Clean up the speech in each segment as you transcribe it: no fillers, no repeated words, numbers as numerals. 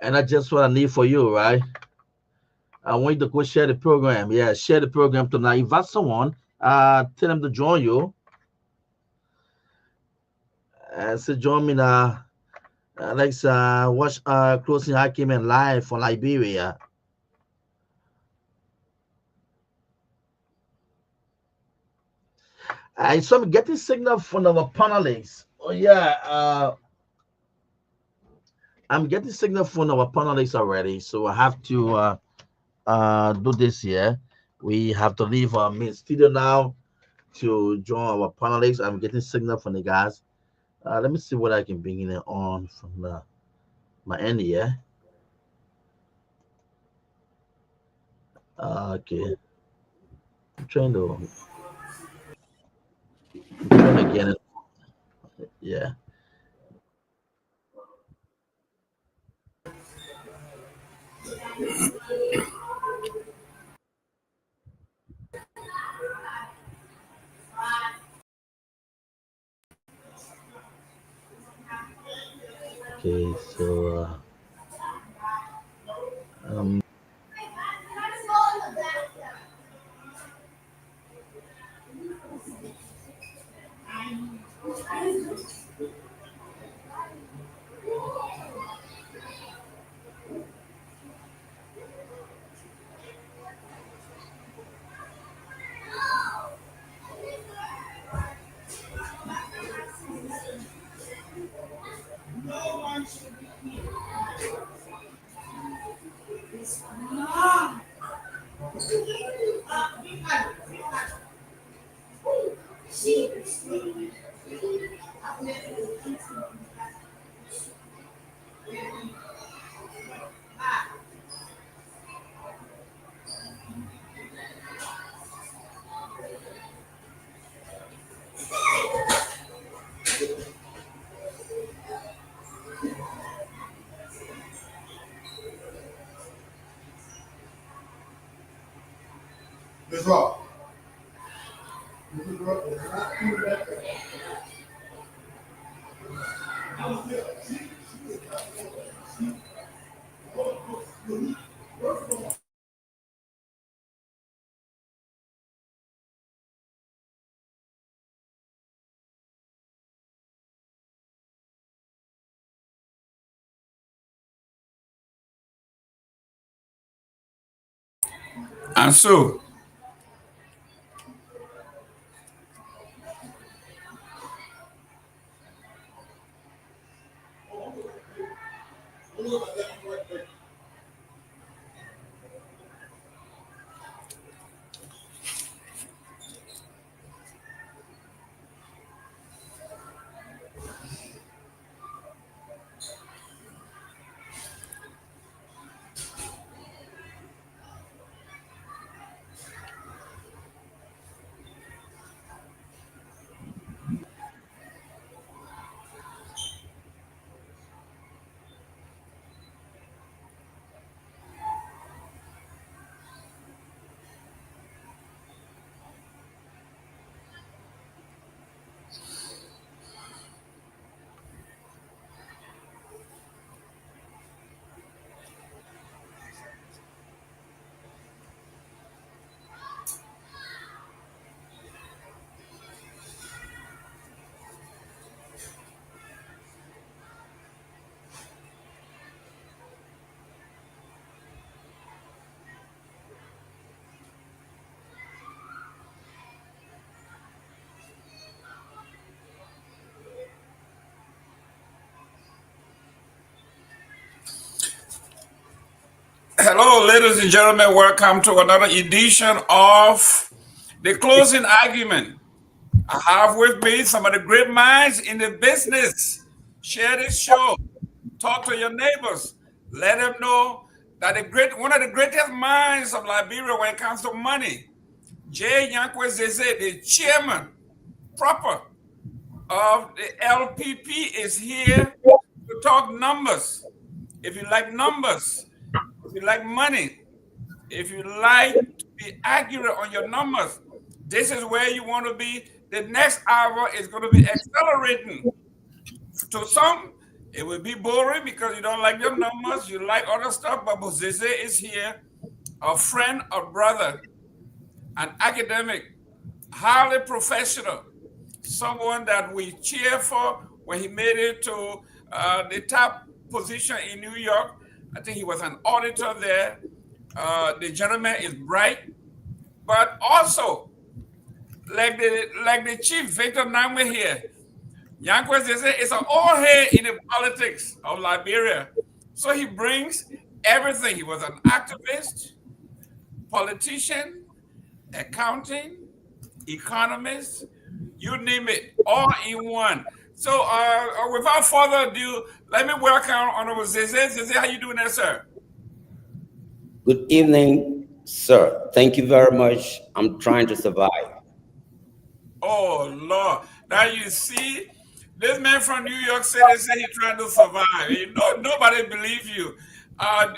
And that's just what I need for you, right? I want you to go share the program. Yeah, share the program tonight. Invite someone. Tell them to join you. So join me now. Let's watch closing argument live from Liberia. So I'm getting signal from our panelists. Oh yeah, I'm getting signal from our panelists already. So I have to do this here. We have to leave our main studio now to join our panelists. I'm getting signal from the guys. Let me see what I can bring it on from my end here. Okay, I'm trying to get it. Yeah. Okay. So um. And so, hello, ladies and gentlemen. Welcome to another edition of The Closing Argument. I have with me some of the great minds in the business. Share this show. Talk to your neighbors. Let them know that one of the greatest minds of Liberia when it comes to money, Jay Yankwe Zeze, the chairman proper of the LPP, is here to talk numbers. If you like numbers, if you like money, if you like to be accurate on your numbers, this is where you want to be. The next hour is going to be accelerating. To some, It will be boring because you don't like your numbers, you like other stuff, but Mosese is here, a friend, a brother, an academic, highly professional, someone that we cheer for when he made it to the top position in New York. I think he was an auditor there. The gentleman is bright, but also like the chief Victor Nangwe here. Yankwes is an old head in the politics of Liberia. So he brings everything. He was an activist, politician, accounting, economist, you name it, all in one. So without further ado, let me welcome Honorable Zeze. Zeze, how you doing there, sir? Good evening, sir. Thank you very much. I'm trying to survive. Oh, Lord. Now you see, this man from New York City said he's trying to survive. Nobody believes you.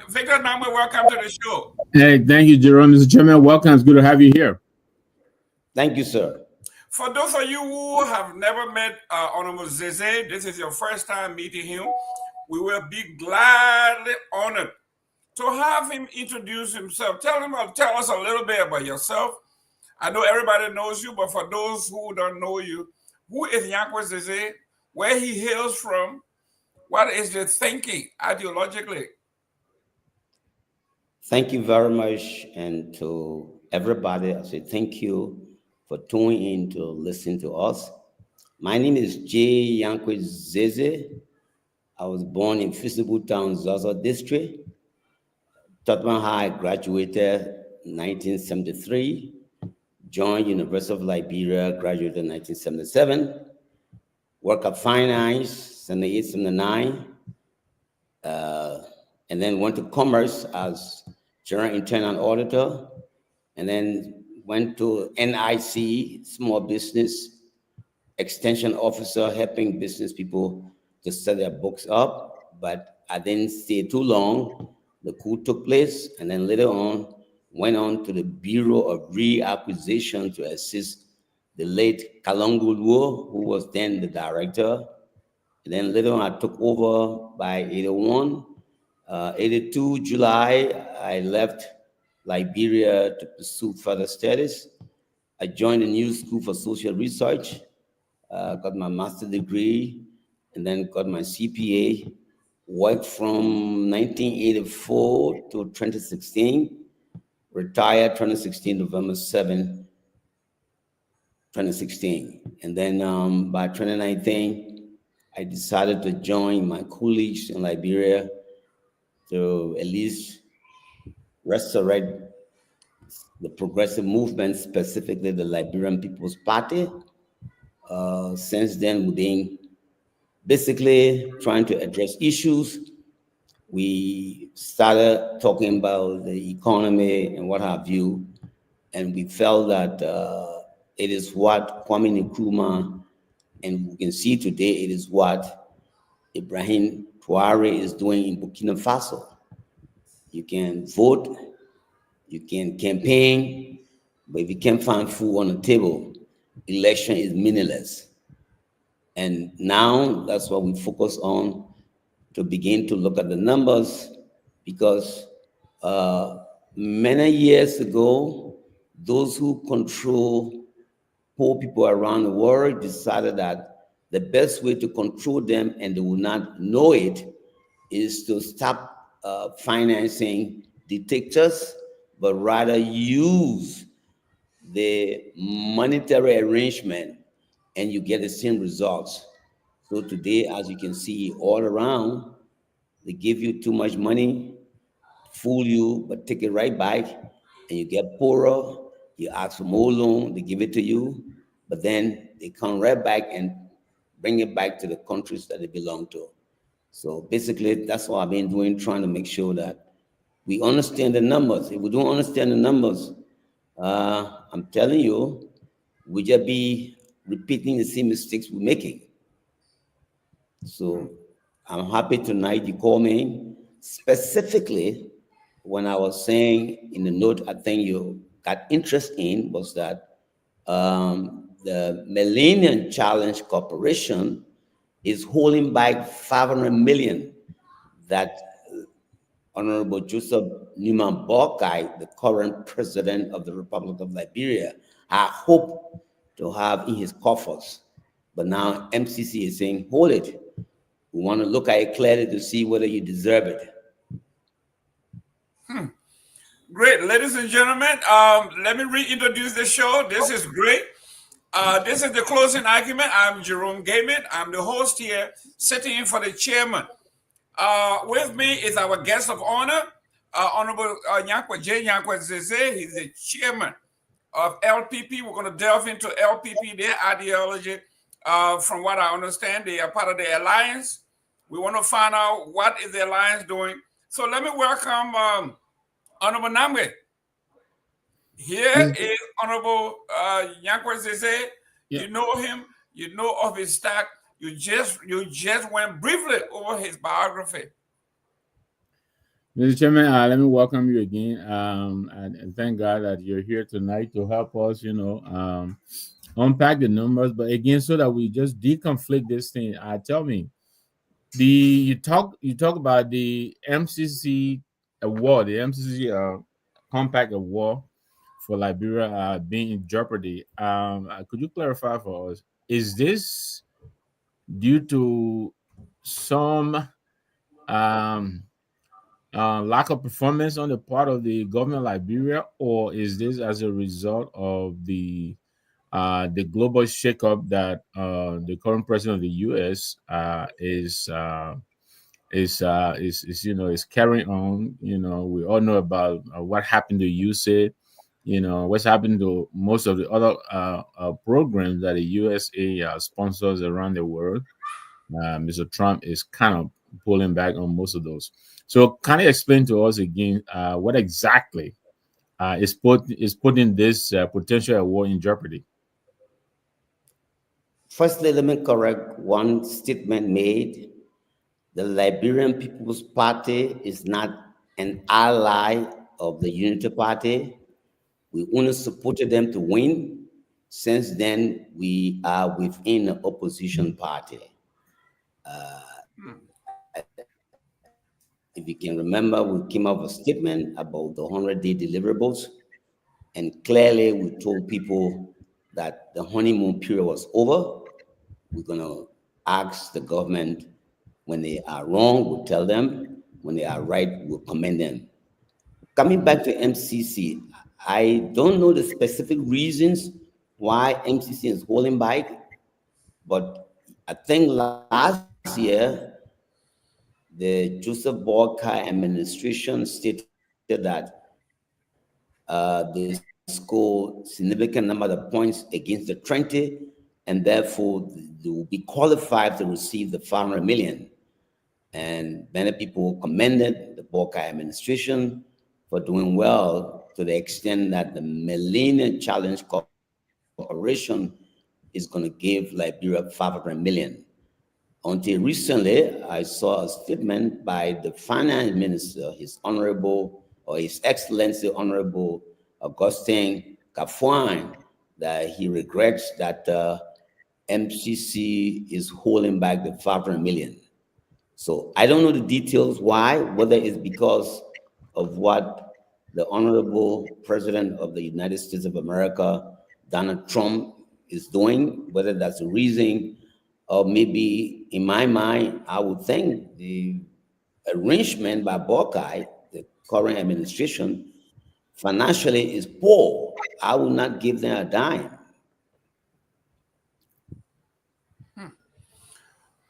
Victor Nangwe, welcome to the show. Hey, thank you, Jerome. Mr. Chairman, welcome. It's good to have you here. Thank you, sir. For those of you who have never met Honorable Zeze, this is your first time meeting him. We will be gladly honored to have him introduce himself. Tell us a little bit about yourself. I know everybody knows you, but for those who don't know you, who is Yankwes Zeze? Where he hails from? What is the thinking ideologically? Thank you very much. And to everybody, I say thank you for tuning in to listen to us. My name is J. Yankwes Zeze. I was born in Feasible Town, Zaza District. Tottenham High, graduated in 1973. Joined University of Liberia, graduated in 1977. Worked at finance, 78, 79. And then went to commerce as general internal auditor. And then went to NIC, small business extension officer, helping business people to set their books up. But I didn't stay too long. The coup took place. And then later on, went on to the Bureau of Reacquisition to assist the late Kalongo Luo, who was then the director. And then later on, I took over by 81. 82 July, I left Liberia to pursue further studies. I joined the New School for Social Research, got my master's degree, and then got my CPA. Worked from 1984 to 2016. Retired 2016, November 7, 2016. And then by 2019, I decided to join my colleagues in Liberia to at least resurrect the progressive movement, specifically the Liberian People's Party. Since then, we've been basically trying to address issues. We started talking about the economy and what have you, and we felt that it is what Kwame Nkrumah, and we can see today it is what Ibrahim Traoré is doing in Burkina Faso. You can vote, you can campaign, but if you can't find food on the table, election is meaningless. And now that's what we focus on, to begin to look at the numbers, because many years ago, those who control poor people around the world decided that the best way to control them, and they will not know it, is to stop financing dictators, but rather use the monetary arrangement, and you get the same results. So today, as you can see all around, they give you too much money, fool you, but take it right back, and you get poorer. You ask for more loan, they give it to you, but then they come right back and bring it back to the countries that they belong to. So basically, that's what I've been doing, trying to make sure that we understand the numbers. If we don't understand the numbers, I'm telling you, we just be repeating the same mistakes we're making. So I'm happy tonight you call me. Specifically, when I was saying in the note, I think you got interest in, was that the Millennium Challenge Corporation is holding back 500 million that Honorable Joseph Newman Boakai, the current president of the Republic of Liberia, had hoped to have in his coffers. But now MCC is saying, hold it. We want to look at it clearly to see whether you deserve it. Great. Ladies and gentlemen, let me reintroduce the show. This is great. This is the closing argument. I'm Jerome Gayman. I'm the host here, sitting in for the chairman. With me is our guest of honor, Honorable Nyankwa J. Nyankwa Zeze. He's the chairman of LPP. We're going to delve into LPP, their ideology. From what I understand, they are part of the alliance. We want to find out what is the alliance doing. So let me welcome Honorable Namwe. Here is Honorable Nyankwa Zeze. You know him. You know of his stack. You just went briefly over his biography. Mr. Chairman, let me welcome you again, and thank God that you're here tonight to help us, unpack the numbers. But again, so that we just deconflict this thing. Tell me, you talk about the MCC award, the MCC Compact Award for Liberia being in jeopardy. Could you clarify for us? Is this due to some lack of performance on the part of the government of Liberia, or is this as a result of the global shakeup that the current president of the U.S. is carrying on? We all know about what happened to USAID. What's happened to most of the other programs that the USA sponsors around the world. Mr. Trump is kind of pulling back on most of those. So can you explain to us again what exactly is putting this potential award in jeopardy? Firstly, let me correct one statement made. The Liberian People's Party is not an ally of the Unity Party. We only supported them to win. Since then, we are within the opposition party. If you can remember, we came up with a statement about the 100-day deliverables, and clearly we told people that the honeymoon period was over. We're going to ask the government when they are wrong, we'll tell them. When they are right, we'll commend them. Coming back to MCC, I don't know the specific reasons why MCC is holding back, but I think last year, the Joseph Boakai administration stated that they scored significant number of points against the Trinity, and therefore they will be qualified to receive the 500 million. And many people commended the Boakai administration for doing well, to the extent that the Millennium Challenge Corporation is going to give Liberia 500 million. Until recently, I saw a statement by the finance minister, His Excellency Honorable Augustine Kafuan, that he regrets that MCC is holding back the 500 million. So I don't know the details why, whether it's because of what the Honorable President of the United States of America, Donald Trump, is doing, whether that's the reason, or maybe in my mind, I would think the arrangement by Boakai, the current administration, financially is poor. I will not give them a dime.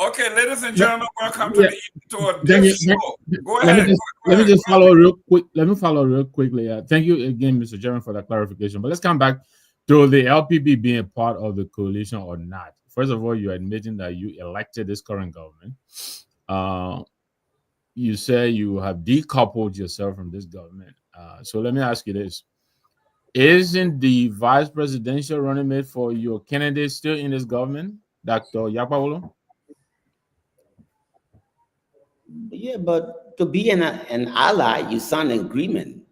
Okay, ladies and gentlemen, welcome to the show. Go ahead. Let me just follow real quick. Let me follow real quickly. Thank you again, Mr. Chairman, for that clarification. But let's come back to the LPP being a part of the coalition or not. First of all, you're admitting that you elected this current government. You say you have decoupled yourself from this government. So let me ask you this. Isn't the vice presidential running mate for your candidate still in this government, Dr. Yakpawolo? Yeah, but to be an ally, you sign an agreement.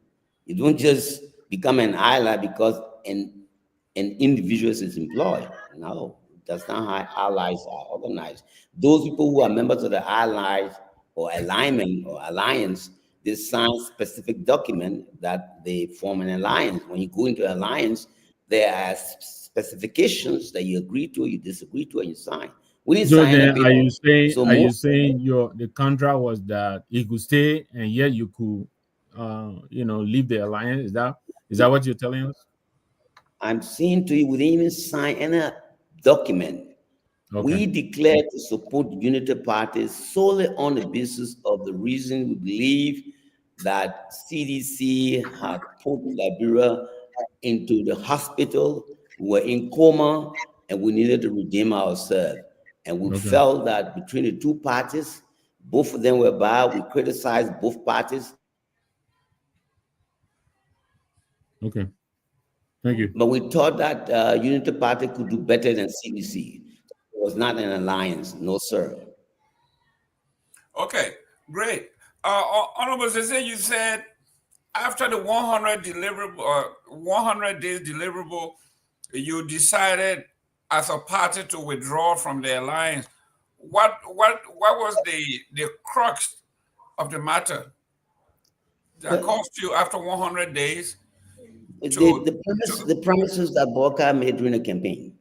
You don't just become an ally because an individual is employed. No, That's not how allies are organized. Those people who are members of the allies or alignment or alliance, they sign specific document that they form an alliance. When you go into an alliance, there are specifications that you agree to, you disagree to, and you sign. We didn't So sign a then, paper. So are you most, saying the contract was that he could stay and yet you could, leave the alliance? Is that what you're telling us? I'm saying to you, we didn't even sign any document. We Okay. declare to support unity parties solely on the basis of the reason we believe that CDC had put Liberia into the hospital. We were in coma and we needed to redeem ourselves. And we Okay. felt that between the two parties, both of them were bad. We criticized both parties. Okay. Thank you. But we thought that Unity Party could do better than CDC. It was not an alliance, no sir. Okay, great. Honorable Zeze, you said after the 100 deliverable, 100 days deliverable, you decided as a party to withdraw from the alliance. What was the crux of the matter that But caused you after 100 days the promises that Boca made during the campaign.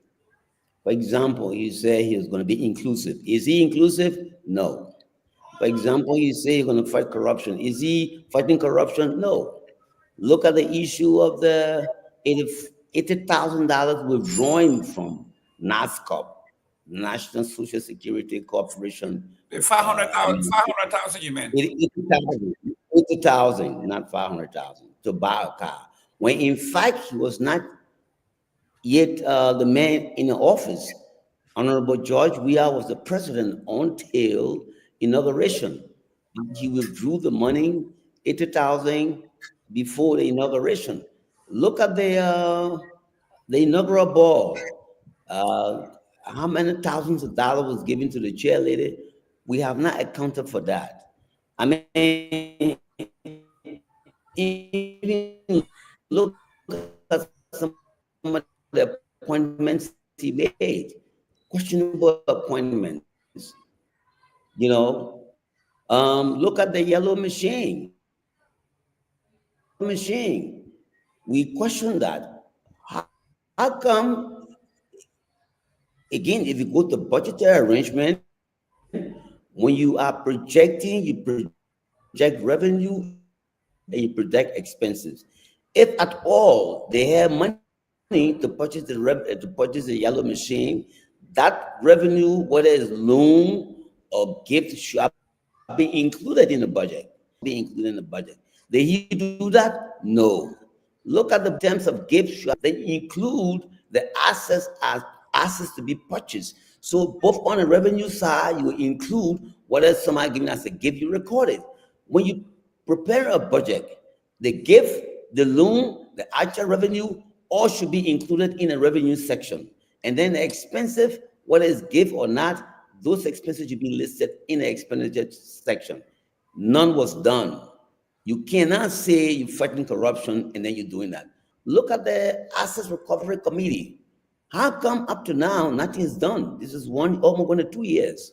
For example, you say he was going to be inclusive. Is he inclusive? No. For example, you say he's going to fight corruption. Is he fighting corruption? No. Look at the issue of the $80,000 withdrawing from NASCOP, National Social Security Corporation. the 500,000 you meant? 80,000, not 500,000, to buy a car. When in fact he was not yet the man in the office. Honorable George Weah was the president until inauguration. He withdrew the money, 80,000, before the inauguration. Look at the inaugural ball. How many thousands of dollars was given to the chairlady? We have not accounted for that. I mean, even look at some of the appointments he made, questionable appointments. You know, look at the yellow machine. We question that. How come, again, if you go to budgetary arrangement, when you are projecting, you project revenue and you project expenses. If at all they have money to purchase the yellow machine, that revenue, whether it's loan or gift, should be included in the budget. Did he do that? No. Look at the terms of gifts. They include the assets as assets to be purchased. So both on the revenue side, you include whether somebody giving us a gift, you record it. When you prepare a budget, the gift, the loan, the actual revenue, all should be included in a revenue section. And then the expensive, whether it's gift or not, those expenses should be listed in the expenditure section. None was done. You cannot say you're fighting corruption and then you're doing that. Look at the Assets Recovery Committee. How come up to now nothing is done? This is almost 1 or 2 years.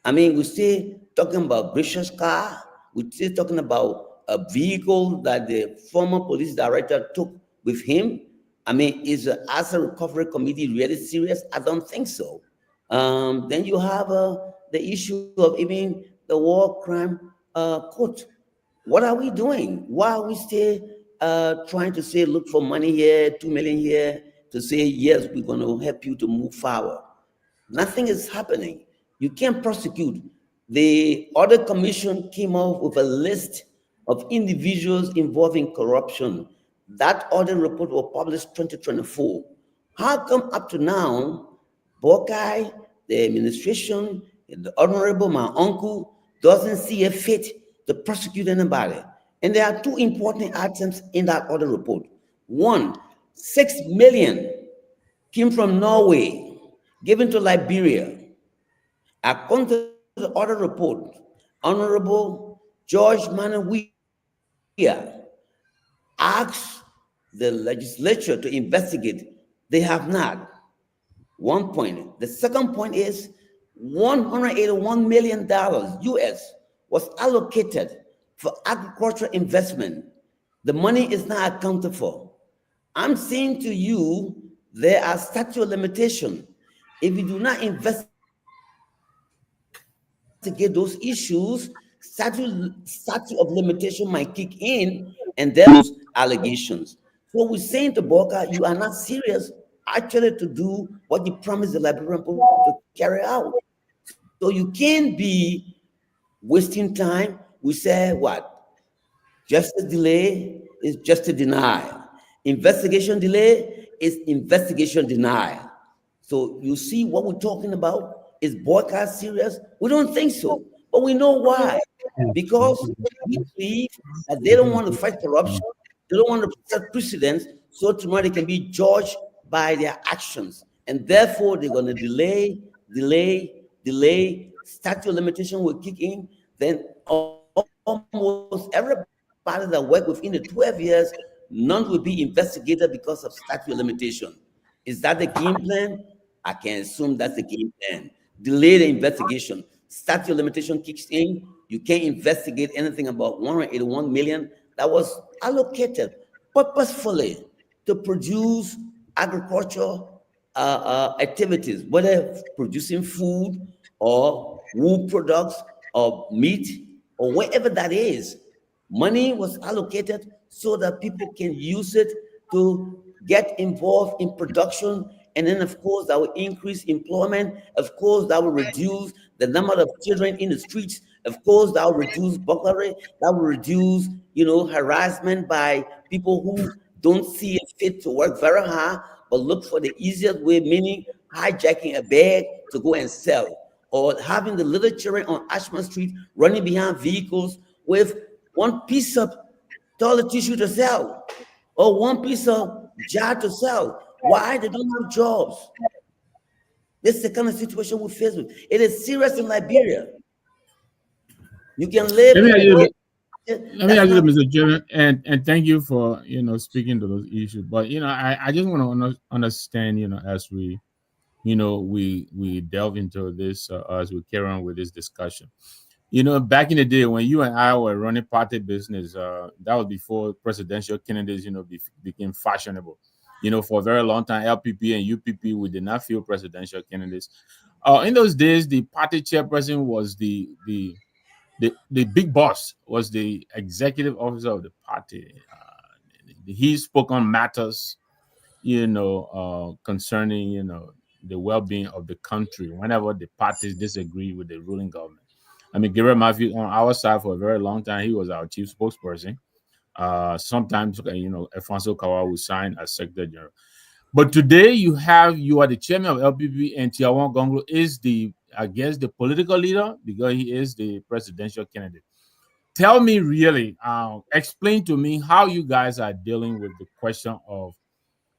I mean, we're still talking about Brisha's car. We're still talking about a vehicle that the former police director took with him. I mean, is the Asset Recovery Committee really serious? I don't think so. Then you have the issue of even the war crime court. What are we doing? Why are we still trying to say, look for money here, 2 million here, to say, yes, we're going to help you to move forward? Nothing is happening. You can't prosecute. The audit commission came up with a list of individuals involving corruption. That audit report was published 2024. How come up to now, Buckeye, the administration, the honorable, my uncle, doesn't see a fit to prosecute anybody? And there are 2 important items in that audit report. One, 6 million came from Norway, given to Liberia. According to the audit report, Honorable George Manawia asked the legislature to investigate. They have not. One point. The second point is $181 million US was allocated for agricultural investment. The money is not accounted for. I'm saying to you, there are statute of limitation. If you do not investigate those issues, statute of limitation might kick in, and those allegations. So we're saying to Boka, you are not serious actually to do what you promised the Liberian people to carry out. So you can't be wasting time. We say what? Justice delay is just a denial. Investigation delay is investigation denial. So you see what we're talking about? Is Boycott serious? We don't think so, but we know why. Because we believe that they don't want to fight corruption, they don't want to set precedents, so tomorrow they can be judged by their actions. And therefore, they're going to delay. Statute of limitation will kick in. Then almost everybody that worked within the 12 years, none will be investigated because of statute of limitation. Is that the game plan? I can assume that's the game plan. Delay the investigation. Statute of limitation kicks in. You can't investigate anything about 181 million that was allocated purposefully to produce agricultural activities, whether producing food or wool products or meat or whatever that is. Money was allocated so that people can use it to get involved in production. And then, of course, that will increase employment. Of course, that will reduce the number of children in the streets. Of course, that will reduce burglary. That will reduce, harassment by people who don't see it fit to work very hard, but look for the easiest way, meaning hijacking a bag to go and sell, or having the little children on Ashman Street running behind vehicles with one piece of toilet tissue to sell, or one piece of jar to sell. Why? They don't have jobs. This is the kind of situation we face with. It is serious in Liberia. You can live. Let me ask you, Mr. Chairman, and thank you for speaking to those issues. But I just want to understand, as we we delve into this as we carry on with this discussion. Back in the day when you and I were running party business, that was before presidential candidates, became fashionable. For a very long time, LPP and UPP, we did not feel presidential candidates. In those days, the party chairperson was the big boss, was the executive officer of the party. He spoke on matters, concerning, the well-being of the country whenever the parties disagree with the ruling government. I mean, Gabriel Matthews on our side for a very long time, he was our chief spokesperson. Sometimes, Alfonso Kawa will sign as Secretary General. But today you are the chairman of LPP, and Tiawan Gonglo is the political leader because he is the presidential candidate. Tell me really, explain to me how you guys are dealing with the question of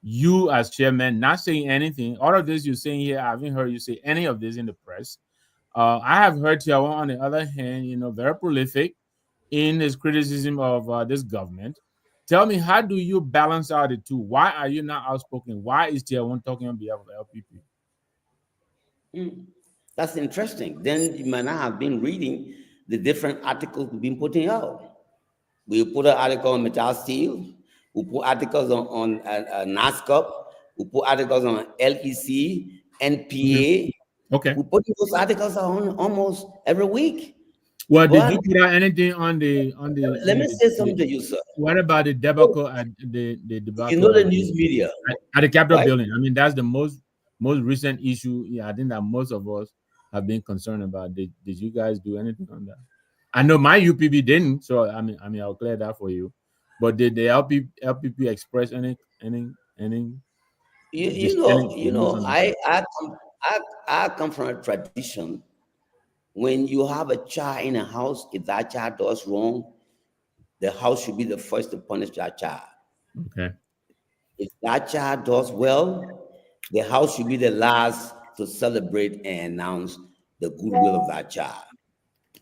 you as chairman not saying anything. All of this you're saying here, I haven't heard you say any of this in the press. I have heard Tiawan, on the other hand, very prolific in his criticism of this government. Tell me, how do you balance out the two? Why are you not outspoken? Why is Tiawan talking on behalf of LPP? That's interesting. Then you might not have been reading the different articles we've been putting out. We put an article on Metal Steel. We put articles on NASCOP. We put articles on LEC, NPA. Okay. We put those articles on almost every week. Well, did you put out anything on the? Let me say something to you, sir. What about the debacle at the debacle? The news media at the Capitol building. I mean, that's the most recent issue. Yeah, I think that most of us have been concerned about. Did you guys do anything on that? I know my UPB didn't, so I mean, I'll clear that for you. But did the LPP express any? I come from a tradition. When you have a child in a house, if that child does wrong, the house should be the first to punish that child. Okay. If that child does well, the house should be the last to celebrate and announce the goodwill of that child.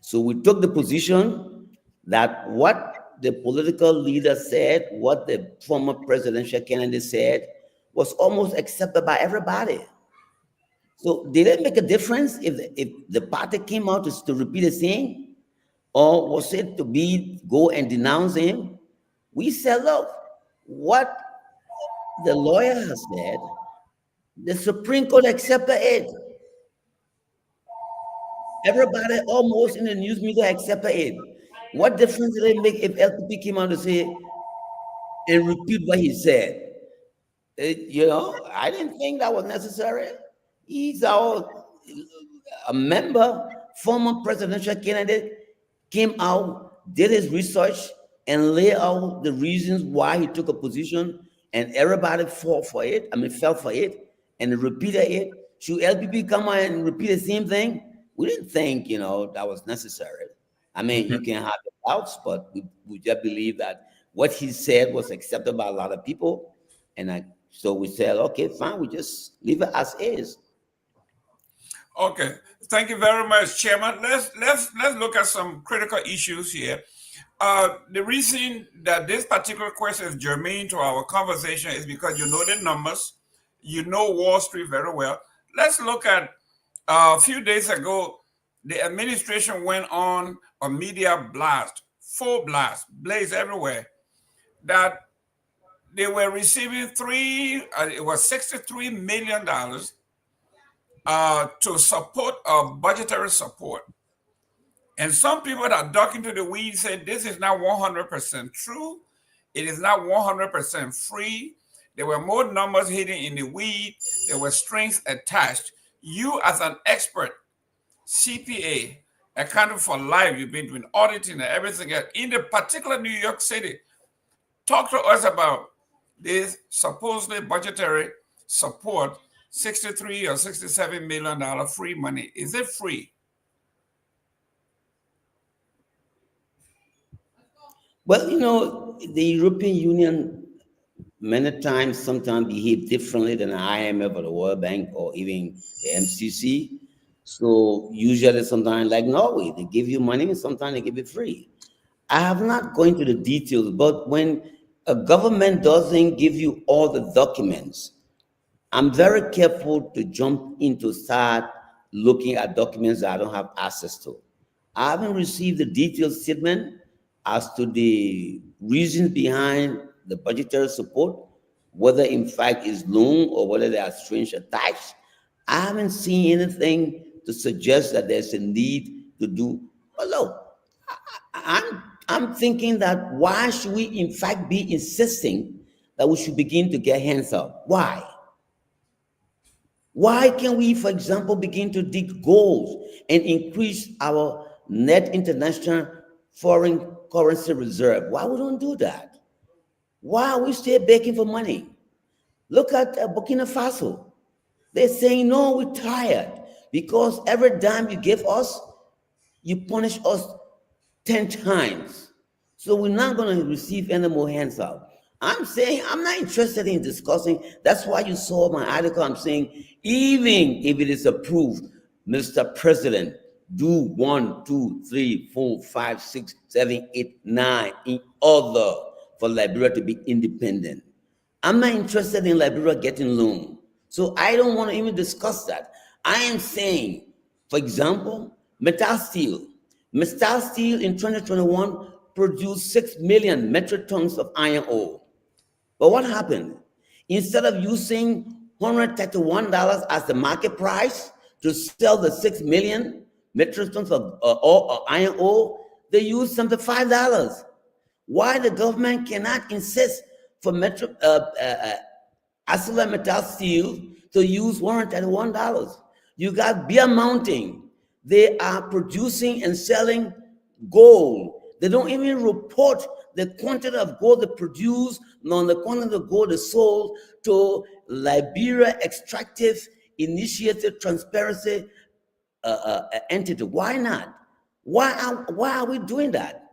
So we took the position that what the political leader said, what the former presidential candidate said, was almost accepted by everybody. So did it make a difference if the party came out to repeat the same, or was it to go and denounce him? We said, look, what the lawyer has said, the Supreme Court accepted it. Everybody almost in the news media accepted it. What difference did it make if LPP came out to say and repeat what he said? I didn't think that was necessary. He's a member, former presidential candidate, came out, did his research, and lay out the reasons why he took a position, and everybody fell for it, and repeated it. Should LPP come out and repeat the same thing? We didn't think, that was necessary. I mean, you can have doubts, but we just believe that what he said was accepted by a lot of people, so we said, okay, fine, we just leave it as is. Okay, thank you very much, Chairman. Let's look at some critical issues here. The reason that this particular question is germane to our conversation is because you know the numbers, you know Wall Street very well. Let's look at a few days ago, the administration went on a media blast, full blast, blaze everywhere, that they were receiving $63 million to support budgetary support. And some people that are ducking to the weeds said this is not 100% true. It is not 100% free. There were more numbers hidden in the weed. There were strings attached. You as an expert, CPA, accounting for life, you've been doing auditing and everything else, in the particular New York City, talk to us about this supposedly budgetary support, $63 or $67 million free money. Is it free? Well, the European Union many times sometimes behave differently than the IMF or the World Bank or even the MCC. So usually sometimes like Norway, they give you money and sometimes they give it free. I have not gone into the details, but when a government doesn't give you all the documents, I'm very careful to jump into start looking at documents that I don't have access to. I haven't received the detailed statement as to the reasons behind the budgetary support, whether in fact is loan or whether there are strings attached. I haven't seen anything to suggest that there's a need to do. Well, look, I'm thinking that why should we in fact be insisting that we should begin to get hands up? Why? Why can we, for example, begin to dig gold and increase our net international foreign currency reserve? Why we don't do that? Why are we still begging for money? Look at Burkina Faso. They're saying, no, we're tired because every dime you give us, you punish us 10 times. So we're not going to receive any more hands out. I'm saying I'm not interested in discussing. That's why you saw my article. I'm saying even if it is approved, Mr. President, do 1, 2, 3, 4, 5, 6, 7, 8, 9 in order for Liberia to be independent. I'm not interested in Liberia getting loan. So I don't want to even discuss that. I am saying, for example, Metal Steel. Metal Steel in 2021 produced 6 million metric tons of iron ore. But what happened? Instead of using $131 as the market price to sell the 6 million metric tons of iron ore, they used $75. Why the government cannot insist for ArcelorMittal Steel to use $131? You got Bear Mountain. They are producing and selling gold. They don't even report the quantity of gold they produce, nor the quantity of gold they sold to Liberia Extractive Initiative Transparency entity. Why not? Why are we doing that?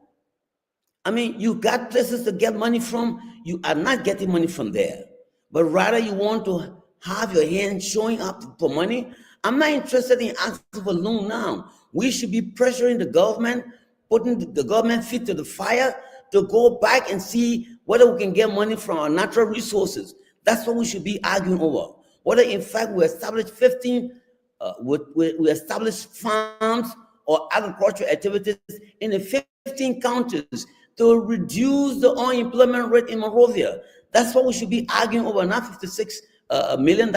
I mean, you got places to get money from. You are not getting money from there, but rather you want to have your hand showing up for money. I'm not interested in asking for loan now. We should be pressuring the government, putting the government feet to the fire to go back and see whether we can get money from our natural resources. That's what we should be arguing over. Whether in fact we establish 15 we establish farms or agricultural activities in the 15 counties to reduce the unemployment rate in Monrovia. That's what we should be arguing over, not $56 million.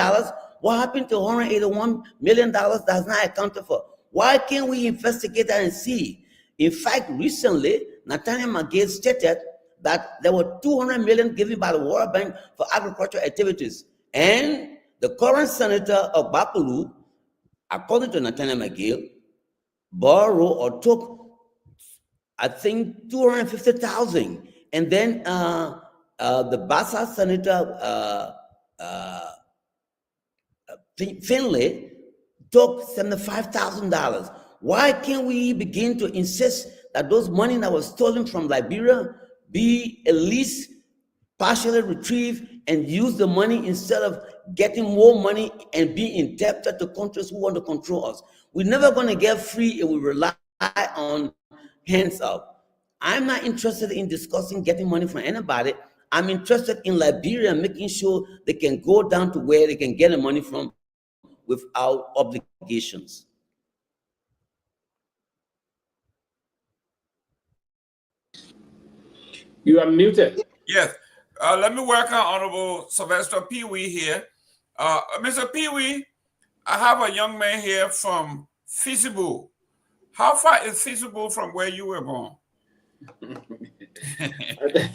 What happened to $181 million that's not accounted for? Why can't we investigate that and see? In fact, recently, Nathaniel McGill stated that there were $200 million given by the World Bank for agricultural activities. And the current senator of Bapulu, according to Nathaniel McGill, borrowed or took, I think, $250,000. And then the Bassa senator, Finley, took $75,000. Why can't we begin to insist that those money that was stolen from Liberia be at least partially retrieved and use the money instead of getting more money and being indebted to countries who want to control us? We're never going to get free if we rely on hands up. I'm not interested in discussing getting money from anybody. I'm interested in Liberia making sure they can go down to where they can get the money from without obligations. You are muted. Yes. Let me welcome Honorable Sylvester Pee-wee here. Mr. Pee-wee, I have a young man here from Feasible. How far is Feasible from where you were born?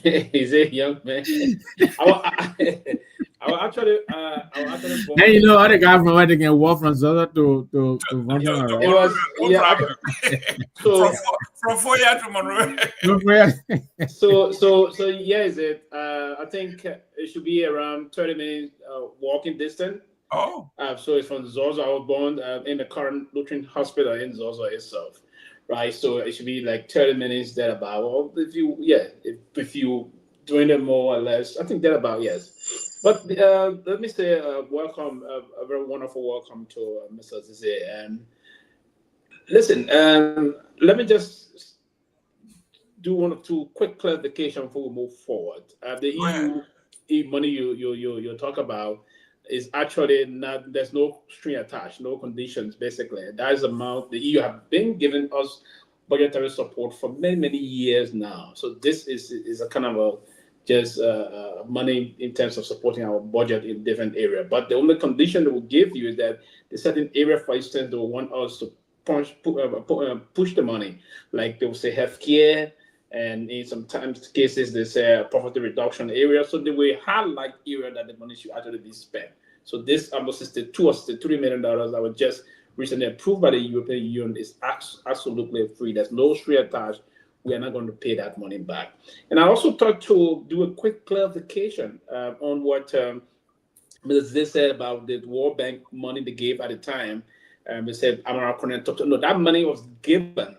He's a young man. I will actually born. Then you know other guy from where they can walk from Zola to Montana. It was, yeah. So from Foya to Monroe. so yes, I think it should be around 30 minutes walking distance. Oh. So it's from Zozo. I was born in the current Lutheran hospital in Zozo itself, right? So it should be like 30 minutes thereabout. Or if you doing it more or less, I think thereabout, yes. But let me say welcome, a very wonderful welcome to Mr. Zize. And listen, let me just do one or two quick clarification before we move forward. The EU money you talk about is actually not, there's no string attached, no conditions, basically. That is the amount the EU have been giving us budgetary support for many, many years now. So this is a kind of a just money in terms of supporting our budget in different areas. But the only condition they will give you is that the certain area, for instance, they will want us to push the money. Like they will say healthcare, and in sometimes cases they say poverty reduction area. So they will highlight area that the money should actually be spent. So this almost is the $3 million that was just recently approved by the European Union is absolutely free. There's no string attached. We are not going to pay that money back. And I also thought to do a quick clarification on what Mr. Zize said about the World Bank money they gave at the time. They said, no, that money was given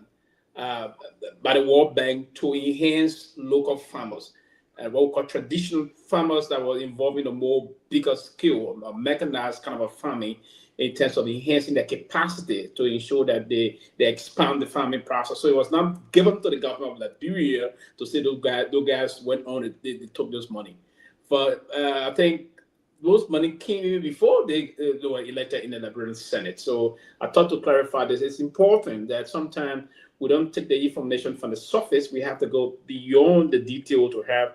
by the World Bank to enhance local farmers, what we call traditional farmers that were involved in a more bigger scale, a mechanized kind of a farming, in terms of enhancing their capacity to ensure that they expand the farming process. So it was not given to the government of Liberia to say those guys went on, they took this money. But I think those money came even before they were elected in the Liberian Senate. So I thought to clarify this, it's important that sometimes we don't take the information from the surface. We have to go beyond the detail to have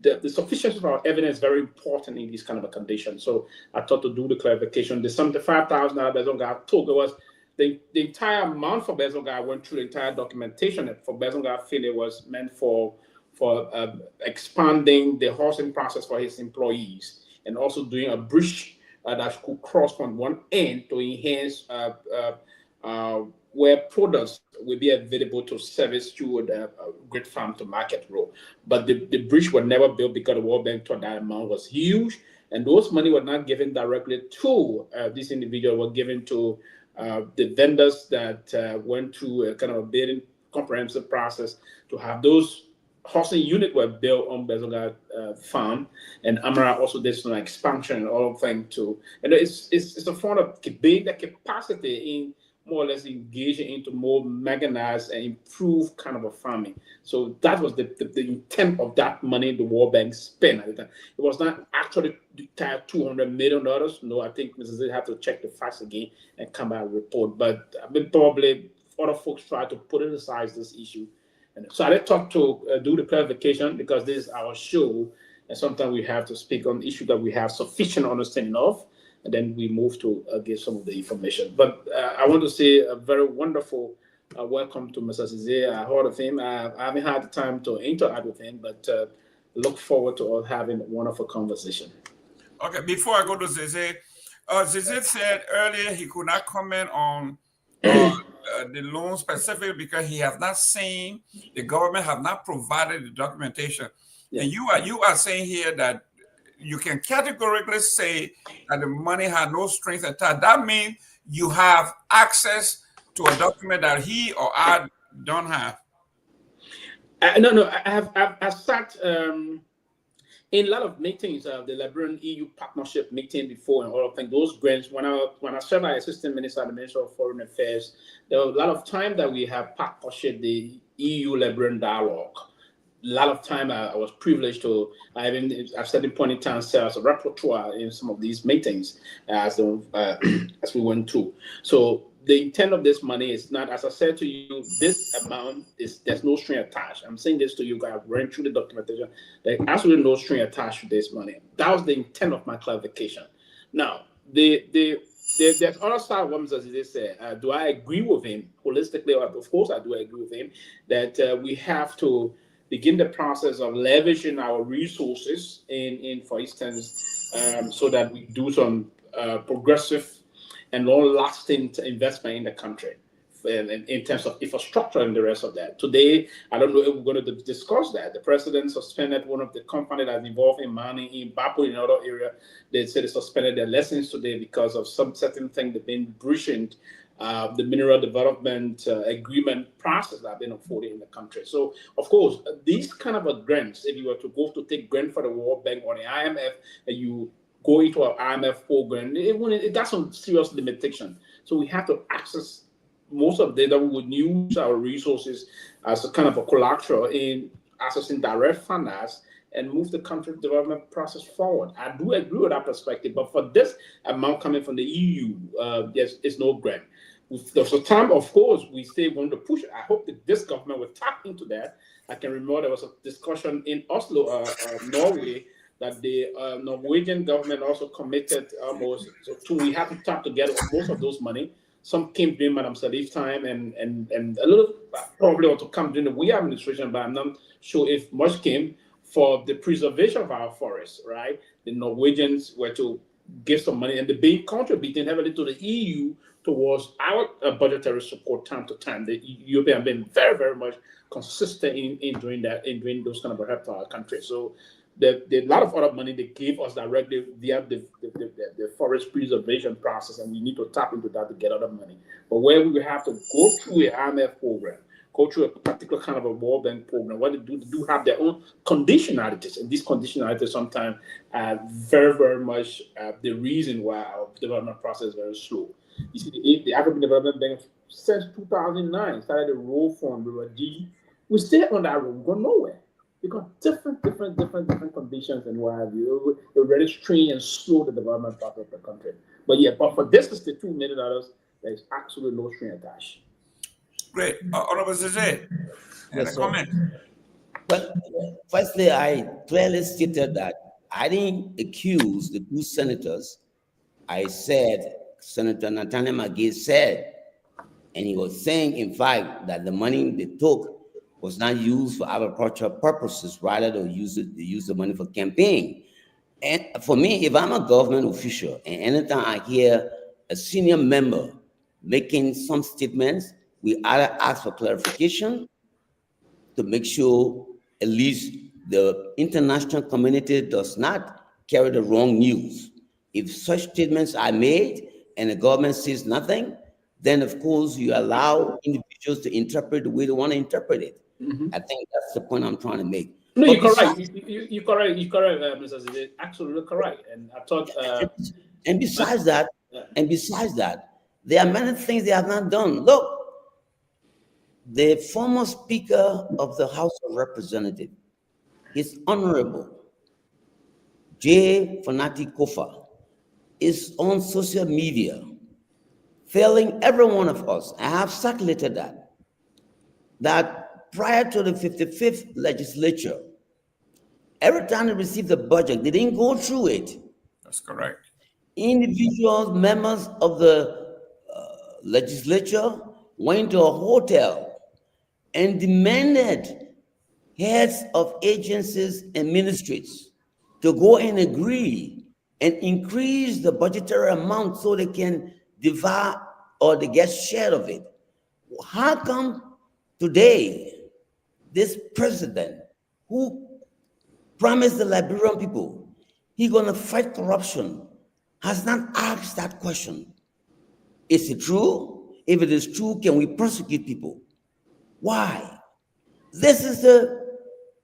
the sufficiency of our evidence is very important in these kind of a condition. So I thought to do the clarification. The $75,000 Bezonga took, it was the entire amount for Bezonga went through the entire documentation for Bezonga Philly was meant for expanding the housing process for his employees and also doing a bridge that could cross from one end to enhance where products will be available to service through the Great Farm to Market Road. But the bridge was never built because the World Bank thought that amount was huge. And those money were not given directly to this individual, were given to the vendors that went through a kind of a bidding comprehensive process to have those housing units were built on Bezonga farm. And Amara also did some expansion and all of things too. And it's a form of building the capacity in more or less engaging into more mechanized and improved kind of a farming. So that was the intent of that money the World Bank spent at the time. It was not actually $200 million. No, I think Mrs. Z have to check the facts again and come back and report. But I mean, probably other folks try to politicize this issue. And so I did talk to do the clarification because this is our show, and sometimes we have to speak on issues that we have sufficient understanding of. And then we move to give some of the information. But I want to say a very wonderful welcome to Mr. Cisse. I heard of him. I haven't had the time to interact with him, but look forward to all having a wonderful conversation. Okay, before I go to Cisse, Cisse said earlier he could not comment on the loan specifically because he has not seen, the government have not provided the documentation. Yeah. And you are saying here that you can categorically say that the money has no strings attached. That means you have access to a document that he or I don't have. No. I've sat in a lot of meetings of the Liberian EU partnership meeting before and all of things. Those grants, when I served as assistant minister at the Ministry of Foreign Affairs, there was a lot of time that we have partnership, the EU-Liberian dialogue. A lot of time I was privileged to, I've said in point in time, serve as a rapporteur in some of these meetings as we went through. So the intent of this money is not, as I said to you, this amount there's no string attached. I'm saying this to you guys, ran through the documentation. There's absolutely no string attached to this money. That was the intent of my clarification. Now, there's other side of what Mr. said. Do I agree with him holistically? Of course, I do agree with him that we have to begin the process of leveraging our resources in for instance, so that we do some progressive and long-lasting investment in the country in terms of infrastructure and the rest of that. Today, I don't know if we're going to discuss that. The president suspended one of the companies that's involved in mining in Bapu in other area. They said they suspended their license today because of some certain thing they've been breaching the mineral development agreement process that have been unfolding in the country. So, of course, these kind of grants, if you were to go to take grant for the World Bank or the IMF, and you go into an IMF program, it got some serious limitation. So we have to access most of that we would use our resources as a kind of a collateral in accessing direct finance and move the country development process forward. I do agree with that perspective, but for this amount coming from the EU, yes, it's no grant. There's a time, of course, we still want to push it. I hope that this government will tap into that. I can remember there was a discussion in Oslo, Norway, that the Norwegian government also committed almost to we have to tap together most of those money. Some came during Madam Salif's time and a little probably ought to come during the we administration, but I'm not sure if much came for the preservation of our forests, right? The Norwegians were to give some money and the big contributing heavily to the EU towards our budgetary support time to time. The European have been very, very much consistent in doing that, in doing those kind of help to our country. So the lot of other money they gave us directly via the forest preservation process, and we need to tap into that to get other money. But where we have to go through an IMF program, go through a particular kind of a World Bank program, what they do have their own conditionalities, and these conditionalities sometimes are very, very much the reason why our development process is very slow. You see, the African Development Bank since 2009 started a roll fund. We stay on that road, we go nowhere. Because different conditions and what have you, it really strain and slow the development process of the country. But yeah, but for this $62 million, there is absolutely no string attached. Great. Honorable Cisse, Yes, comment. Well, firstly, I clearly stated that I didn't accuse the two senators. I said, Senator Nathaniel McGee said, and he was saying, in fact, that the money they took was not used for agricultural purposes, rather they use the money for campaign. And for me, if I'm a government official, and anytime I hear a senior member making some statements, we either ask for clarification to make sure at least the international community does not carry the wrong news. If such statements are made and the government says nothing, then of course you allow individuals to interpret the way they want to interpret it. Mm-hmm. I think that's the point I'm trying to make. No, you're correct. You're correct, Mr. Zide. Absolutely correct. And I thought. And besides that, There are many things they have not done. Look, the former Speaker of the House of Representatives, His Honorable J. Fanati Kofa, is on social media telling every one of us, I have circulated that prior to the 55th legislature, every time they received the budget, they didn't go through it. That's correct. Individuals, members of the legislature went to a hotel and demanded heads of agencies and ministries to go and agree and increase the budgetary amount so they can divide or they get share of it. How come today this president who promised the Liberian people he's going to fight corruption has not asked that question? Is it true? If it is true, can we prosecute people? Why? This is the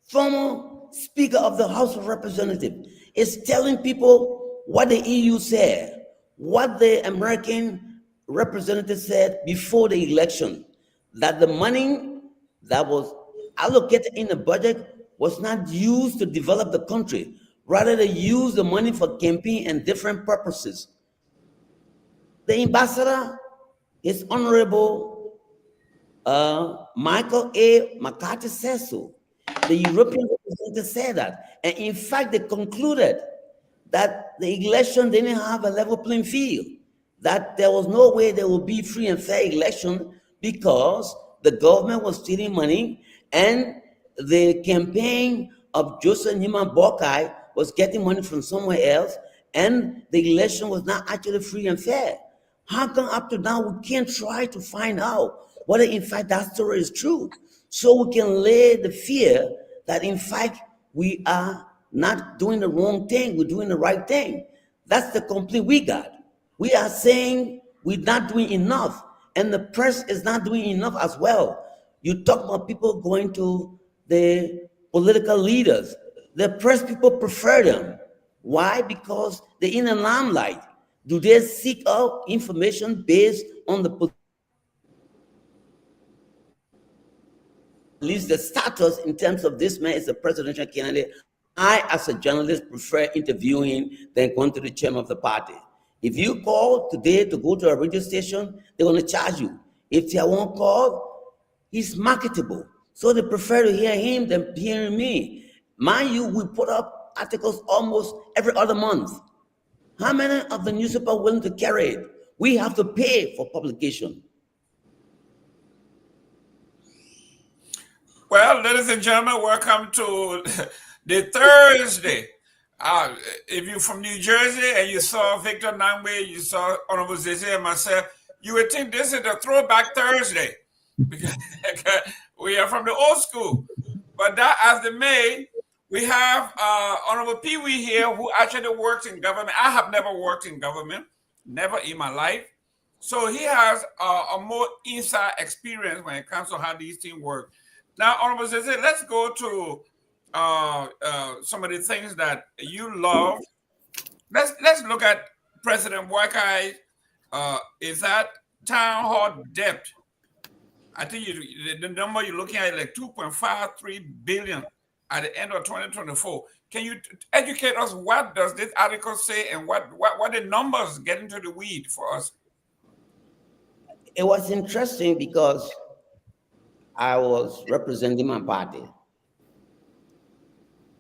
former Speaker of the House of Representatives is telling people what the EU said, what the American representative said before the election, that the money that was allocated in the budget was not used to develop the country. Rather, they used the money for campaign and different purposes. The ambassador, His Honorable Michael A. McCarthy says so. The European representative said that. And in fact, they concluded that the election didn't have a level playing field, that there was no way there would be free and fair election because the government was stealing money and the campaign of Joseph Newman Boakai was getting money from somewhere else, and the election was not actually free and fair. How come up to now we can't try to find out whether in fact that story is true, so we can lay the fear that in fact we are not doing the wrong thing, we're doing the right thing? That's the complaint we got. We are saying we're not doing enough, and the press is not doing enough as well. You talk about people going to the political leaders. The press people prefer them. Why? Because they're in the limelight. Do they seek out information based on at least the status in terms of this man is a presidential candidate? I, as a journalist, prefer interviewing than going to the chairman of the party. If you call today to go to a radio station, they're going to charge you. If they won't call, he's marketable. So they prefer to hear him than hearing me. Mind you, we put up articles almost every other month. How many of the newspapers are willing to carry it? We have to pay for publication. Well, ladies and gentlemen, welcome to the Thursday. If you're from New Jersey and you saw Victor Nangbe, you saw Honorable Zeze and myself, you would think this is a throwback Thursday because we are from the old school. But that as the May, we have Honorable Pee Wee here who actually works in government. I have never worked in government, never in my life. So he has a more inside experience when it comes to how these things work. Now, Honorable Zeze, let's go to some of the things that you love. Let's look at President Boakai. Is that town hall debt? I think the number you're looking at is like 2.53 billion at the end of 2024. Can you educate us? What does this article say, and what the numbers get into the weed for us? It was interesting because I was representing my party.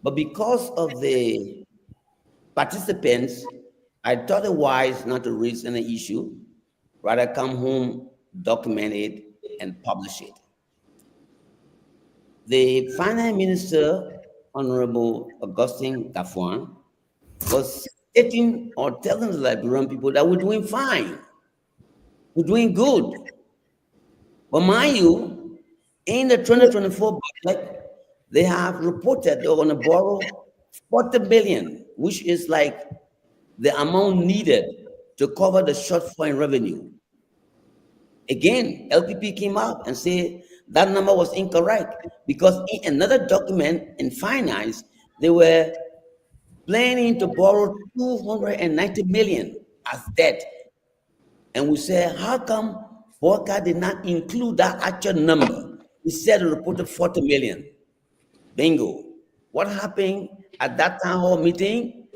But because of the participants, I thought it wise not to raise any issue, rather come home, document it, and publish it. The Finance Minister, Honorable Augustine Gafuan, was stating or telling the Liberian people that we're doing fine, we're doing good. But mind you, in the 2024 budget, they have reported they're going to borrow 40 billion, which is like the amount needed to cover the shortfall in revenue. Again, LPP came out and said that number was incorrect because in another document in finance, they were planning to borrow 290 million as debt. And we said, how come Boyka did not include that actual number? He said he reported 40 million. Bingo. What happened at that town hall meeting?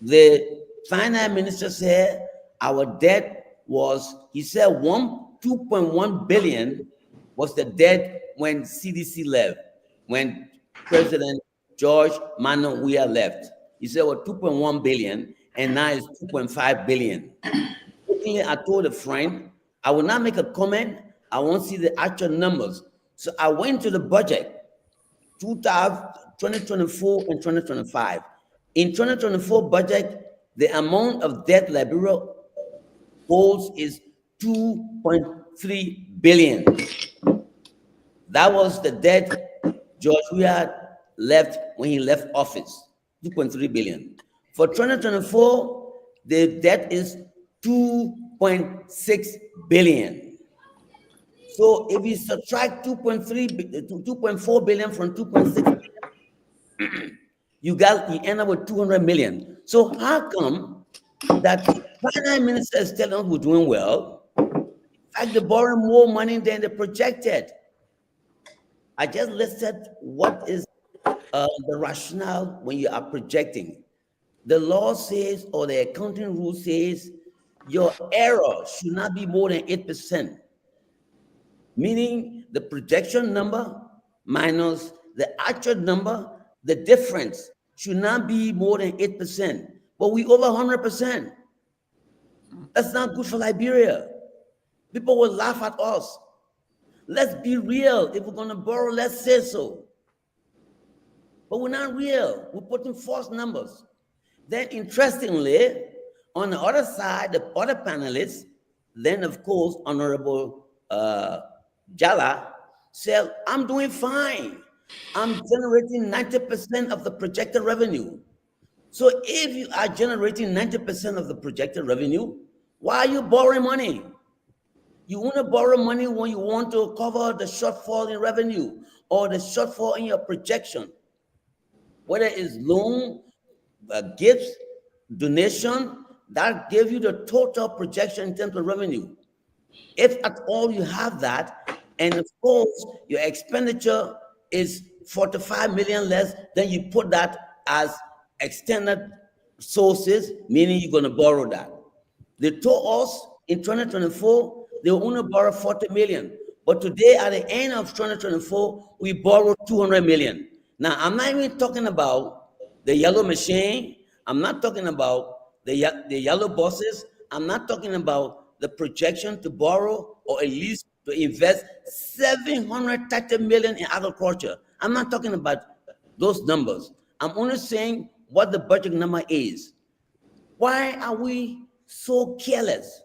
The finance minister said our debt was, he said 2.1 billion was the debt when CDC left, when President George Manuel Weah left. He said, well, 2.1 billion, and now it's 2.5 billion. I told a friend, I will not make a comment. I won't see the actual numbers. So I went to the budget, 2024 and 2025. In 2024 budget, the amount of debt Liberia holds is 2.3 billion. That was the debt George Weah left when he left office, 2.3 billion. For 2024, the debt is 2.6 billion. So if you subtract 2.4 billion from 2.6 billion, you end up with 200 million. So how come that finance minister is telling us we're doing well? In fact, they borrow more money than they projected. I just listed what is the rationale when you are projecting. The law says, or the accounting rule says, your error should not be more than 8%. Meaning the projection number minus the actual number, the difference should not be more than 8%. But we over 100%. That's not good for Liberia. People will laugh at us. Let's be real. If we're going to borrow, let's say so. But we're not real. We're putting false numbers. Then, interestingly, on the other side, the other panelists, then of course, Honorable Jala said, I'm doing fine. I'm generating 90% of the projected revenue. So if you are generating 90% of the projected revenue, why are you borrowing money? You want to borrow money when you want to cover the shortfall in revenue or the shortfall in your projection. Whether it's loan, gifts, donation, that gives you the total projection in terms of revenue. If at all you have that, and of course your expenditure is 45 million less, then you put that as extended sources, meaning you're going to borrow that. They told us in 2024, they will only borrow 40 million. But today, at the end of 2024, we borrowed 200 million. Now, I'm not even talking about the yellow machine. I'm not talking about the yellow buses. I'm not talking about the projection to borrow or at least to invest 730 million in agriculture. I'm not talking about those numbers. I'm only saying what the budget number is. Why are we so careless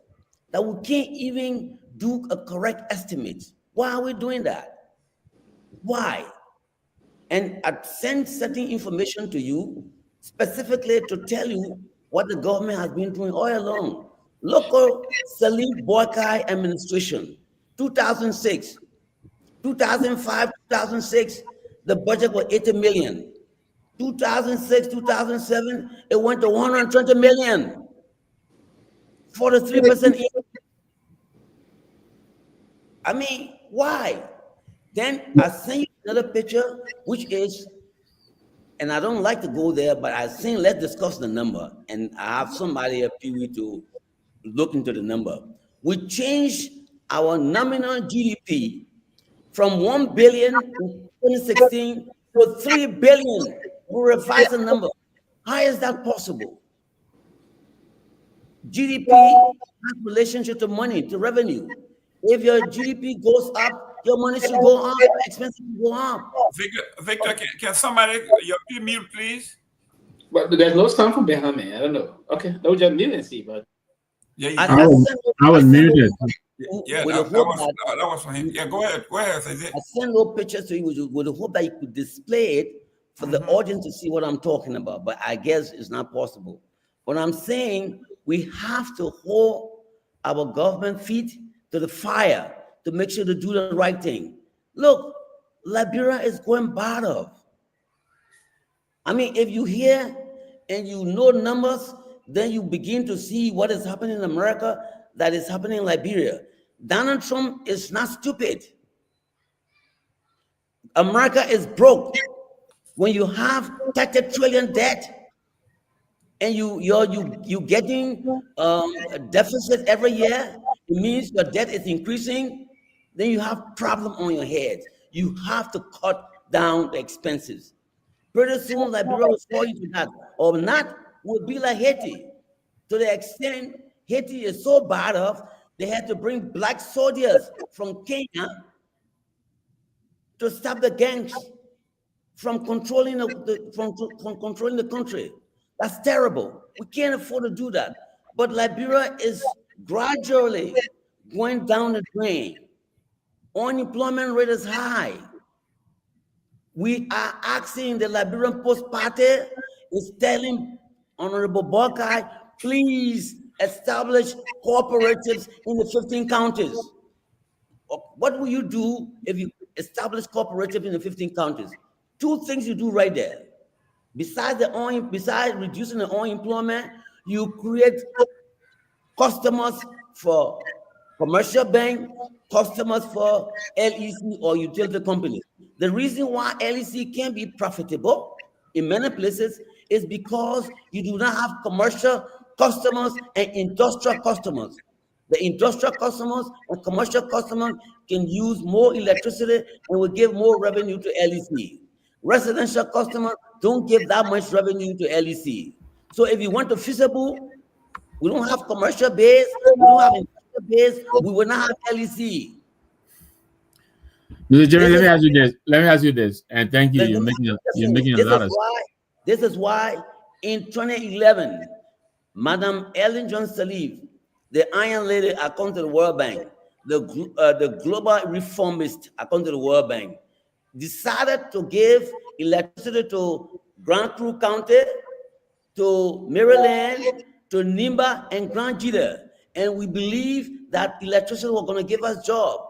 that we can't even do a correct estimate? Why are we doing that? Why? And I sent certain information to you specifically to tell you what the government has been doing all along. Local Salim Boyka administration, 2006, 2005, 2006, the budget was 80 million. 2006, 2007, it went to 120 million. 43% increase. I mean, why? Then I sent you another picture, which is, and I don't like to go there, but I think let's discuss the number. And I have somebody at PV to look into the number. We changed our nominal GDP from 1 billion in 2016 to 3 billion. We revised the number. How is that possible? GDP has relationship to money, to revenue. If your GDP goes up, your money should go up, expenses go up. Victor, can somebody, your mute, please? But there's no sound from behind me. I don't know. Okay, no, just mute and see. But Yeah, I was muted. yeah, that was for him. Yeah, go ahead. I sent no pictures to you with the hope that you could display it for the audience to see what I'm talking about. But I guess it's not possible. But I'm saying we have to hold our government feet to the fire to make sure to do the right thing. Look, Liberia is going bad off. I mean, if you hear and you know numbers, then you begin to see what is happening in America. that is happening in Liberia. Donald Trump is not stupid. America is broke. When you have 30 trillion debt and you getting a deficit every year, it means your debt is increasing, then you have problem on your head. You have to cut down the expenses. Pretty soon, Liberia will fall into that. Or not, will be like Haiti. To the extent Haiti is so bad off, they had to bring black soldiers from Kenya to stop the gangs from controlling from controlling the country. That's terrible. We can't afford to do that. But Liberia is gradually going down the drain. Unemployment rate is high. We are asking the Liberian Post Party is telling Honorable Buckeye, please establish cooperatives in the 15 counties. What will you do if you establish cooperatives in the 15 counties? Two things you do right there. Besides reducing the unemployment, you create customers for commercial bank, customers for LEC or utility companies. The reason why LEC can be profitable in many places is because you do not have commercial customers and industrial customers. The industrial customers and commercial customers can use more electricity and will give more revenue to LEC. Residential customers don't give that much revenue to LEC. So if you want to feasible, we don't have commercial base, we don't have industrial base, we will not have LEC. Mr. Jeremy, let me ask you this, and thank you. You're making a lot of sense. This is why in 2011, Madam Ellen Johnson Sirleaf, the Iron Lady according to the World Bank, the global reformist according to the World Bank, decided to give electricity to Grand Cru County, to Maryland, to Nimba and Grand Jita. And we believe that electricity was going to give us jobs.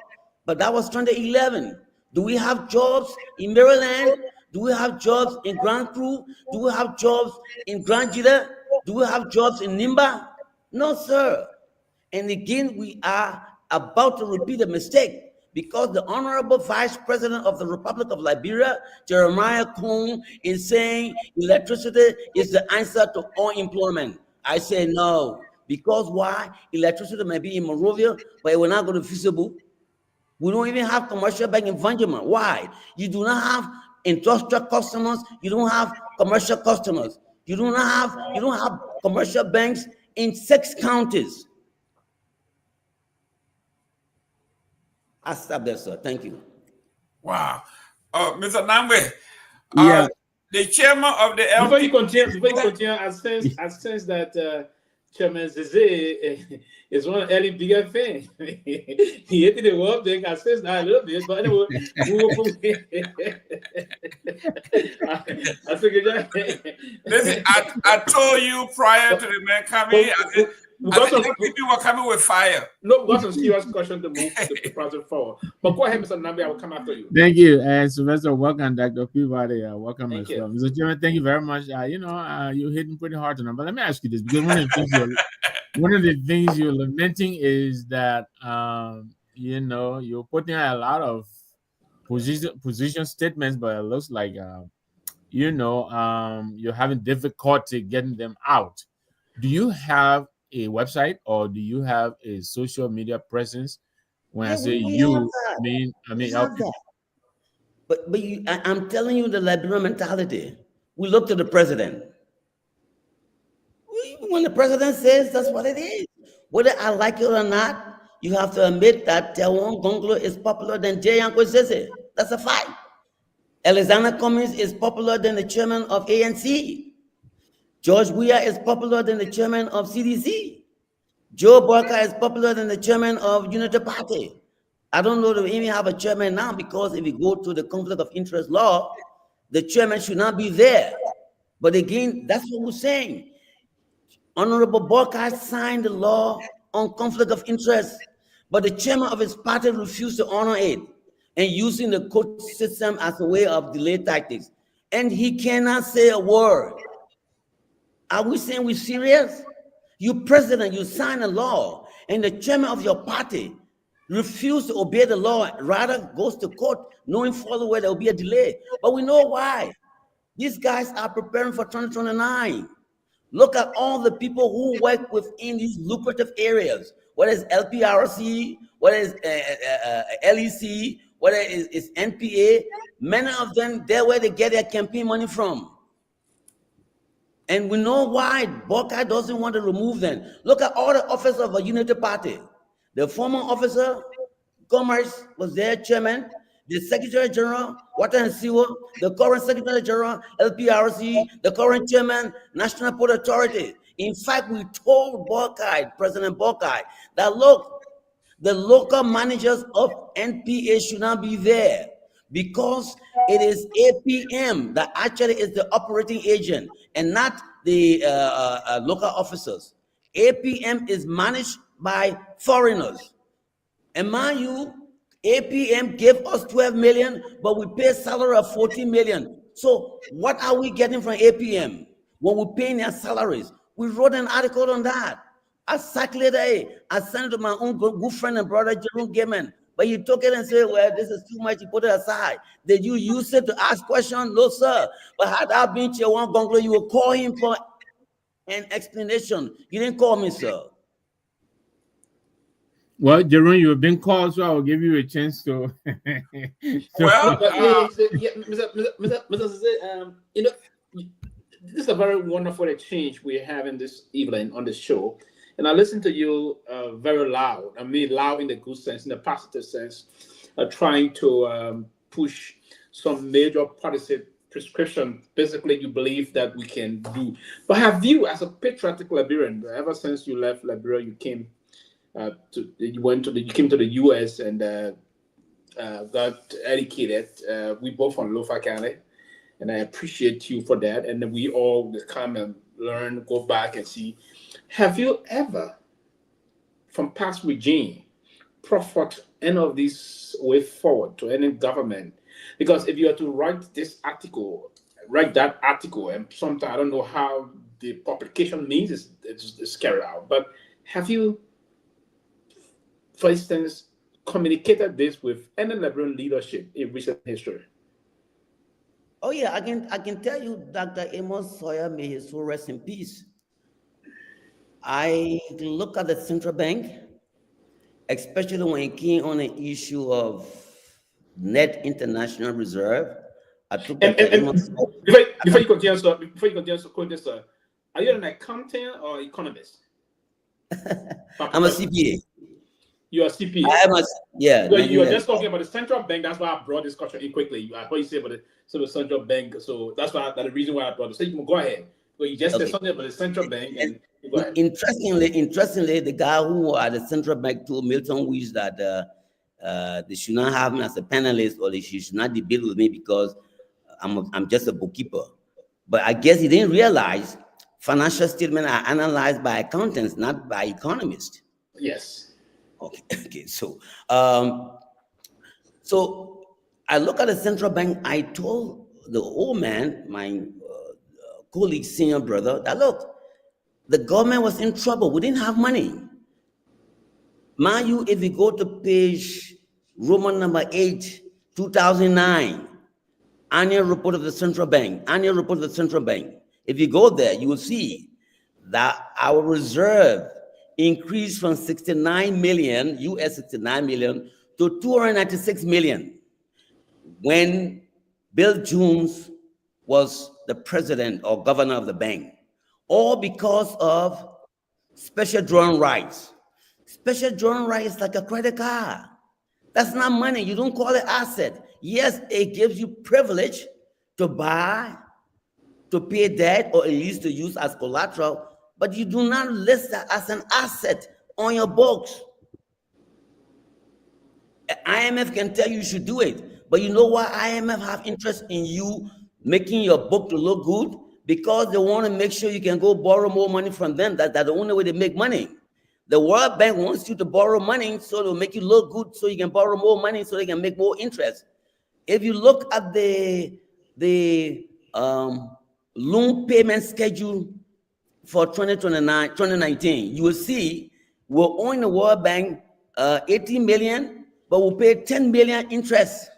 But that was 2011. Do we have jobs in Maryland? Do we have jobs in Grand Cru? Do we have jobs in Grand Jita? Do we have jobs in Nimba? No, sir. And again, we are about to repeat a mistake because the Honorable Vice President of the Republic of Liberia, Jeremiah Coon, is saying electricity is the answer to unemployment. I say no. Because why? Electricity may be in Monrovia, but it will not go to feasible. We don't even have commercial bank in Vanjama. Why? You do not have industrial customers. You don't have commercial customers. You don't have commercial banks in 6 counties. I'll stop there, sir. Thank you. Wow. Mr. Nambe, Yeah. the chairman of the Before you LP. continue, I sense that Chairman Zeze is one of Ellie bigger things. He hated the World Bank. I sense that a little bit, but anyway, I figured. Listen, I told you prior to the man coming, I think people were coming with fire. No, we got some serious question to move the project forward. But go ahead, Mr. Nambe, I will come after you. Thank you. And Sylvester, welcome, Dr. Peabody. Welcome Thank as you. well. Mr. Chairman, thank you very much. You're hitting pretty hard tonight. But let me ask you this, because one of the things you're lamenting is that you're putting out a lot of position statements, but it looks like you're having difficulty getting them out. Do you have a website or do you have a social media presence? When I say you, I mean help people. But I'm telling you the Liberian mentality. We look to the president. When the president says, that's what it is. Whether I like it or not, you have to admit that Tewon Gonglo is popular than J. Yanko Zeze. That's a fact. Alexander Cummings is popular than the chairman of ANC. George Weah is popular than the chairman of CDC. Joe Barker is popular than the chairman of Unity Party. I don't know that we even have a chairman now because if you go to the conflict of interest law, the chairman should not be there. But again, that's what we're saying. Honorable Barker signed the law on conflict of interest, but the chairman of his party refused to honor it and using the court system as a way of delay tactics. And he cannot say a word. Are we saying we're serious? You president, you sign a law, and the chairman of your party refuse to obey the law, rather goes to court, knowing full well there will be a delay. But we know why. These guys are preparing for 2029. Look at all the people who work within these lucrative areas, whether it's LPRC, whether it's LEC, whether it's NPA. Many of them, they're where they get their campaign money from. And we know why Buckeye doesn't want to remove them. Look at all the officers of a unity party. The former officer, Commerce, was their chairman. The Secretary General, Water and Sewer, the current Secretary General, LPRC, the current chairman, National Port Authority. In fact, we told Buckeye, President Buckeye, that look, the local managers of NPA should not be there because it is APM that actually is the operating agent and not the local officers. APM is managed by foreigners. And mind you, APM gave us 12 million, but we pay salary of 14 million. So what are we getting from APM when we're paying their salaries? We wrote an article on that. I circulated it. I sent it to my own good friend and brother, Jerome Gaiman. But he took it and said, well, this is too much. He put it aside. Did you use it to ask questions? No, sir. But had I been Chewan Gonglo, you would call him for an explanation. You didn't call me, sir. Well, Jerome, you've been called, so I will give you a chance to. Well, Mr. You know, this is a very wonderful exchange we're having this evening on the show. And I listened to you very loud. I mean, loud in the good sense, in the positive sense, trying to push some major policy prescription. Basically, you believe that we can do. But have you, as a patriotic Liberian, ever since you left Liberia, you came you came to the U.S. and got educated. We both from Lofa County, and I appreciate you for that. And then we all come and learn, go back and see. Have you ever, from past regime, proffered any of this way forward to any government? Because if you are to write that article, and sometimes I don't know how the publication means it's carried out, but have you, for instance, communicated this with any Liberian leadership in recent history? Oh yeah, I can tell you, Dr. Amos Sawyer, may his soul rest in peace. I look at the central bank, especially when it came on the issue of net international reserve. I took before you continue, sir, are you an accountant or economist? I'm a CPA. You are CPA. I am You are just talking about the central bank. That's why I brought this question in quickly. I heard you say about the central bank, so that's the reason why I brought it. So you can go ahead. But you just said something about the central bank, and go ahead. Interestingly, the guy who at the central bank told Milton Weiss that they should not have me as a panelist, or they should not debate with me because I'm just a bookkeeper. But I guess he didn't realize financial statements are analyzed by accountants, not by economists. Yes. Okay. So I look at the central bank. I told the old man, my colleague, senior brother, that look, the government was in trouble. We didn't have money. Mind you, if you go to page Roman number 8, 2009, annual report of the central bank, if you go there, you will see that our reserve increased from 69 million, US 69 million, to 296 million when Bill Jones was the president or governor of the bank, all because of special drawing rights. Special drawing rights like a credit card. That's not money. You don't call it asset. Yes, it gives you privilege to buy, to pay debt, or at least to use as collateral, but you do not list that as an asset on your books. IMF can tell you should do it, but you know why IMF have interest in you making your book to look good? Because they want to make sure you can go borrow more money from them. That's the only way they make money. The World Bank wants you to borrow money so they'll make you look good so you can borrow more money so they can make more interest. If you look at the loan payment schedule for 2019, you will see We'll own the World Bank 18 million, but we'll pay 10 million interest.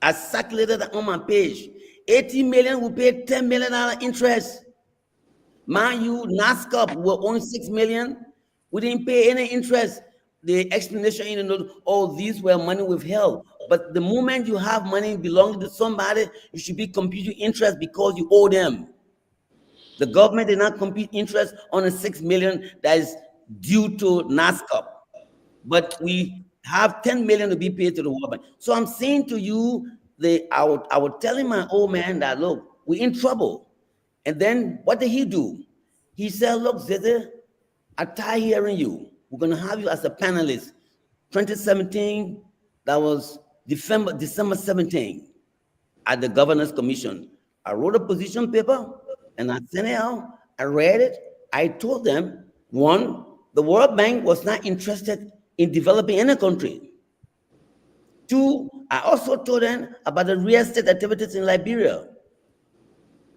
I circulated on my page. 18 million will pay $10 million interest. Mind you, NASCOP will own 6 million. We didn't pay any interest. The explanation in the note, oh, these were money withheld. But the moment you have money belonging to somebody, you should be computing interest because you owe them. The government did not compute interest on the 6 million that is due to NASCOP. But we have 10 million to be paid to the World Bank. So I'm saying to you, I was telling my old man that, look, we're in trouble. And then what did he do? He said, look, Zeze, I'm tired hearing you. We're going to have you as a panelist. 2017, that was December 17, at the Governor's Commission. I wrote a position paper and I sent it out. I read it. I told them, one, the World Bank was not interested in developing any country. Two, I also told them about the real estate activities in Liberia.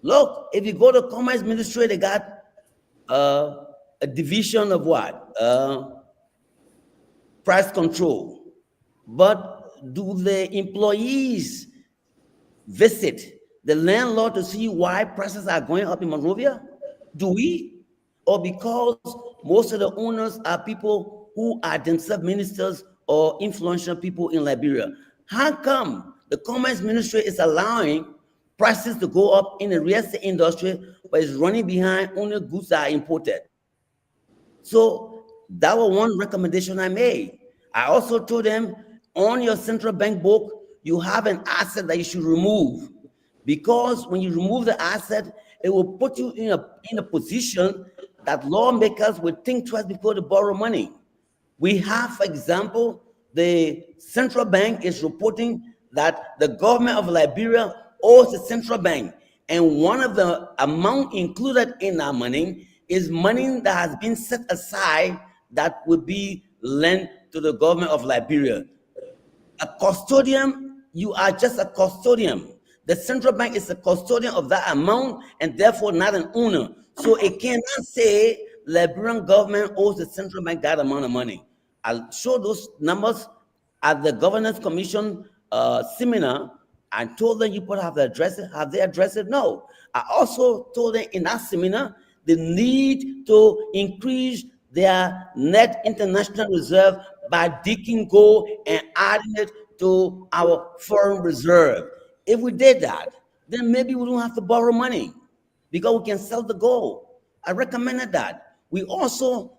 Look, if you go to Commerce Ministry, they got a division of what? Price control. But do the employees visit the landlord to see why prices are going up in Monrovia? Do we? Or because most of the owners are people who are themselves ministers or influential people in Liberia? How come the Commerce Ministry is allowing prices to go up in the real estate industry, but is running behind only goods that are imported? So that was one recommendation I made. I also told them, on your central bank book, you have an asset that you should remove, because when you remove the asset, it will put you in a position that lawmakers will think twice before they borrow money. We have, for example, the central bank is reporting that the government of Liberia owes the central bank, and one of the amount included in that money is money that has been set aside that will be lent to the government of Liberia. A custodian, you are just a custodian. The central bank is a custodian of that amount and therefore not an owner. So it cannot say Liberian government owes the central bank that amount of money. I'll show those numbers at the Governance Commission seminar. I told them you have to address it. Have they addressed it? No. I also told them in that seminar the need to increase their net international reserve by digging gold and adding it to our foreign reserve. If we did that, then maybe we don't have to borrow money because we can sell the gold. I recommended that. We also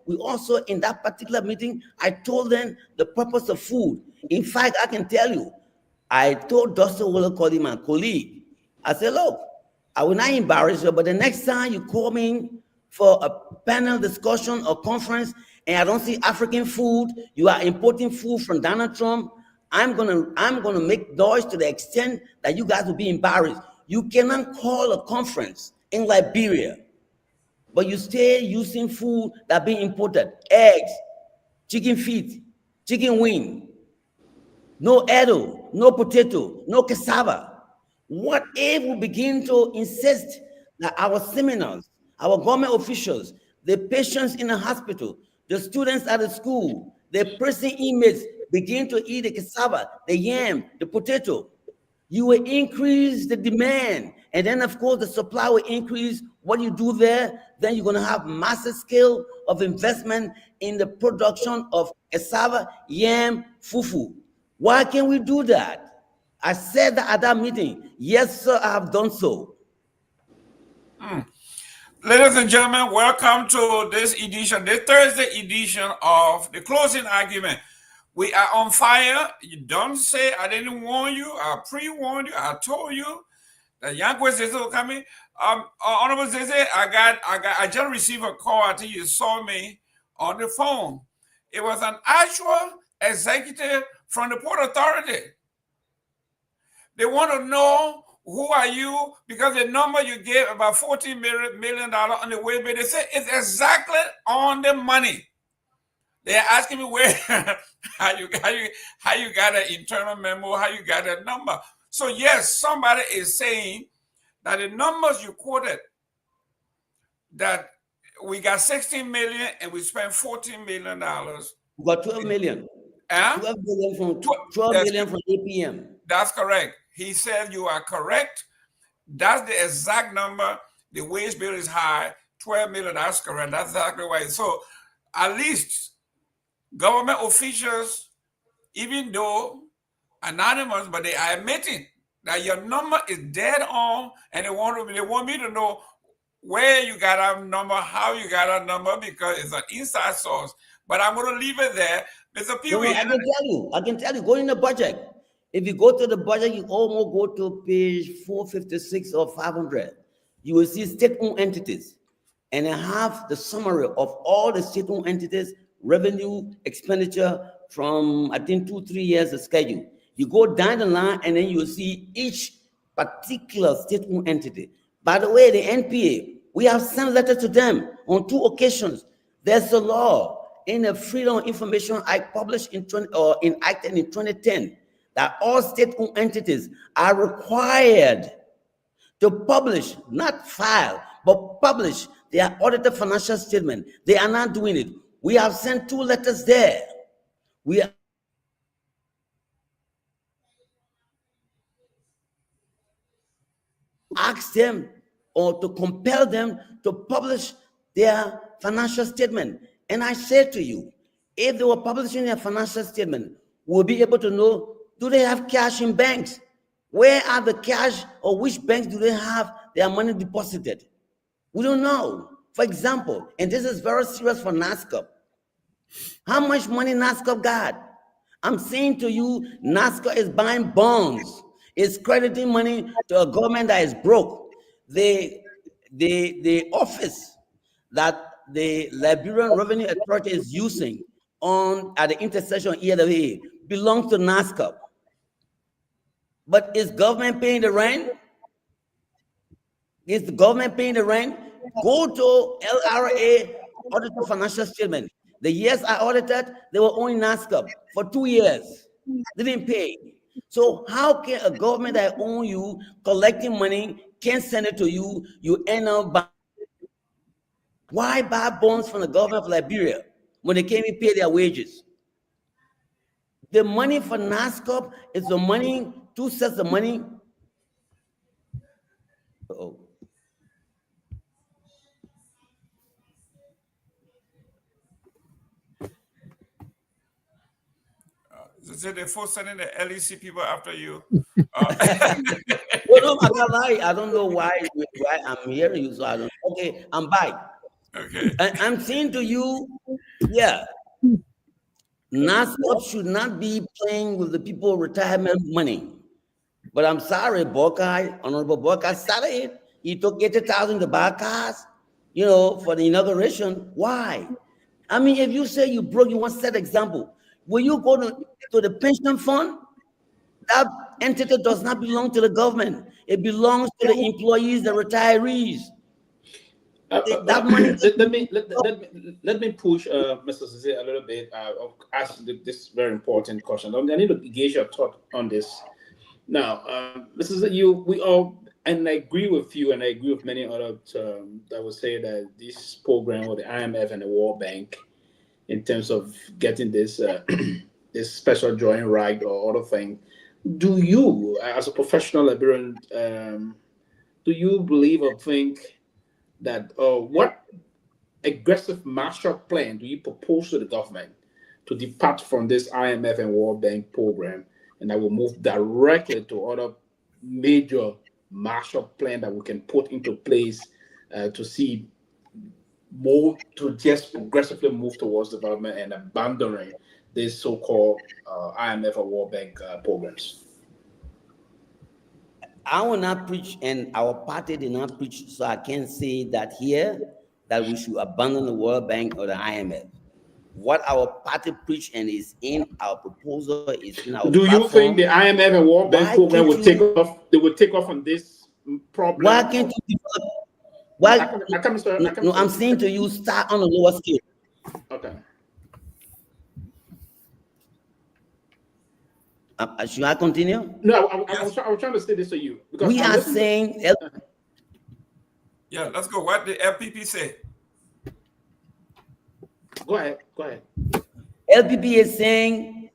in that particular meeting, I told them the purpose of food. In fact, I can tell you, I told Dr. Willicody, my colleague, I said, look, I will not embarrass you, but the next time you call me for a panel discussion or conference and I don't see African food, you are importing food from Donald Trump, I'm gonna make noise to the extent that you guys will be embarrassed. You cannot call a conference in Liberia, but you stay using food that being imported: eggs, chicken feet, chicken wing, no edo, no potato, no cassava. What if we begin to insist that our seminars, our government officials, the patients in the hospital, the students at the school, the prison inmates begin to eat the cassava, the yam, the potato? You will increase the demand. And then, of course, the supply will increase. What you do there, then you're going to have massive scale of investment in the production of cassava, yam, fufu. Why can't we do that? I said that at that meeting. Yes, sir, I have done so. Ladies and gentlemen, welcome to this edition, the Thursday edition of The Closing Argument. We are on fire. You don't say I didn't warn you. I pre-warned you. I told you that Yankwe Zeze will come in. Honorable Zeze, I just received a call. I think you saw me on the phone. It was an actual executive from the Port Authority. They want to know, who are you? Because the number you gave, about $14 million on the way, but they say it's exactly on the money. They're asking me where, how you got an internal memo, how you got that number. So yes, somebody is saying that the numbers you quoted, that we got 16 million and we spent $14 million. We got 12 million. Huh? 12 million from 12 million from APM. That's correct. He said you are correct. That's the exact number. The wage bill is high, 12 million. That's correct. That's exactly right. So at least government officials, even though anonymous, but they are admitting that your number is dead on, and they want me to know where you got our number, how you got our number, because it's an inside source. But I'm going to leave it there. Mr. Pee Wee, I can tell you, go in the budget. If you go to the budget, you almost go to page 456 or 500. You will see state-owned entities, and I have the summary of all the state-owned entities, revenue, expenditure from, I think, 2-3 years of schedule. You go down the line, and then you'll see each particular state-owned entity. By the way, the NPA, we have sent letters to them on 2 occasions. There's a law in the Freedom of Information Act published enacted in 2010 that all state-owned entities are required to publish, not file, but publish their audited financial statement. They are not doing it. We have sent 2 letters there. We ask them or to compel them to publish their financial statement. And I said to you, if they were publishing their financial statement, we'll be able to know, do they have cash in banks? Where are the cash, or which banks do they have their money deposited? We don't know. For example, and this is very serious for NASCOP. How much money NASCOP got? I'm saying to you, NASCOP is buying bonds. It's crediting money to a government that is broke. The office that the Liberian Revenue Authority is using at the intersection ELA belongs to NASCOP. But is government paying the rent? Is the government paying the rent? Go to LRA, audit the financial statement. The years I audited, they were owing NASCOP for 2 years. They didn't pay. So how can a government that own you collecting money can't send it to you? You end up buying. Why buy bonds from the government of Liberia when they can't even pay their wages? The money for NASCOP is the money, 2 sets of money. Uh-oh. So they're for sending the LEC people after you. No, I can't lie. I don't know why I'm hearing you, so I don't. Okay, I'm back. Okay. I'm saying to you, yeah, NASCOP should not be playing with the people's retirement money. But I'm sorry, Bokai, Honorable Bokai started it. He took 80,000 to buy cars, for the inauguration. Why? I mean, if you say you broke, you want to set example. Will you go to the pension fund? That entity does not belong to the government. It belongs to the employees, the retirees. That money. Let me push Mr. Sise a little bit. Ask this very important question. I need to gauge your thought on this. Now, Mr. Sise, we all, and I agree with you, and I agree with many others that would say that this program with the IMF and the World Bank, in terms of getting this this special drawing right or other thing, do you, as a professional Liberian, do you believe or think that what aggressive Marshall Plan do you propose to the government to depart from this IMF and World Bank program, and that will move directly to other major Marshall Plan that we can put into place to see more, to just progressively move towards development and abandoning these so-called IMF or World Bank programs? I will not preach, and our party did not preach, so I can't say that here, that we should abandon the World Bank or the IMF. What our party preach and is in our proposal is in our Do platform. you think the IMF and World Bank program will take off? They will take off on this problem? Why can't you develop? No, I'm saying to you, start on a lower scale. Okay. Should I continue? No, I was trying to say this to you. Because we are saying... Yeah, let's go. What did LPP say? Go ahead. Go ahead. LPP is saying,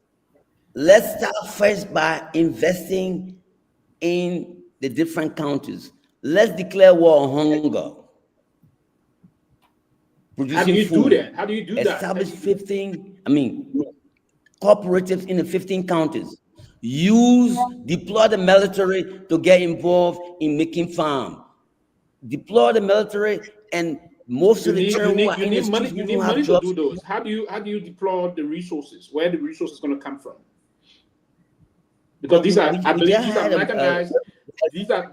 let's start first by investing in the different counties. Let's declare war on hunger. How do you do that? How do you do that? Establish 15, cooperatives in the 15 counties. Deploy the military to get involved in making farm. Deploy the military, and most of the children who are in the streets don't have jobs. To do those. How do you deploy the resources? Where the resources going to come from? Because these are, I believe, these are mechanized.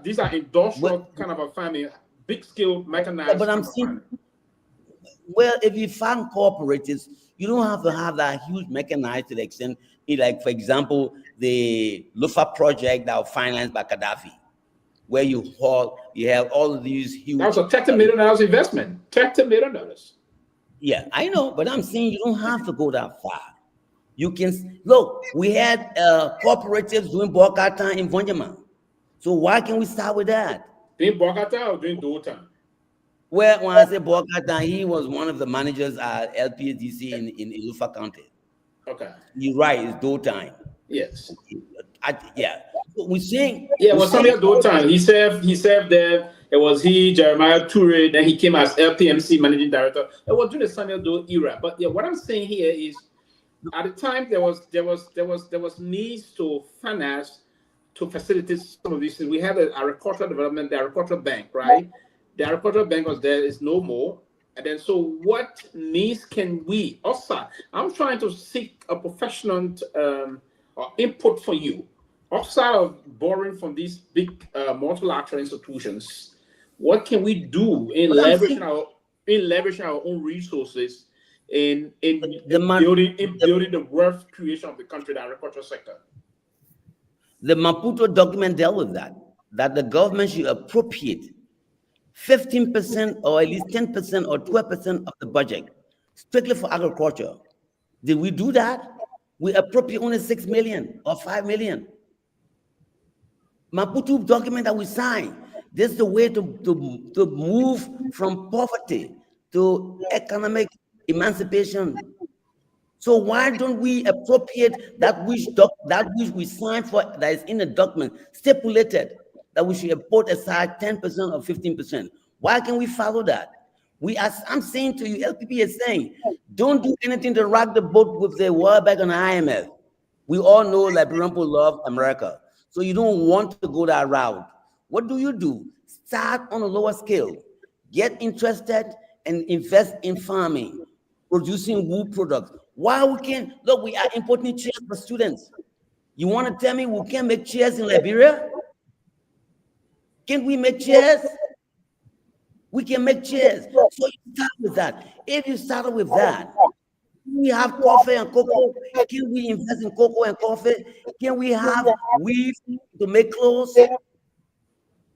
These are industrial kind of a farming, big scale mechanized. But I'm saying, well, if you farm cooperatives, you don't have to have that huge mechanized to the extent, like for example, the Lufa project that was financed by Gaddafi, where you have all of these huge. That was a $30 million investment. $30 million. Yeah, I know, but I'm saying you don't have to go that far. You can look. We had cooperatives doing Bokata in Vonjama. So why can't we start with that? Doing Bokata or doing Dota? Well, when I say Bokata, he was one of the managers at LPSDC in Ilufa County. Okay. You're right, it's Dota. Yes. Yeah. We're saying. Yeah, it was Samuel Dota. He served there. It was Jeremiah Toure. Then he came as LPMC managing director. It was during the Samuel Doe era. But yeah, what I'm saying here is, at the time there was needs to finance to facilitate some of these things. We had a agricultural development, the agricultural bank, right? The agricultural bank was there, is no more. And then so what needs can we also? I'm trying to seek a professional input for you. Outside of borrowing from these big multilateral institutions, what can we do in leveraging our own resources in building the wealth creation of the country, the agricultural sector? The Maputo document dealt with that the government should appropriate 15% or at least 10% or 12% of the budget strictly for agriculture. Did we do that? We appropriate only 6 million or 5 million. Maputo document that we signed. This is the way to move from poverty to economic emancipation. So why don't we appropriate that which we signed for, that is in the document, stipulated that we should put aside 10% or 15%? Why can we follow that? I'm saying to you, LPP is saying, don't do anything to rock the boat with the World Bank and IMF. We all know Liberian people love America. So you don't want to go that route. What do? Start on a lower scale. Get interested and invest in farming, producing wood products. Why we can't? Look, we are importing chairs for students. You want to tell me we can't make chairs in Liberia? Can we make chairs? We can make chairs. So you start with that. If you start with that, we have coffee and cocoa. Can we invest in cocoa and coffee? Can we have weave to make clothes?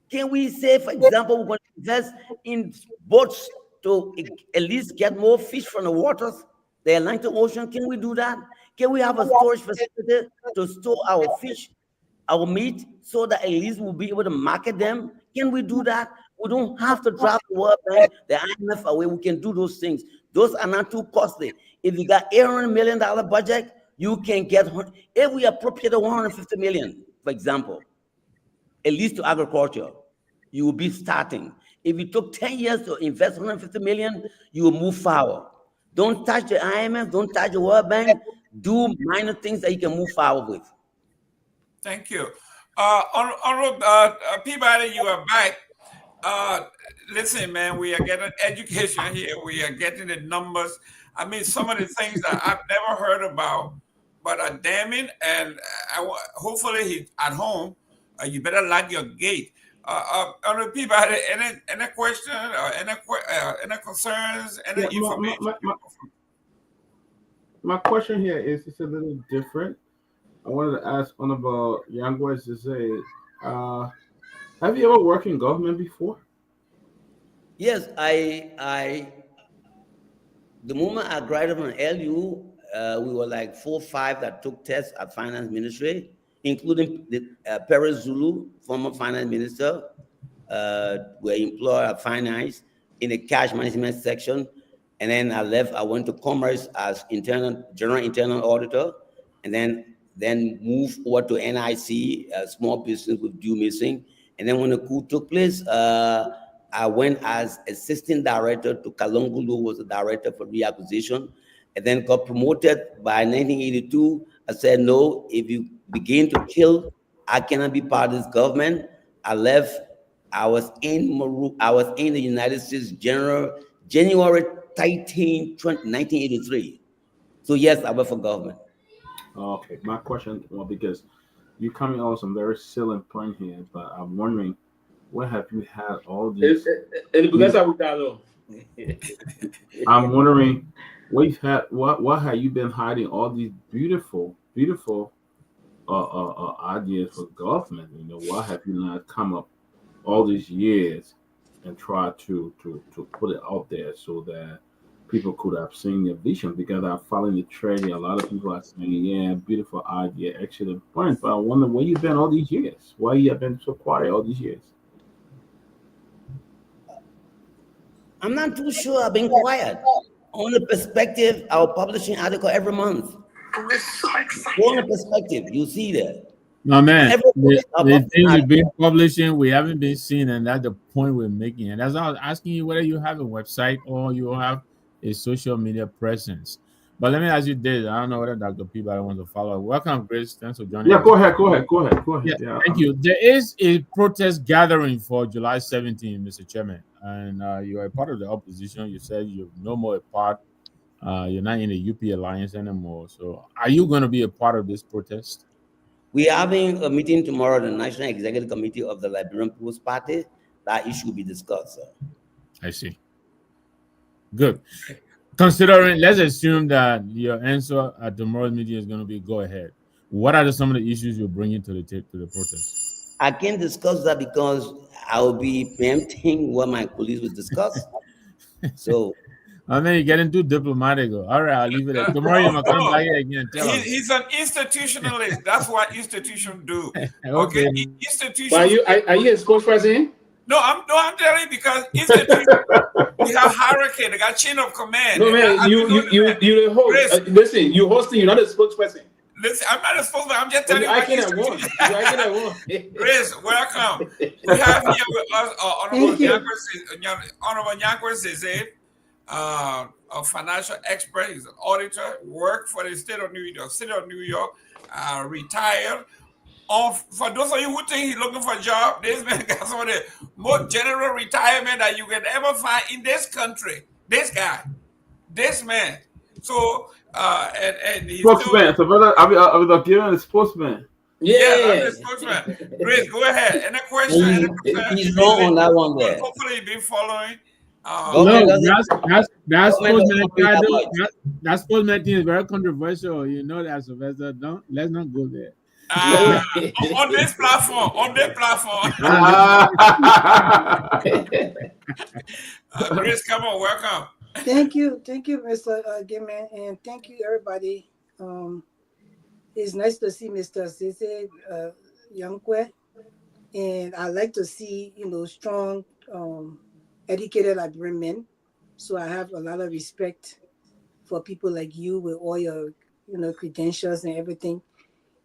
Can we say, for example, we're going to invest in boats to at least get more fish from the waters, the Atlantic Ocean? Can we do that? Can we have a storage facility to store our fish, our meat, so that at least we'll be able to market them? Can we do that? We don't have to drop the World Bank, the IMF away. We can do those things. Those are not too costly. If you got $800 million budget, you can get, if we appropriate $150 million, for example, at least to agriculture, you will be starting. If you took 10 years to invest $150 million, you will move forward. Don't touch the IMF, don't touch the World Bank. Do minor things that you can move forward with. Thank you. Peabody, you are back. Listen, man, we are getting education here. We are getting the numbers. I mean, some of the things that I've never heard about, but are damning. And hopefully he's at home. You better lock your gate. Peabody, any question or any concerns, any information? My question here is, it's a little different. I wanted to ask one about Yangwes to say, have you ever worked in government before? Yes, the moment I graduated from LU, we were like 4 or 5 that took tests at finance ministry, including Perez Zulu, former finance minister, were employed at finance in the cash management section. and then I left. I went to Commerce as general internal auditor, and then moved over to NIC, a small business with due missing. And then when the coup took place, I went as assistant director to Kalungulu, who was the director for reacquisition, and then got promoted by 1982. I said, no, if you begin to kill, I cannot be part of this government. I left. I was in the United States January 13, 1983. So yes, I work for government. Okay, my question, well, because you coming out with some very salient point here, but I'm wondering, what have you had all these? I'm wondering, what have you been hiding all these beautiful ideas for government? You know, why have you not come up all these years and try to put it out there so that people could have seen your vision? Because I'm following the trading. A lot of people are saying, yeah, beautiful idea, excellent point. But I wonder where you've been all these years. Why you have been so quiet all these years? I'm not too sure. I've been quiet. On the Perspective, our publishing article every month. On the Perspective, you see that. No, man, the things we've been publishing, we haven't been seeing, and that's the point we're making. And that's why I was asking you whether you have a website or you have a social media presence. But let me ask you this. I don't know whether Dr. Peabody wants to follow. Welcome, Grace. Thanks for joining. Yeah, go ahead. Yeah, thank you. There is a protest gathering for July 17, Mr. Chairman, and you are a part of the opposition. You said you're no more a part. You're not in the UP Alliance anymore. So are you going to be a part of this protest? We are having a meeting tomorrow, the National Executive Committee of the Liberian People's Party. That issue will be discussed, sir. I see. Good. Considering, let's assume that your answer at tomorrow's meeting is going to be go ahead. What are some of the issues you're bringing to the protest? I can't discuss that because I will be preempting what my colleagues will discuss. So, I mean, you're getting too diplomatic. All right, I'll leave it at tomorrow. You're going to come back here again. He's an institutionalist. That's what institutions do. Okay. Institutions. Are you a spokesperson? No, I'm telling you because institutions we have hierarchy. They got chain of command. No, man, you the host. Listen, you hosting. You're not a spokesperson. Listen, I'm not a spokesman. I'm just telling you. I can't have one. Chris, welcome. We have here with us Honorable Nyankwe Zeze, a financial expert. He's an auditor. Worked for the state of New York. Retired. For those of you who think he's looking for a job, this man got some of the most general retirement that you can ever find in this country. This guy, this man. So, and he's spokesman. So, brother, I was giving a spokesman. Yeah, I'm a spokesman. Grace, go ahead. Any question? He's wrong on that one there. Hopefully, you've been following. No, that spokesman thing is very controversial. You know that, Sylvester. Let's not go there. On this platform. Grace, come on, welcome. Thank you, Mr. Gimman, and thank you, everybody. It's nice to see Mr. Zeze Nyankwe, and I like to see strong, educated Liberian men. So I have a lot of respect for people like you with all your credentials and everything.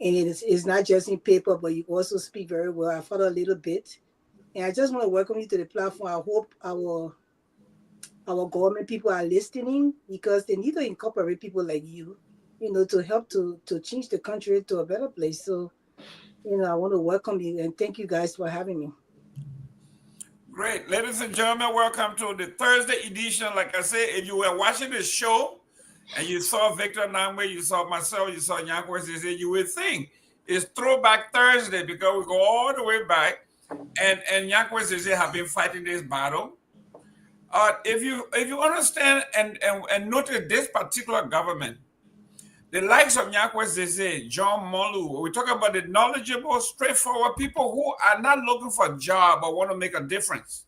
And it's not just in paper, but you also speak very well. I follow a little bit. And I just want to welcome you to the platform. I hope our government people are listening because they need to incorporate people like you, to help to change the country to a better place. So, I want to welcome you and thank you guys for having me. Great. Ladies and gentlemen, welcome to the Thursday edition. Like I said, if you were watching this show, and you saw Victor Nangwe, you saw myself, you saw Nyankwe Zeze, you would think it's Throwback Thursday because we go all the way back, and Nyankwe Zeze have been fighting this battle. If you understand and notice this particular government, the likes of Nyankwe Zeze, John Molu, we talk about the knowledgeable, straightforward people who are not looking for a job but want to make a difference.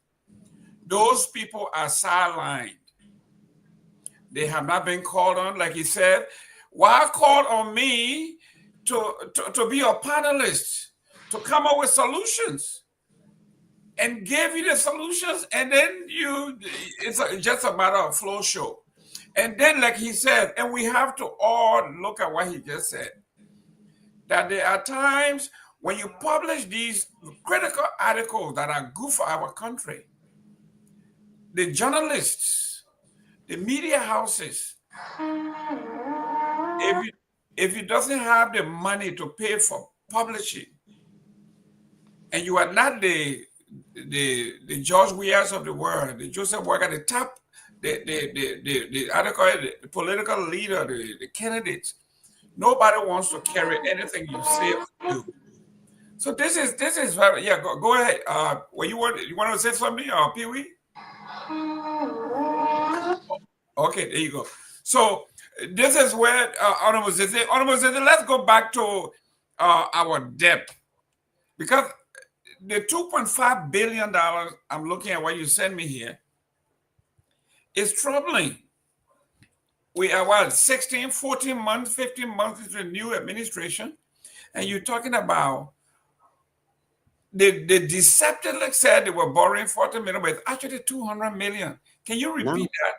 Those people are sidelined. They have not been called on, like he said. Why call on me to be a panelist, to come up with solutions and give you the solutions, and then it's just a matter of flow show. And then, like he said, and we have to all look at what he just said, that there are times when you publish these critical articles that are good for our country, the journalists, the media houses, if it doesn't have the money to pay for publishing, and you are not the George Weahs of the world, the Joseph Walker, the top, the article, the political leader, the candidates, nobody wants to carry anything you say or do. So this is very, yeah. Go ahead. Well, you want to say something, Pee Wee? Okay, there you go. So this is where Honorable Zeze, let's go back to our debt, because the $2.5 billion, I'm looking at what you sent me here, is troubling. We are 16, 14 months, 15 months into the new administration, and you're talking about the deceptively said they were borrowing 40 million, but it's actually 200 million. Can you repeat that?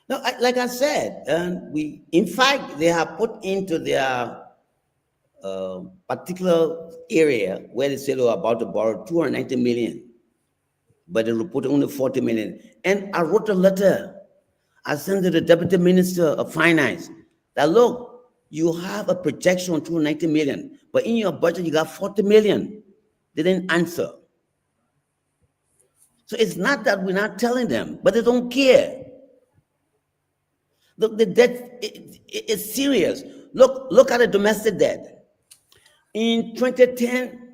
No, like I said, in fact, they have put into their particular area where they said they were about to borrow 290 million, but they reported only 40 million. And I wrote a letter. I sent to the Deputy Minister of Finance that, look, you have a projection of 290 million, but in your budget, you got 40 million. They didn't answer. So it's not that we're not telling them, but they don't care. Look, the debt is serious. Look at the domestic debt. In 2010,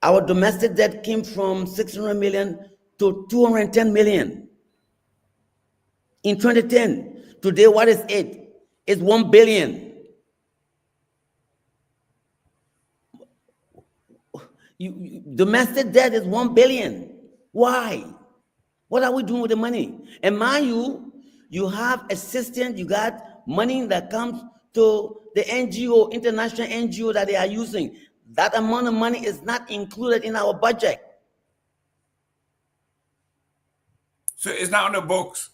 our domestic debt came from 600 million to 210 million. In 2010, today, what is it? It's 1 billion. Domestic debt is 1 billion. Why? What are we doing with the money? And mind you, you have assistance, you got money that comes to the NGO, international NGO that they are using. That amount of money is not included in our budget. So it's not on the books?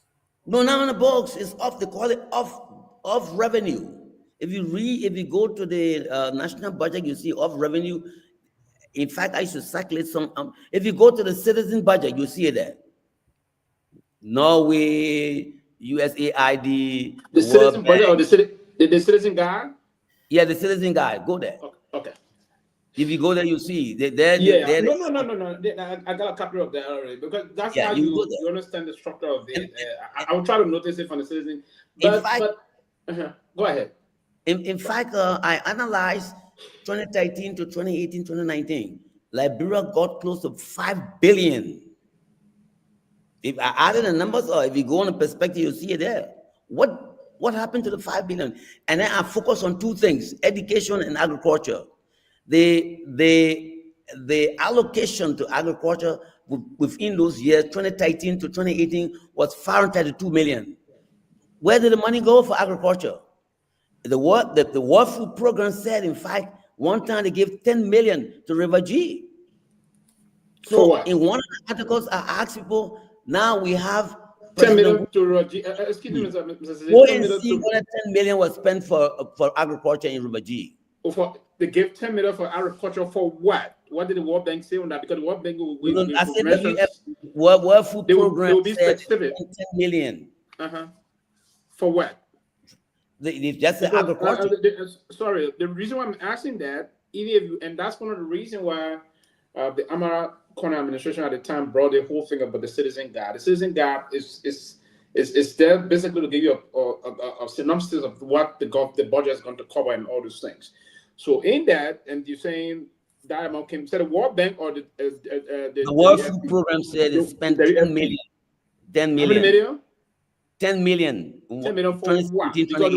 No, not on the books. It's off, they call it off revenue. If you go to the national budget, you see off revenue. In fact, I should circulate some. If you go to the citizen budget, you see it there. Norway, USAID. The citizen budget or the citizen guide? Yeah, the citizen guide. Go there. Okay. If you go there, you see. No. I got a copy of that already, because that's how you understand the structure of it. I will try to notice it from the citizen. But go ahead. In fact, I analyzed 2013 to 2018, 2019. Liberia got close to 5 billion. If I added the numbers, or if you go on the perspective, you see it there. What happened to the 5 billion? And then I focus on two things: education and agriculture. The allocation to agriculture within those years, 2013 to 2018, was 532 million. Where did the money go for agriculture? The World Food Program said, in fact, one time they gave 10 million to River G. So in one of the articles, I asked people, now we have 10 million to River G. Excuse me, Mr. ONC, 10 million was spent for agriculture in River G. They gave 10 million for agriculture for what? What did the World Bank say on that? Because the World Bank World Food Program said 10 million. For what? Just the agriculture. Sorry, the reason why I'm asking that, and that's one of the reasons why the Amara Corner administration at the time brought the whole thing about the citizen guide. The citizen guide is there basically to give you a synopsis of what the budget is going to cover and all those things. So in that, and you're saying that amount came, said the World Bank or the World Food Program said it spent 10 million. 10 million. How many million? 10 million. 10 million for what? Because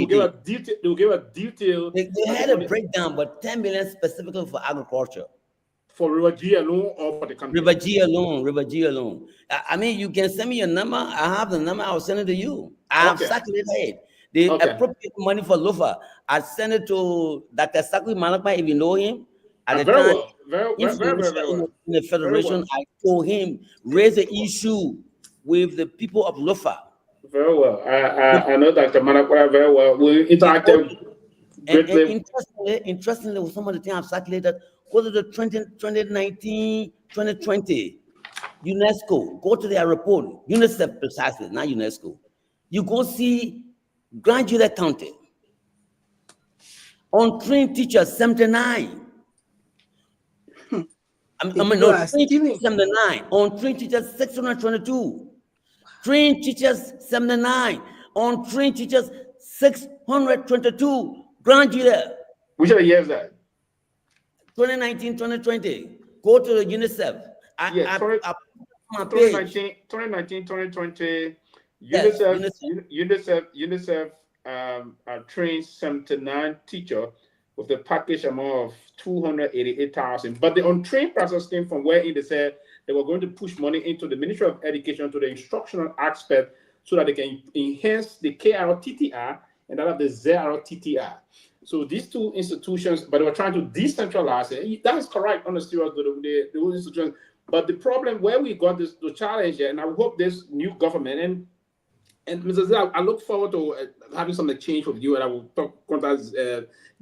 they'll give a detail. They had a breakdown, but 10 million specifically for agriculture. For River G alone or for the country? River G alone. I mean, you can send me your number. I have the number. I'll send it to you. I have circulated it. They appropriate money for Lofa. I sent it to Dr. Sakui Malakma, if you know him. At the very time, well. Very well. In the Federation, I told him, raise the issue with the people of Lofa. Very well. I know Dr. Manakwara very well. We interacted greatly. Interestingly, with some of the things I've circulated, go to the 2019, 2020, UNESCO, go to their report, UNICEF precisely, not UNESCO. You go see Grand Juliet County. On trained teachers, 79. I mean, no, trained teachers, 79. On trained teachers, 622. Trained teachers, 79. On trained teachers, 622. Grand Juliet. Which of the years that? 2019, 2020. Go to the UNICEF. Yeah, 2019, 2020. Yes, UNICEF trained 79 teachers with the package amount of 288,000. But the untrained process came from where they said they were going to push money into the Ministry of Education to the instructional aspect so that they can enhance the KRTTR and that of the ZRTTR. So these two institutions, but they were trying to decentralize it. That is correct on the serious, the institutions. But the problem where we got this the challenge here, and I hope this new government and Mr. Zell, I look forward to having some exchange with you, and I will contact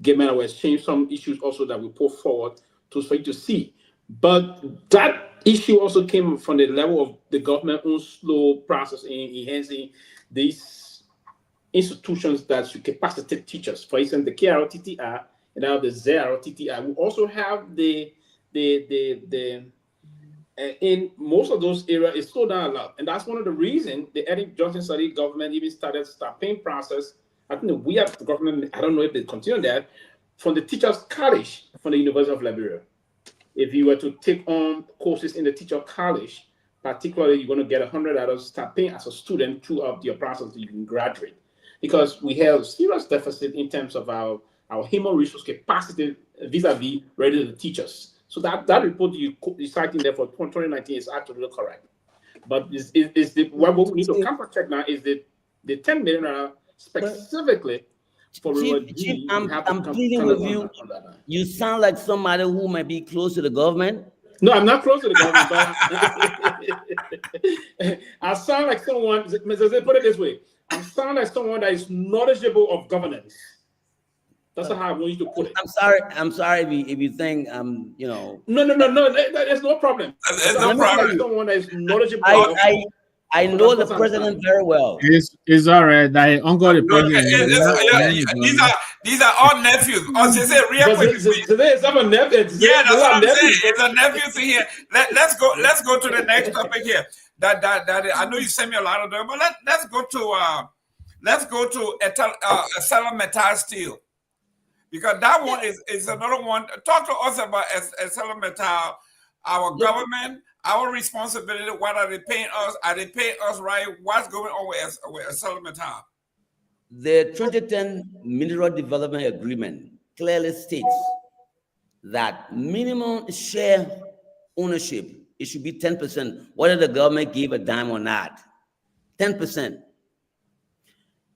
Gamen. I will exchange some issues also that we put forward for you to see. But that issue also came from the level of the government own slow process in enhancing these institutions that should capacitate teachers. For instance, the KRTTR and now the ZRTTR. We also have the in most of those areas, it's slowed down a lot. And that's one of the reasons the Eric Johnson study government even started staffing process. I think we have the government, I don't know if they continue that, from the teachers' college from the University of Liberia. If you were to take on courses in the teacher college, particularly you're going to get $100 staffing as a student throughout your process so you can graduate. Because we have serious deficit in terms of our human resource capacity vis-a-vis ready to teachers. So that report you citing there for 2019 is actually correct. But what we need to counter check now is the $10 million specifically for Chief, I'm pleading with you. You sound like somebody who might be close to the government. No, I'm not close to the government, but I sound like someone, put it this way, I sound like someone that is knowledgeable of governance. That's how I want you to put it. I'm sorry if you think you know. No, there's no problem. There's no problem. Someone that is knowledgeable. I know the president very well. It's all right. I uncle the president. These are all nephews. Oh, say real quick. Today is a nephew. Yeah, that's what I'm saying. It's a nephew thing here. Let's go to the next topic here. That I know you sent me a lot of them, but let's go to ArcelorMittal Steel. Because that one is another one. Talk to us about ArcelorMittal, our government, our responsibility. What are they paying us? Are they paying us right? What's going on with ArcelorMittal? The 2010 Mineral Development Agreement clearly states that minimum share ownership, it should be 10%, whether the government gave a dime or not. 10%.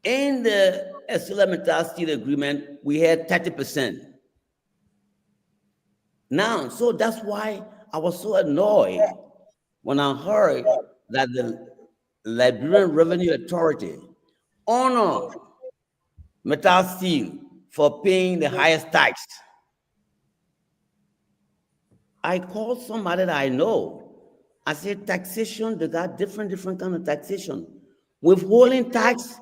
In the ArcelorMittal Steel Agreement, we had 30%. Now, so that's why I was so annoyed when I heard that the Liberian Revenue Authority honored Metal Steel for paying the highest tax. I called somebody that I know. I said, taxation, they got different kind of taxation. Withholding tax,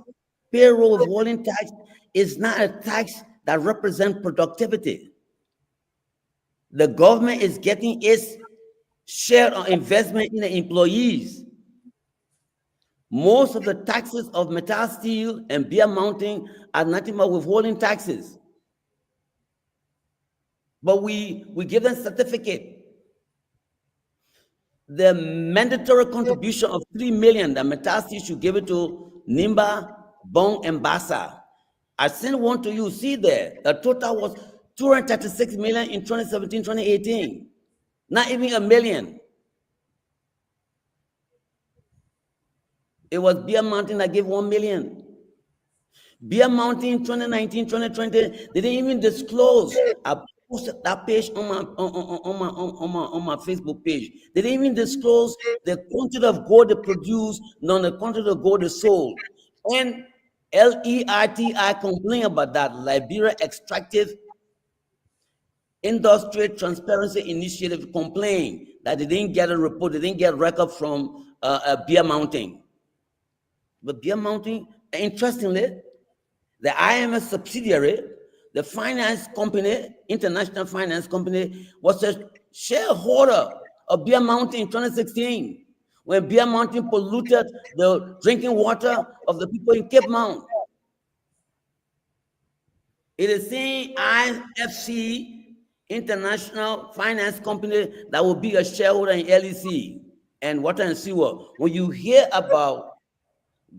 payroll withholding tax is not a tax that represents productivity. The government is getting its share of investment in the employees. Most of the taxes of Metal Steel and Beer Mountain are nothing but withholding taxes. But we give them certificate. The mandatory contribution of $3 million that Metal Steel should give it to Nimba, Bong, and Bassa. I sent one to you. See there, the total was $236 million in 2017, 2018. Not even $1 million. It was Beer Mountain that gave $1 million. Beer Mountain 2019, 2020, they didn't even disclose. I posted that page on my Facebook page. They didn't even disclose the quantity of gold they produced, nor the quantity of gold they sold. And LEITI complained about that. Liberia Extractive Industry Transparency Initiative complained that they didn't get a report, they didn't get record from Beer Mountain. But Beer Mountain, interestingly, the IMF subsidiary, the finance company, international finance company, was a shareholder of Beer Mountain in 2016, when Beer Mountain polluted the drinking water of the people in Cape Mount. It is saying IFC, international finance company, that will be a shareholder in LEC and Water and Sewer. When you hear about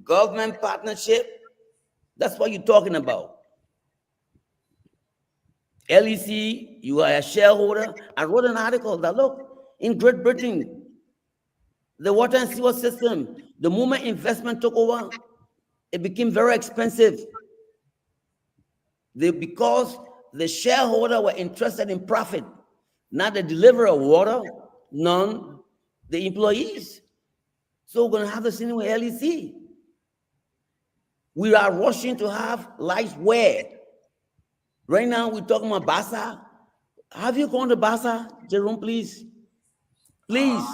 government partnership, that's what you're talking about. LEC, you are a shareholder. I wrote an article that, look, in Great Britain, the water and sewer system, the moment investment took over, it became very expensive. Because the shareholder were interested in profit, not the deliverer of water, none the employees. So we're going to have the same with LEC. We are rushing to have lights where? Right now, we're talking about Bassa. Have you gone to Bassa, Jerome, please? Please.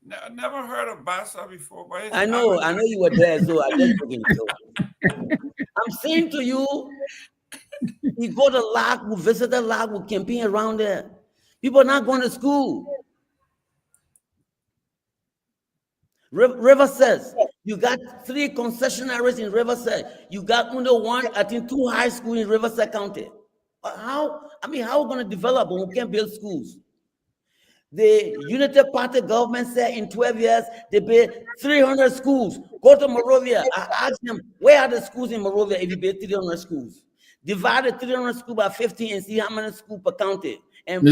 Never heard of Bassa before. But I know you were there, so I just joking. So. I'm saying to you, we go to Lag, we visit the Lag, we campaign around there. People are not going to school. Riverside, you got 3 concessionaires in Riverside. You got only 1, I think 2 high schools in Riverside County. How are we going to develop when we can't build schools? The Unity Party government said in 12 years, they built 300 schools. Go to Monrovia. I asked them, where are the schools in Monrovia if you build 300 schools? Divide the 300 schools by 15 and see how many schools per county. And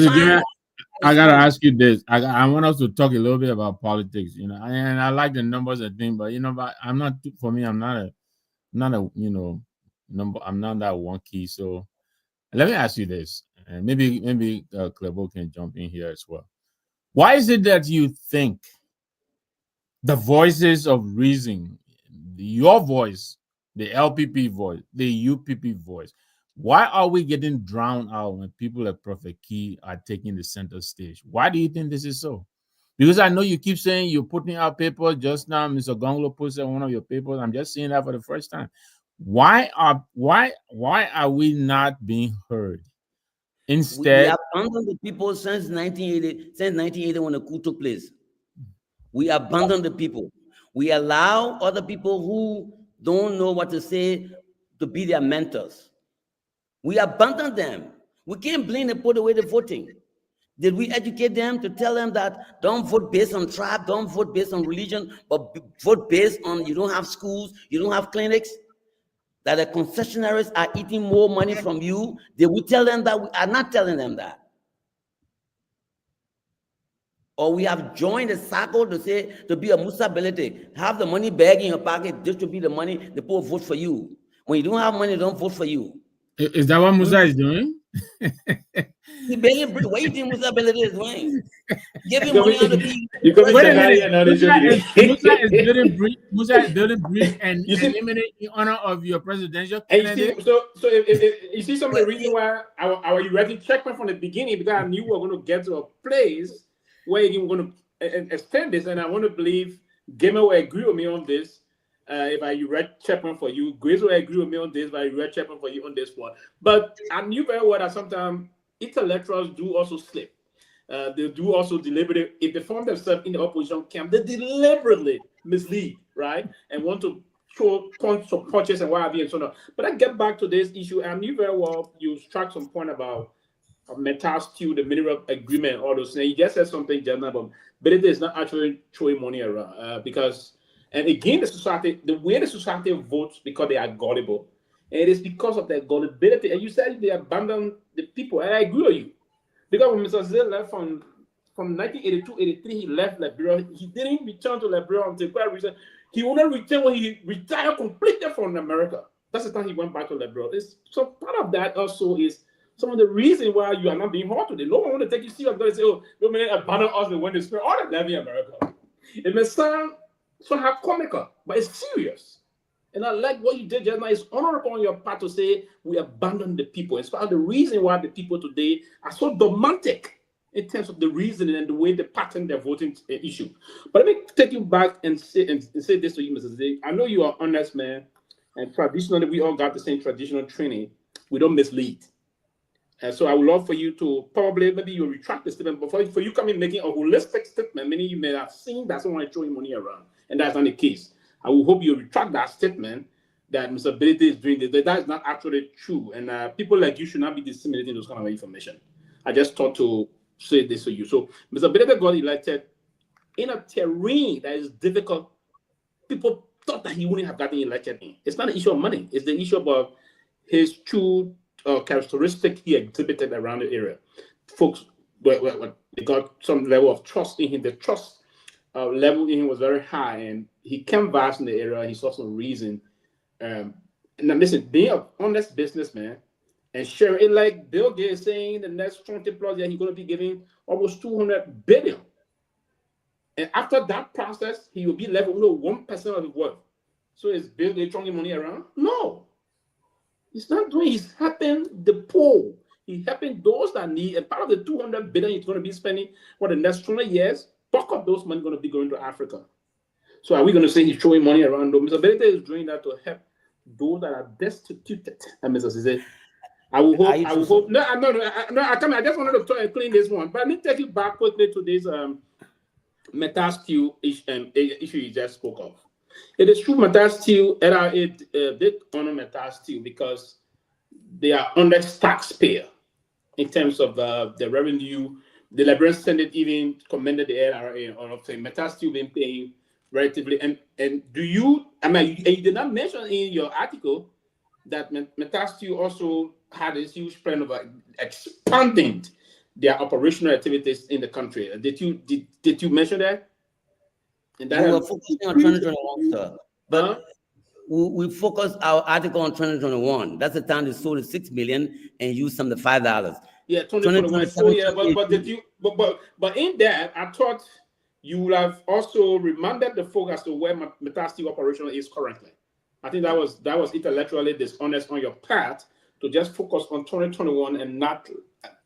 I gotta ask you this. I want us to talk a little bit about politics, and I like the numbers and things, but but I'm not that wonky. So let me ask you this, and maybe Clebo can jump in here as well. Why is it that you think the voices of reason, your voice, the LPP voice, the UPP voice, why are we getting drowned out when people like Prophet Key are taking the center stage? Why do you think this is so? Because I know you keep saying you're putting out papers. Just now, Mr. Gonglo posted one of your papers. I'm just seeing that for the first time. Why are we not being heard? Instead, we have abandoned the people since 1980 when the coup took place. We abandoned the people. We allow other people who don't know what to say to be their mentors. We abandoned them. We can't blame the people the way they're voting. Did we educate them to tell them that don't vote based on tribe, don't vote based on religion, but vote based on you don't have schools, you don't have clinics, that the concessionaires are eating more money from you? Did we tell them that? We are not telling them that. Or we have joined the circle to say, to be a Musa Belete, have the money bag in your pocket, distribute the money, the people vote for you. When you don't have money, don't vote for you. Is that what Musa is doing? What do you think Musa Belete is doing? Give him money on the beat. Musa is building bridge and eliminate in honor of your presidential candidate. So if you see some of the reason why I was ready to check from the beginning, because I knew we were going to get to a place where you're going to extend this, and I want to believe Gamer will agree with me on this. If I read Chapman for you, Grace will agree with me on this, but I read Chapman for you on this one. But I knew very well that sometimes intellectuals do also slip. They do also deliberately, if they form themselves in the opposition camp, they deliberately mislead, right? And want to show points of purchase and what have you and so on. But I get back to this issue. I knew very well you struck some point about metal steel, the mineral agreement, all those things. You just said something, gentlemen, but it is not actually throwing money around because. And again, the way the society votes because they are gullible, and it is because of their gullibility. And you said they abandon the people, and I agree with you. Because when Mr. Zell left from 1982-83, he left Liberia. He didn't return to Liberia until quite recent. He only returned when he retired completely from America. That's the time he went back to Liberia. So part of that also is some of the reason why you are not being heard today. No one want to take you serious. Going to say, "Oh, no man, abandon us when they spend all the levy in America." It may sound somehow comical, but it's serious. And I like what you did just now. It's honorable on your part to say we abandon the people. It's part of the reason why the people today are so dogmatic in terms of the reasoning and the way they pattern their voting issue. But let me take you back and say this to you, Mrs. Zay. I know you are honest, man, and traditionally we all got the same traditional training. We don't mislead. And so I would love for you to probably, maybe you retract the statement, but for you coming making a holistic statement, many of you may have seen that someone is throwing money around, and that's not the case. I will hope you retract that statement that Mr. Ability is doing this. That is not actually true. And people like you should not be disseminating those kind of information. I just thought to say this to you. So Mr. Ability got elected in a terrain that is difficult. People thought that he wouldn't have gotten elected in. It's not an issue of money. It's the issue of his true characteristic he exhibited around the area. Folks, they got some level of trust in him. The trust level in him was very high, and he canvassed in the area. He saw some reason. And now listen, being an honest businessman and share it, like Bill Gates saying the next 20 plus years he's going to be giving almost 200 billion. And after that process, he will be left with 1% of his worth. So is Bill Gates throwing money around? No. He's not doing. He's helping the poor. He's helping those that need. And part of the 200 billion he's going to be spending for the next 20 years, bulk of those money going to be going to Africa. So are we going to say he's throwing money around? No, Mr. Ability is doing that to help those that are destitute. And Mr. Cisse, I will hope. No, I just wanted to clean this one. But let me take you back quickly to this Metasteel issue you just spoke of. It is true, Metasteel, NRA did honor Metasteel because they are honest taxpayer in terms of the revenue. The Liberian Senate even commended the NRA on saying Metasteel been paying relatively. And do you? I mean, you did not mention in your article that Metasteel also had this huge plan of expanding their operational activities in the country. Did you mention that? We were focusing on 2021, sir. But we focused our article on 2021. That's the time they sold it $6 million and used some of the $5. Yeah, 2021. So yeah, but in that, I thought you would have also reminded the folk as to where Metasteel operational is currently. I think that was intellectually dishonest on your part to just focus on 2021 and not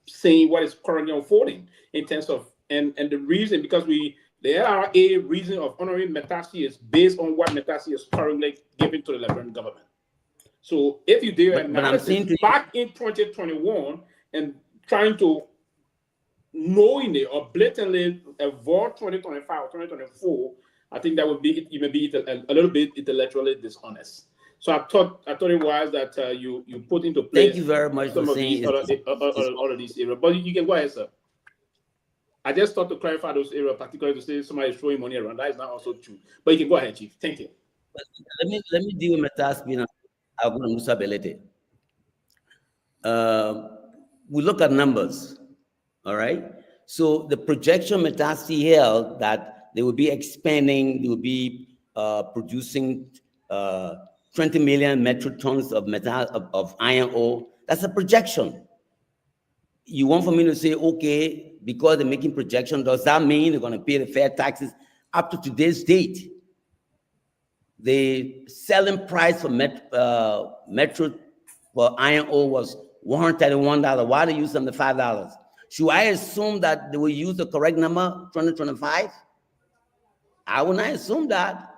saying what is currently unfolding in terms of and the reason because the LRA reason of honoring Metasteel is based on what Metasteel is currently giving to the Liberian government. So if you do analysis back in 2021 and trying to knowingly or blatantly avoid 2025 or 2024, I think that would be you may be a little bit intellectually dishonest. So I thought it was that you put into place. Thank you very much for saying all of these areas. But you can go ahead, sir. I just thought to clarify those areas, particularly to say somebody is throwing money around. That is not also true. But you can go ahead, Chief. Thank you. Let me deal with Metasteel. I'm going to Ability. We look at numbers, all right? So the projection Metasteel held that they will be expanding, they will be producing 20 million metric tons of iron ore. That's a projection. You want for me to say, okay, because they're making projection, does that mean they're going to pay the fair taxes? Up to today's date, the selling price for metric for iron ore was $131. Why they use them the $5? Should I assume that they will use the correct number, 2025? I will not assume that.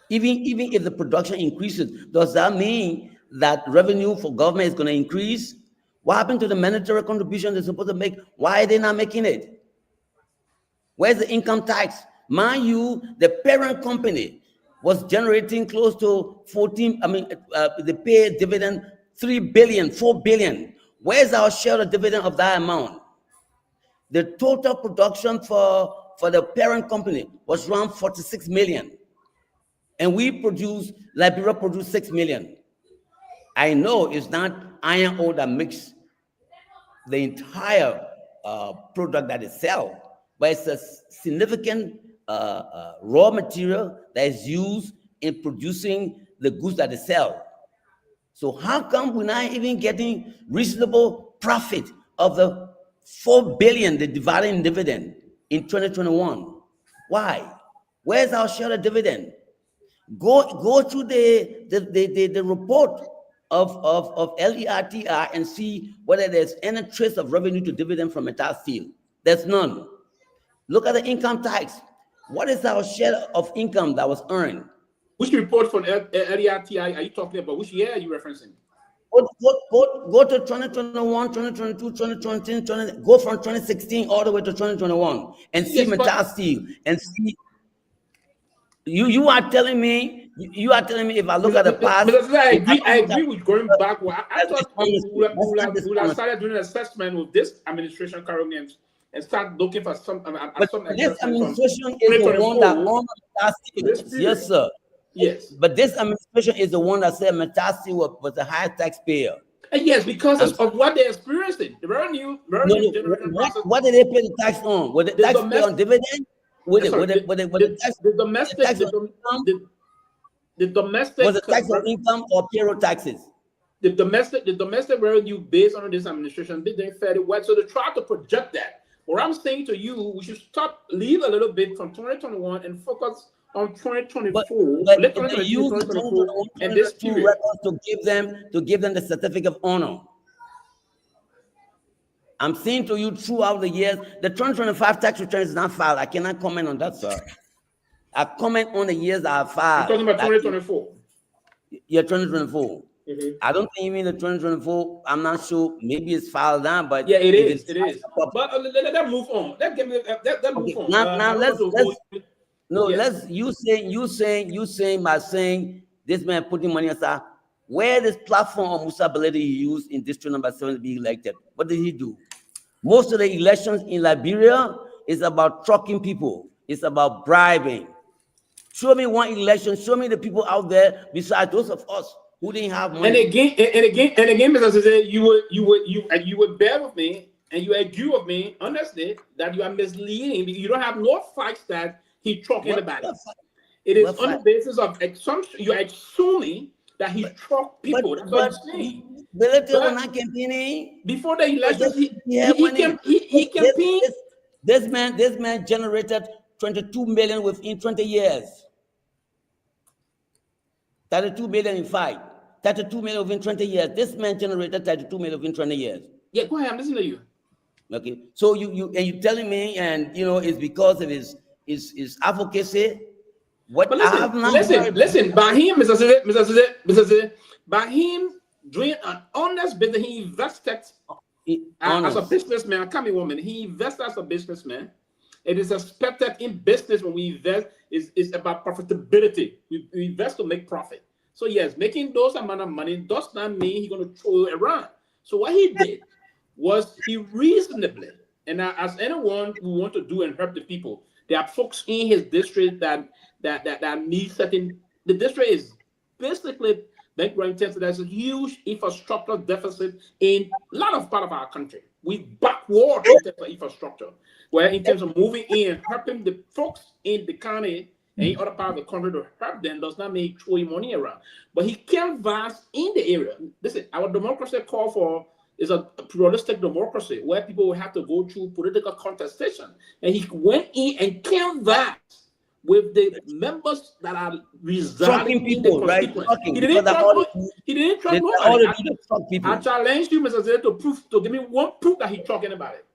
Even if the production increases, does that mean that revenue for government is going to increase? What happened to the mandatory contribution they're supposed to make? Why are they not making it? Where's the income tax? Mind you, the parent company was generating close to they pay dividend 3 billion, 4 billion. Where's our share of dividend of that amount? The total production for the parent company was around 46 million. And Liberia produced 6 million. I know it's not iron ore that makes the entire product that it sells, but it's a significant raw material that is used in producing the goods that they sell. So how come we're not even getting reasonable profit of the 4 billion they divided in dividend in 2021? Why? Where's our share of dividend? Go through the report of LERTR and see whether there's any trace of revenue to dividend from Metal Steel. There's none. Look at the income tax. What is our share of income that was earned? Which report from LERTI are you talking about? Which year are you referencing? Go to 2021, 2022, 2020, go from 2016 all the way to 2021 and see Metal Steel and see. You are telling me if I look at the past. I agree with going back. I thought we would started doing an assessment with this administration currently and start looking for some. This administration is the one that owns Metal Steel. Yes, sir. Yes. But this administration is the one that said Metal Steel was the highest taxpayer. Yes, because of what they experienced. The revenue generation process. What did they pay the tax on? Was the tax pay on dividend? The domestic was the tax on income or payroll taxes? The domestic revenue based on this administration did they fairly well. So they try to project that. What I'm saying to you, we should leave a little bit from 2021 and focus on 2024. And this period to give them the certificate of honor. I'm saying to you throughout the years, the 2025 tax return is not filed. I cannot comment on that, sir. I comment on the years that are filed. You're talking about 2024. Yeah, 2024. Mm-hmm. I don't think you mean the 2024. I'm not sure. Maybe it's filed now, but yeah, it is. It is. But let move on. Let move on. Now let's you saying by saying this man putting money aside. Where this platform of Musa Balede he used in district number 7 to be elected, what did he do? Most of the elections in Liberia is about trucking people. It's about bribing. Show me one election. Show me the people out there besides those of us who didn't have money. And again, Mr. Cesar, you would bear with me and you agree with me honestly that you are misleading. You don't have no facts that he trucking about it. It is on the basis of assumption. You are assuming that he trucked people. That's what I'm saying. Before the elections, he campaigned. This man generated 22 million within 20 years. 32 million in 5. 32 million within 20 years. This man generated 32 million within 20 years. Yeah, go ahead. I'm listening to you. Okay. So you telling me, and it's because of his advocacy. But listen. By him, Mr. Cesar, by him doing an honest business, he invested as a businessman. Come here, woman. He invested as a businessman. It is expected in business when we invest is about profitability. We invest to make profit. So yes, making those amount of money does not mean he's going to throw it around. So what he did was he reasonably, and as anyone who want to do and help the people, there are folks in his district that need certain. The district is basically bankrupt. There's a huge infrastructure deficit in a lot of part of our country. We backward in terms of infrastructure, where in terms of moving in and helping the folks in the county and in other part of the country to help them does not mean throwing money around. But he canvassed in the area. Listen, our democracy call for is a pluralistic democracy where people will have to go through political contestation. And he went in and canvassed with the members that are residing in the constituency. He didn't truck nobody. I challenge you, Mr. Zé, to give me one proof that he's talking about it.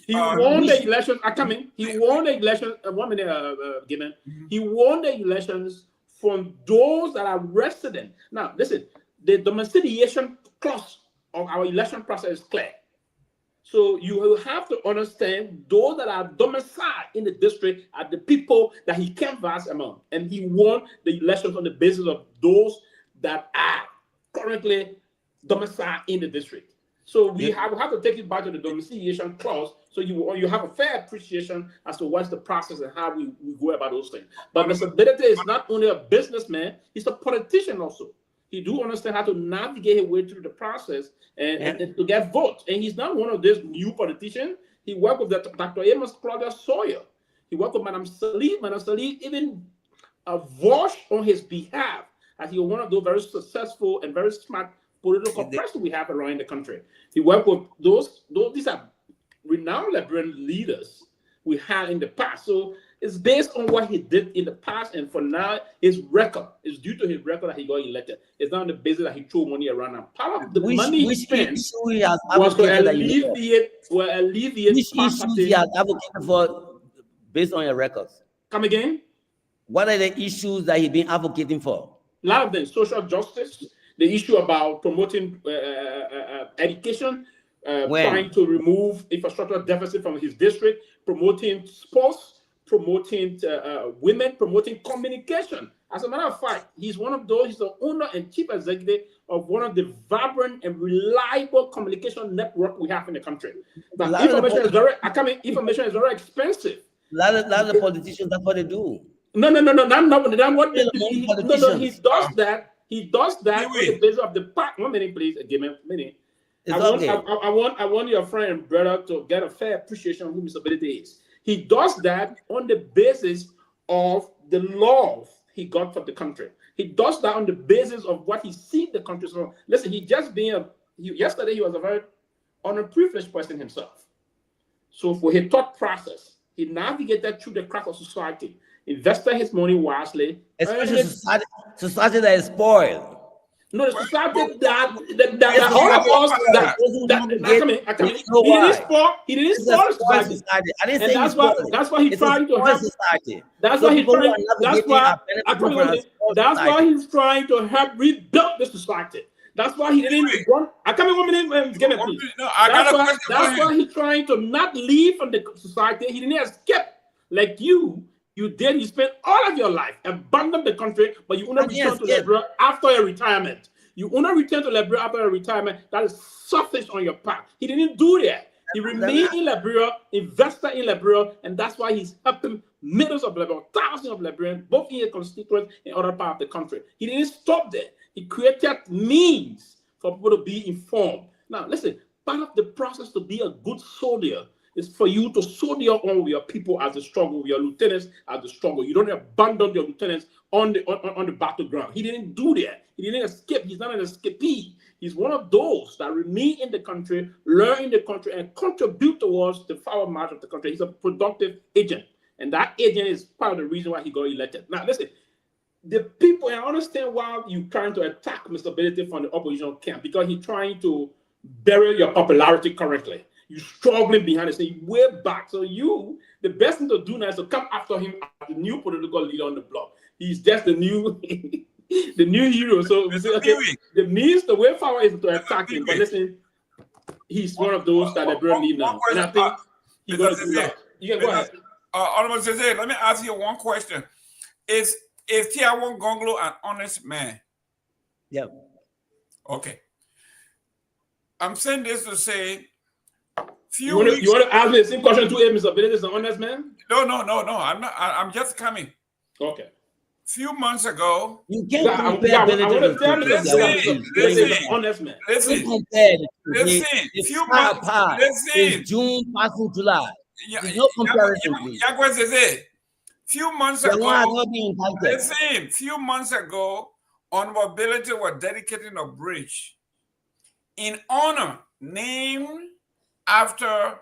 He won the election. He won the election. 1 minute, Gideon. He won the elections from those that are resident. Now, listen, the domiciliation clause of our election process is clear. So you will have to understand those that are domiciled in the district are the people that he canvassed among. And he won the elections on the basis of those that are currently domiciled in the district. So we have to take it back to the domiciliation clause so you have a fair appreciation as to what's the process and how we go about those things. But Mr. Bedete is not only a businessman, he's a politician also. He do understand how to navigate his way through the process and to get votes. And he's not one of these new politicians. He worked with Dr. Amos Claudia Sawyer. He worked with Madam Salih. Madam Salih even vouched on his behalf as he was one of those very successful and very smart political person we have around the country. He worked with these are renowned Liberian leaders we had in the past. So It's based on what he did in the past, and for now, his record is due to his record that he got elected. It's not on the basis that he threw money around. And part of the money he spent was to alleviate which issues he has advocated for based on your records. Come again? What are the issues that he's been advocating for? A lot of them: social justice, the issue about promoting education, trying to remove infrastructural deficit from his district, promoting sports, promoting women, promoting communication. As a matter of fact, he's one of those, he's the owner and chief executive of one of the vibrant and reliable communication network we have in the country. Now, information is very expensive. A lot of the politicians, that's what they do. No, what they do. No, he does that. He does that on the basis of the part. 1 minute, please. Give me a minute. I want your friend and brother to get a fair appreciation of who Mr. Ability is. He does that on the basis of the love he got from the country. He does that on the basis of what he sees the country. So listen, yesterday he was a very underprivileged person himself. So for his thought process, he navigated through the crack of society, invested his money wisely. Especially society that is spoiled. No, the society that all of us he didn't spoil society. I didn't say that's why he's trying to help society. That's why he's trying to help rebuild the society. That's why he didn't run. I come in 1 minute, give me please. That's why he's trying to not leave from the society. He didn't escape like you. You did. You spent all of your life, abandoned the country, but you only returned to Liberia after your retirement. You only returned to Liberia after your retirement. That is selfish on your part. He didn't do that. He remained in Liberia, invested in Liberia, and that's why he's helping millions of Liberians, thousands of Liberians, both in his constituents and other parts of the country. He didn't stop there. He created means for people to be informed. Now, listen, part of the process to be a good soldier is for you to soldier on with your people as a struggle, with your lieutenants as a struggle. You don't abandon your lieutenants on the battleground. He didn't do that. He didn't escape. He's not an escapee. He's one of those that remain in the country, learn in the country, and contribute towards the forward march of the country. He's a productive agent. And that agent is part of the reason why he got elected. Now, listen, the people, I understand why you're trying to attack Mr. Ability from the opposition camp, because he's trying to bury your popularity currently. You're struggling behind it, saying way back. So the best thing to do now is to come after him as the new political leader on the block. He's just the new the new hero. So we say, okay, the way forward is to attack him. But listen, he's one of those that the brand need now. And I think he's going to do that. You can go ahead. Honorable Zeze, let me ask you one question. Is Tiawan Gonglo an honest man? Yeah. Okay. I'm saying this to say, you want to ask me the same question to him, Mr. Ability is an honest man? No. I'm not. I'm just coming. Okay. Few months ago, you can't compare Ability listen, honest man. Listen. Few months. It's June passing July. No comparison. Few months ago, listen. Few months ago, Honorability was dedicating a bridge in honor, named after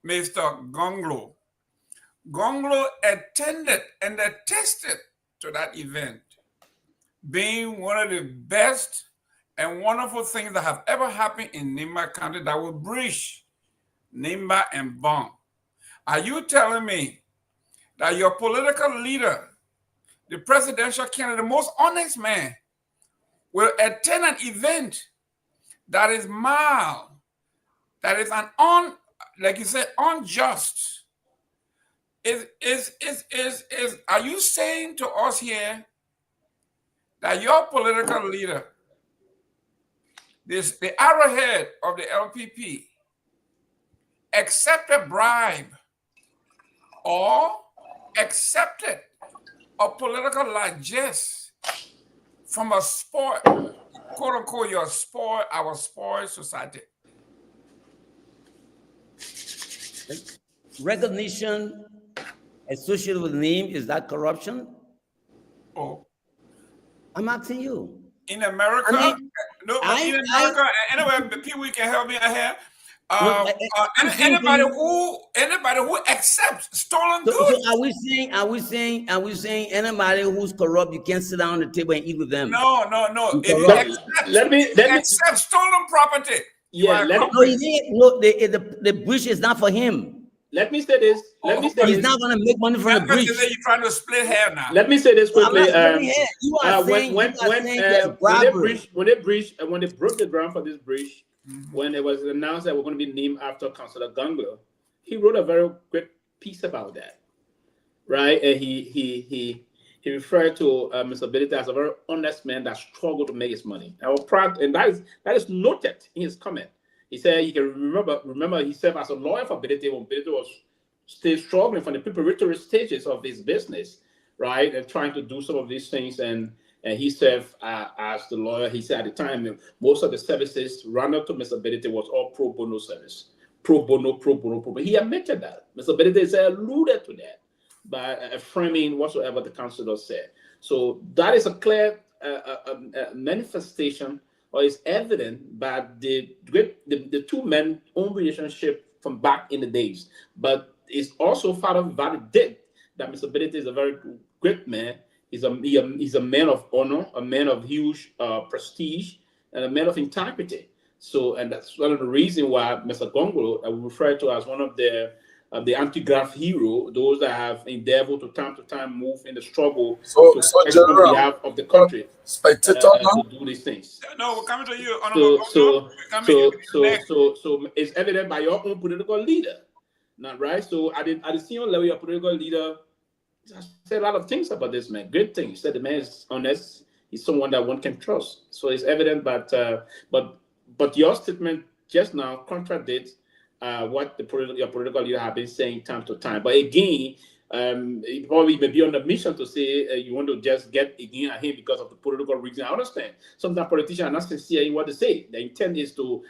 Mr. Gonglo. Gonglo attended and attested to that event, being one of the best and wonderful things that have ever happened in Nimba County that will bridge Nimba and Bong. Are you telling me that your political leader, the presidential candidate, the most honest man, will attend an event that is mild, that is like you said, unjust? Are you saying to us here that your political leader, the arrowhead of the LPP, accepted bribe or accepted a political largesse from a sport, quote unquote, our spoiled society? Recognition associated with name, is that corruption? Oh, I'm asking you. In America, in America, anyway, people can help me here. Anybody who accepts stolen goods. So are we saying anybody who's corrupt, you can't sit down at the table and eat with them? No. Let me accept stolen property. Yeah, the breach is not for him. Let me say this. He's not going to make money from the breach. You're trying to split hair now. Let me say this quickly. When they broke the ground for this breach, when it was announced that we're going to be named after Councillor Gonglo, he wrote a very great piece about that, right? And he referred to Mr. Ability as a very honest man that struggled to make his money. I was proud, and that is noted in his comment. He said, you can remember he served as a lawyer for Ability when Ability was still struggling from the preparatory stages of his business, right? And trying to do some of these things. And he served as the lawyer. He said at the time, most of the services run up to Mr. Ability was all pro bono service. Pro bono. He admitted that. Mr. Ability alluded to that by affirming whatsoever the councillor said. So that is a clear manifestation, or is evident by the two men own relationship from back in the days. But it's also further validated that Mr. Ability is a very great man. He's a man of honor, a man of huge prestige, and a man of integrity. So, and that's one of the reasons why Mr. Gonglo, I will refer to as one of the anti-graft hero, those that have endeavored to time move in the struggle on behalf of the country to do these things. No, we're coming to you. So it's evident by your own political leader, not right? So at the senior level, your political leader said a lot of things about this man. Great things. He said the man is honest. He's someone that one can trust. So it's evident, but your statement just now contradicts what your political leader have been saying time to time. But again, it probably may be on the mission to say you want to just get again at him because of the political reason. I understand. Sometimes politicians are not sincere in what they say. The intent is to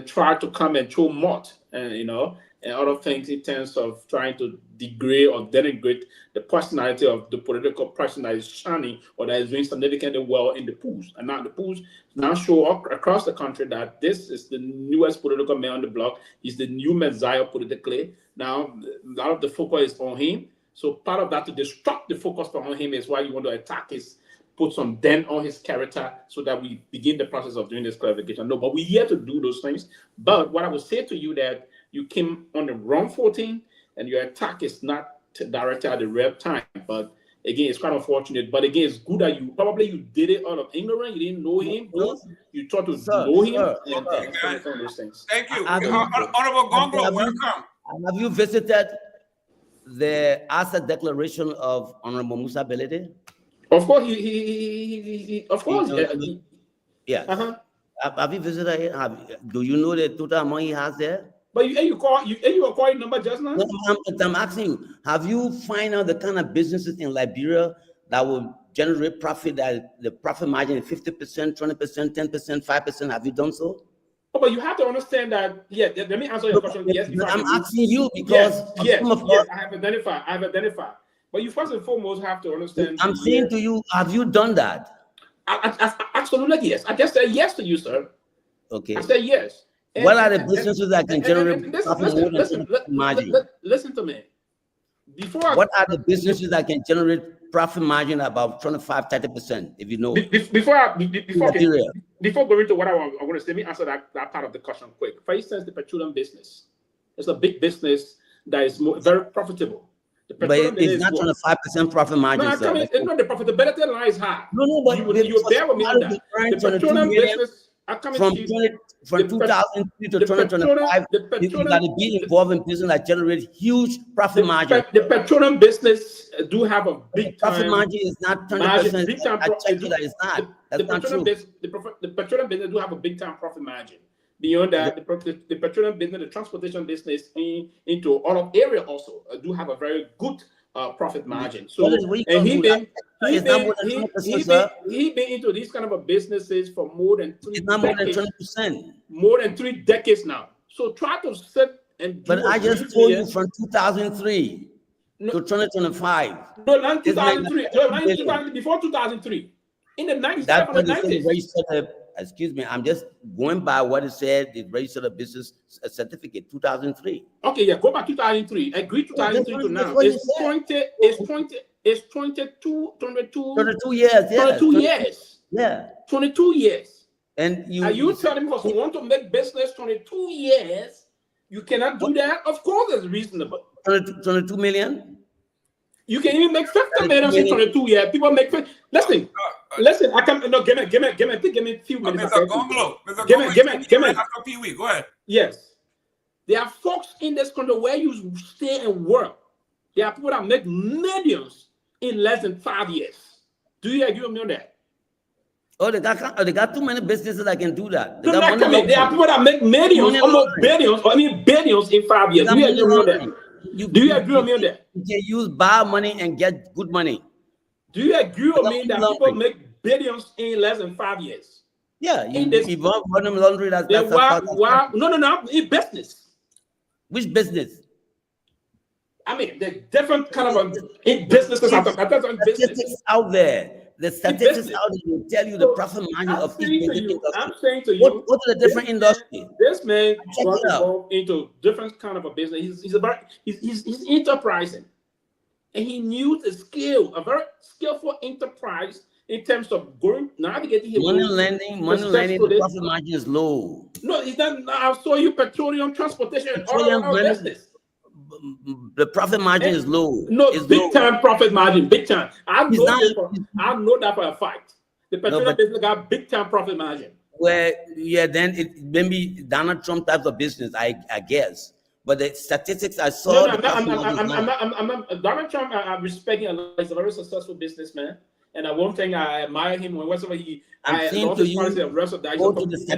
try to come and throw mud, and other things in terms of trying to degrade or denigrate the personality of the political person that is shining or that is doing significantly well in the polls. And now the polls now show up across the country that this is the newest political man on the block. He's the new messiah politically. Now, a lot of the focus is on him. So part of that to disrupt the focus on him is why you want to attack put some dent on his character so that we begin the process of doing this clarification. No, but we're here to do those things. But what I would say to you that you came on the wrong footing and your attack is not directed at the real time. But again, it's quite unfortunate. But again, it's good that you did it out of ignorance. You didn't know him. You thought to know him. And those things. Thank you. Honorable Gonglo, welcome. Have you visited the asset declaration of Honorable Musa Ability? Of course, of course. Yeah. Have you visited it? Do you know the total amount he has there? But you acquired number just now? No, I'm asking you, have you find out the kind of businesses in Liberia that will generate profit, that the profit margin is 50%, 20%, 10%, 5%? Have you done so? Oh, but you have to understand that, let me answer your question. Yes, I'm asking you because yes, I have identified. But you first and foremost have to understand. I'm saying to you, have you done that? Absolutely, yes. I just said yes to you, sir. Okay. I said yes. What are the businesses that can generate profit margin? Listen to me. What are the businesses that can generate profit margin about 25-30%? If you know. Before going to what I want to say, let me answer that part of the question quick. For instance, the petroleum business. It's a big business that is very profitable. But it's not 25% profit margin. No, it's not the profitability line is high. No, but you bear with me on that. The petroleum business. From 2003 to 2025, you got to be involved in business that generates huge profit margin. The petroleum business do have a big profit margin is not 20%. I checked it, that is not. That's not true. The petroleum business do have a big time profit margin. Beyond that, the petroleum business, the transportation business into other area also do have a very good profit margin. So he been into these kind of businesses for more than 3 20%. More than 3 decades now. So try to sit and. But I just told you from 2003 to 2025. No, not 2003. Before 2003. In the 90s. That's when you said excuse me, I'm just going by what it said, the registered a business certificate, 2003. Okay, yeah, go back 2003. Agree 2003 to now. It's 22 years, yeah. 22 years. Yeah. 22 years. And Are you telling me because you want to make business 22 years, you cannot do that? Of course it's reasonable. 22 million? You can even make 50 million in 22 years. People make listen. I can no give me a few minutes. Mr. Gonglo, Give me. After Pee-wee, go ahead. Yes. There are folks in this country where you stay and work. There are people that make millions in less than 5 years. Do you agree with me on that? Oh, they got too many businesses that can do that. There are people that make millions, almost billions, billions in 5 years. Do you agree with me on that? Do you agree with me on that? You can use bad money and get good money. Do you agree with me that people make billions in less than 5 years? Yeah, you want money laundry. That's no, in business. Which business? I mean, the different kind of businesses out there. The statistics out there will tell you the profit margin of each industry. I'm saying to you, what are the different industries? This man got involved into different kind of a business. He's enterprising, and he knew the skill, a very skillful enterprise in terms of going navigating his money lending. The profit margin is low. No, it's not. I saw you petroleum transportation and all business. The profit margin is low. No, it's big time profit margin, big time. I know that for a fact. The petroleum business got big time profit margin. Well, yeah, then it maybe Donald Trump type of business, I guess. But the statistics I saw. I'm not Donald Trump. I'm respecting a lot. He's a very successful buessman. And one thing I admire him when whatever he and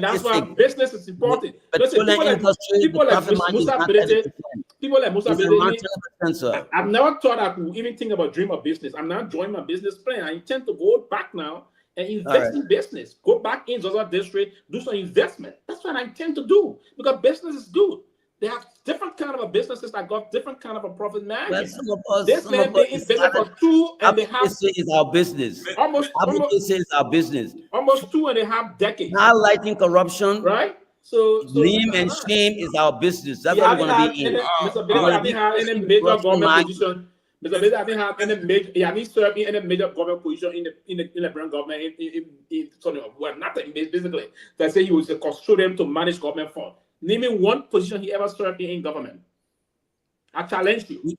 that's why business is important. Listen, people like Musa I've never thought I could even think about dream of business. I'm not joining my business plan. I intend to go back now and invest in business. Go back in Zaza district, do some investment. That's what I intend to do because business is good. They have different kind of businesses that got different kind of a profit margin. This man been in business for 2.5 is our business. Almost is our business. Almost 2.5 decades. Highlighting corruption, right? So name and shame is our business. That's what we're going to be in. Mr. Bailey, I didn't have any major government position. Mr. Bailey, I didn't have any major. I didn't serve in any major government position in the Brown government. Nothing basically. They say he was a custodian to manage government funds. Name me one position he ever served in government. I challenge you.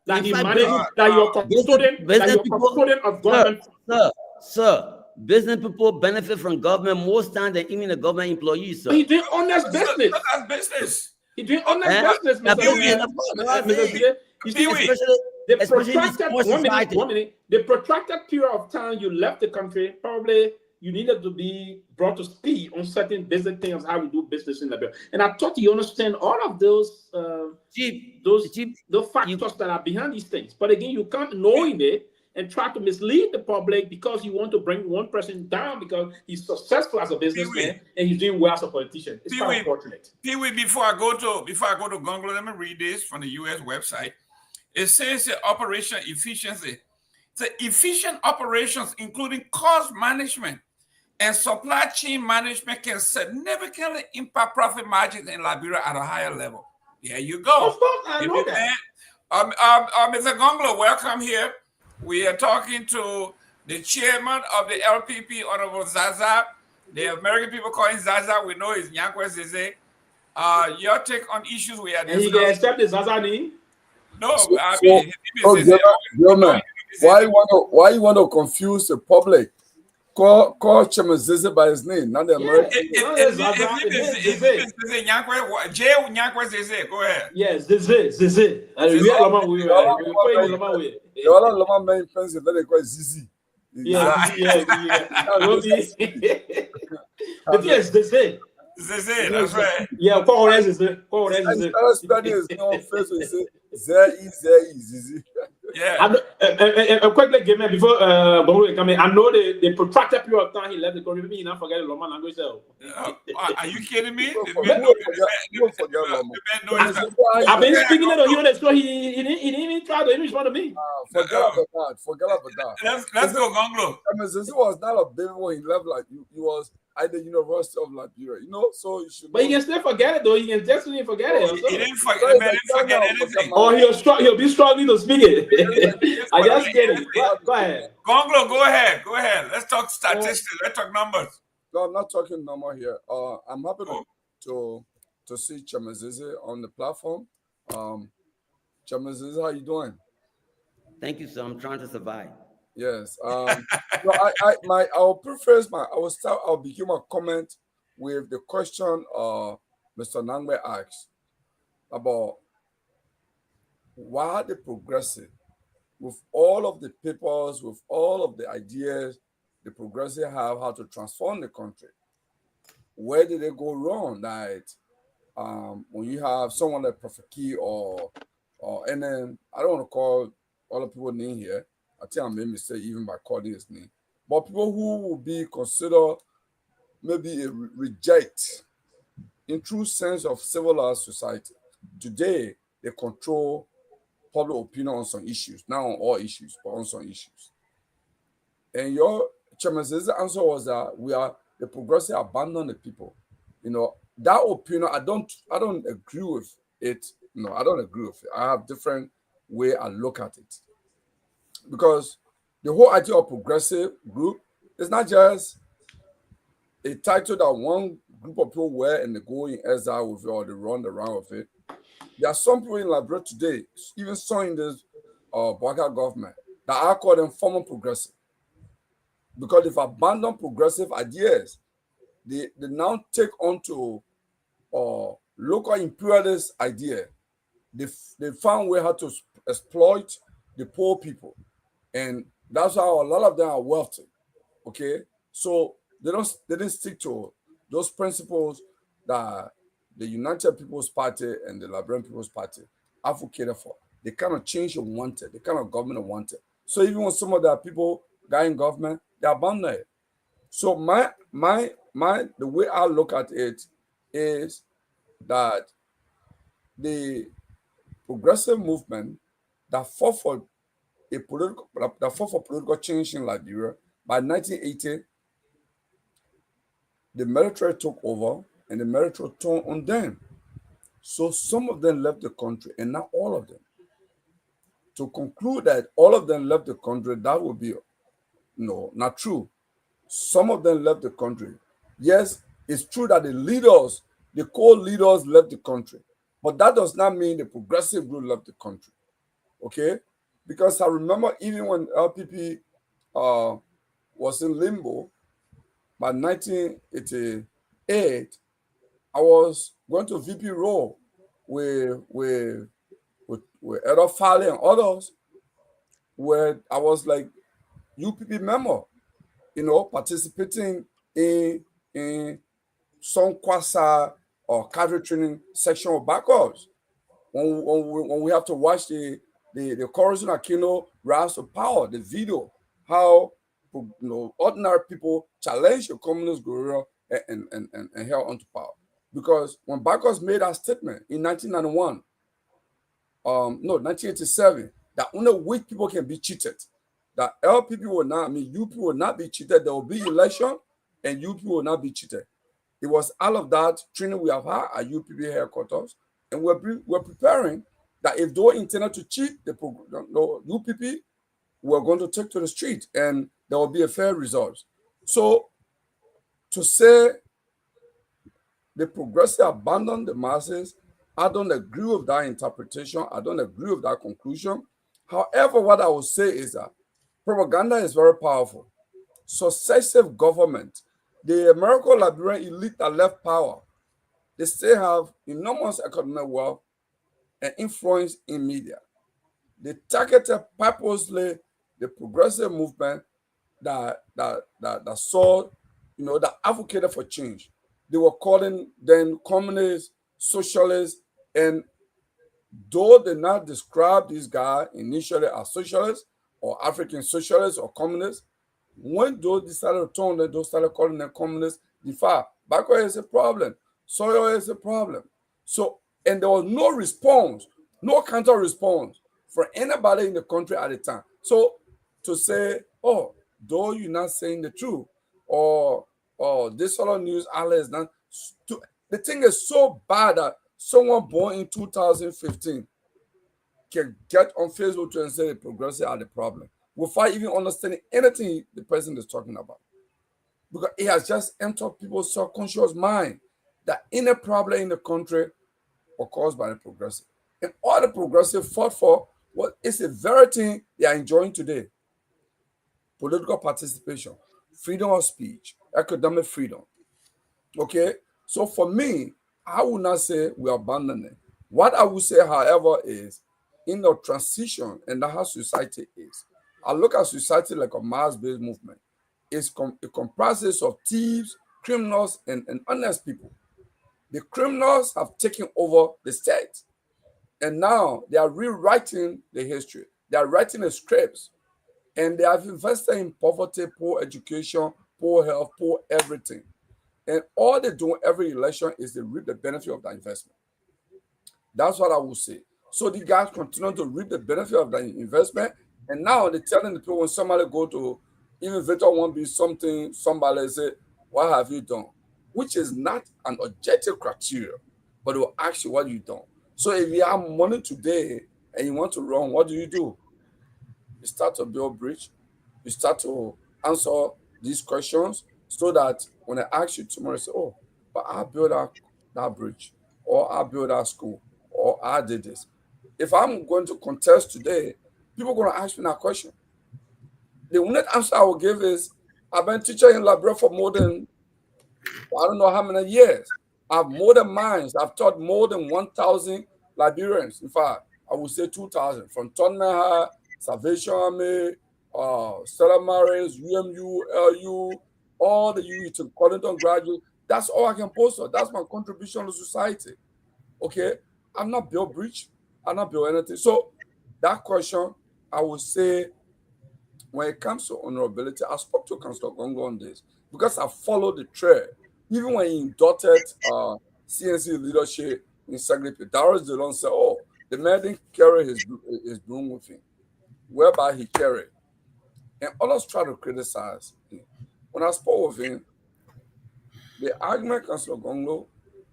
That he managed, that you're custodian of government. Sir, business people benefit from government most time than even the government employees, sir. He did honest business. Business. He did honest business, Mr. The protracted period of time you left the country, probably you needed to be brought to speed on certain basic things, how we do business in Liberia. And I thought you understand all of those factors that are behind these things. But again, you can't knowing it and try to mislead the public because you want to bring one person down because he's successful as a businessman and he's doing well as a politician. It's quite unfortunate. Pee-wee, before I go to Gonglo, let me read this from the U.S. website. It says operation efficiency. The efficient operations, including cost management and supply chain management, can significantly impact profit margins in Liberia at a higher level. There you go. Of course, I know that. Mr. Gonglo, welcome here. We are talking to the chairman of the LPP, Honorable Zaza. The American people call him Zaza. We know it's Nyankwe Zeze. Your take on issues we are discussing. And he can accept the Zaza name? No, why you want to confuse the public? Call Chairman Zeze by his name, not the American. Go ahead. Yes, Zeze. Loma main pension that they call Zizi. Yeah. Yes, Zeze. Zeze, that's right. Yeah, Zeze. Zizi. Yeah. Quickly, give me before Bongo come in. I know the protracted period of time he left the country. Maybe you not forget the Loma language. Are you kidding me? I've been speaking to him, so he didn't even try to respond to me. Forget about that. Let's go, Gonglo. I mean, since he was not a baby when he left, like he was at the University of Liberia. You know, so you should. But you can still forget it though. You can definitely forget it. He didn't forget. Right, The man like, didn't forget no, anything. Or he'll be struggling to speak it. I just kidding. Go ahead. Gonglo, go ahead. Go ahead. Let's talk statistics. Let's talk numbers. No, I'm not talking normal here. I'm happy to see Chairman on the platform. Chairman Zizi, how you doing? Thank you, sir. I'm trying to survive. Yes. I'll begin my comment with the question Mr. Nangwe asked about why the progressive, with all of the papers, with all of the ideas the progressive have how to transform the country, where did they go wrong? That when you have someone like Prophet Key and then I don't want to call other people name here. I think I made a mistake even by calling his name. But people who will be considered maybe a reject in true sense of civilized society. Today, they control public opinion on some issues, not on all issues, but on some issues. And your Chairman's answer was that the progressive abandon the people. You know, that opinion, I don't agree with it. No, I don't agree with it. I have different way I look at it. Because the whole idea of progressive group is not just a title that one group of people wear and they go in exile with it or they run around with it. There are some people in Liberia today, even some in this Bouaka government, that I call them former progressive. Because they've abandoned progressive ideas. They now take on to local imperialist idea. They found way how to exploit the poor people. And that's how a lot of them are wealthy. Okay? So they didn't stick to those principles that the United People's Party and the Liberian People's Party advocated for. They kind of changed and wanted, the kind of government they wanted. So even when some of the people got in government, they abandoned it. So the way I look at it is that the progressive movement that fought for political change in Liberia, by 1980, the military took over and the military turned on them. So some of them left the country and not all of them. To conclude that all of them left the country, that would be not true. Some of them left the country. Yes, it's true that the core leaders left the country, but that does not mean the progressive group left the country. Okay? Because I remember even when LPP was in limbo by 1988, I was going to VP role with Edo Fale and others, where I was like UPP member, participating in some quasi or cadre training section of backwards. When we have to watch the Corazon Aquino rise to power, the video, how ordinary people challenge the communist guerrilla and held onto power. Because when Bakos made that statement in 1987, that only weak people can be cheated, that LPP will not, UP will not be cheated, there will be election and UP will not be cheated. It was all of that training we have had at UPP headquarters, and we're preparing that if they intended to cheat the UPP, we're going to take to the street and there will be a fair result. So to say the progressive abandon the masses, I don't agree with that interpretation. I don't agree with that conclusion. However, what I will say is that propaganda is very powerful. Successive government, the American Liberian elite that left power, they still have enormous economic wealth and influence in media. They targeted purposely the progressive movement that saw, that advocated for change. They were calling them communists, socialists, and though they not describe these guys initially as socialists or African socialists or communists, when those decided to turn them, those started calling them communists, Backward is a problem, soil is a problem. So, and there was no response, no counter response for anybody in the country at the time. So to say, oh, though you're not saying the truth, or oh, this sort of news outlets. The thing is so bad that someone born in 2015 can get on Facebook and say the progressive are the problem without even understanding anything the person is talking about. Because it has just entered people's subconscious mind that any problem in the country was caused by the progressive. And all the progressive fought for is the very thing they are enjoying today. Political participation, freedom of speech, academic freedom. Okay? So for me, I would not say we are abandoning. What I would say, however, is in the transition, and that's how society is. I look at society like a mass-based movement. It comprises of thieves, criminals, and honest people. The criminals have taken over the state. And now they are rewriting the history. They are writing the scripts. And they have invested in poverty, poor education, poor health, poor everything. And all they do every election is they reap the benefit of that investment. That's what I would say. So the guys continue to reap the benefit of that investment. And now they're telling the people when somebody go to even Victor won't be something, somebody say, what have you done? Which is not an objective criteria, but they will ask you what you done. So if you have money today and you want to run, what do? You start to build bridge. You start to answer these questions so that when I ask you tomorrow, you say, oh, but I built that bridge, or I built that school, or I did this. If I'm going to contest today, people are going to ask me that question. The only answer I will give is, I've been teaching in Liberia for more than, I don't know how many years. I have more than minds. I've taught more than 1,000 Liberians. In fact, I would say 2,000 from Tonmeha, Salvation Army, Stella Maris, UMU, LU, all the UU to Collington graduates. That's all I can post on. That's my contribution to society. Okay? I'm not built bridge. I'm not built anything. So that question, I would say, when it comes to honorability, I spoke to Councillor Gongo on this because I followed the trail. Even when he inducted CNC leadership in Sagripi, Darius Delon said, oh, the man didn't carry his broom with him, whereby he carried. And others try to criticize him. When I spoke with him, the argument Councillor Gongo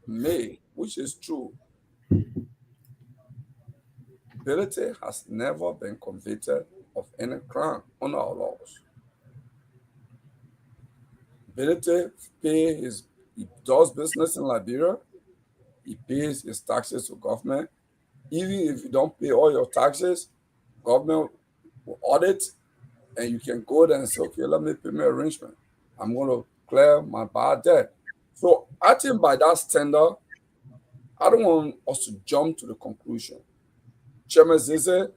made, which is true, Ability has never been convicted of any crime under our laws. Ability he does business in Liberia, he pays his taxes to government. Even if you don't pay all your taxes, government will audit, and you can go there and say, okay, let me pay my arrangement. I'm going to clear my bad debt. So I think by that standard, I don't want us to jump to the conclusion. Chairman Zeze,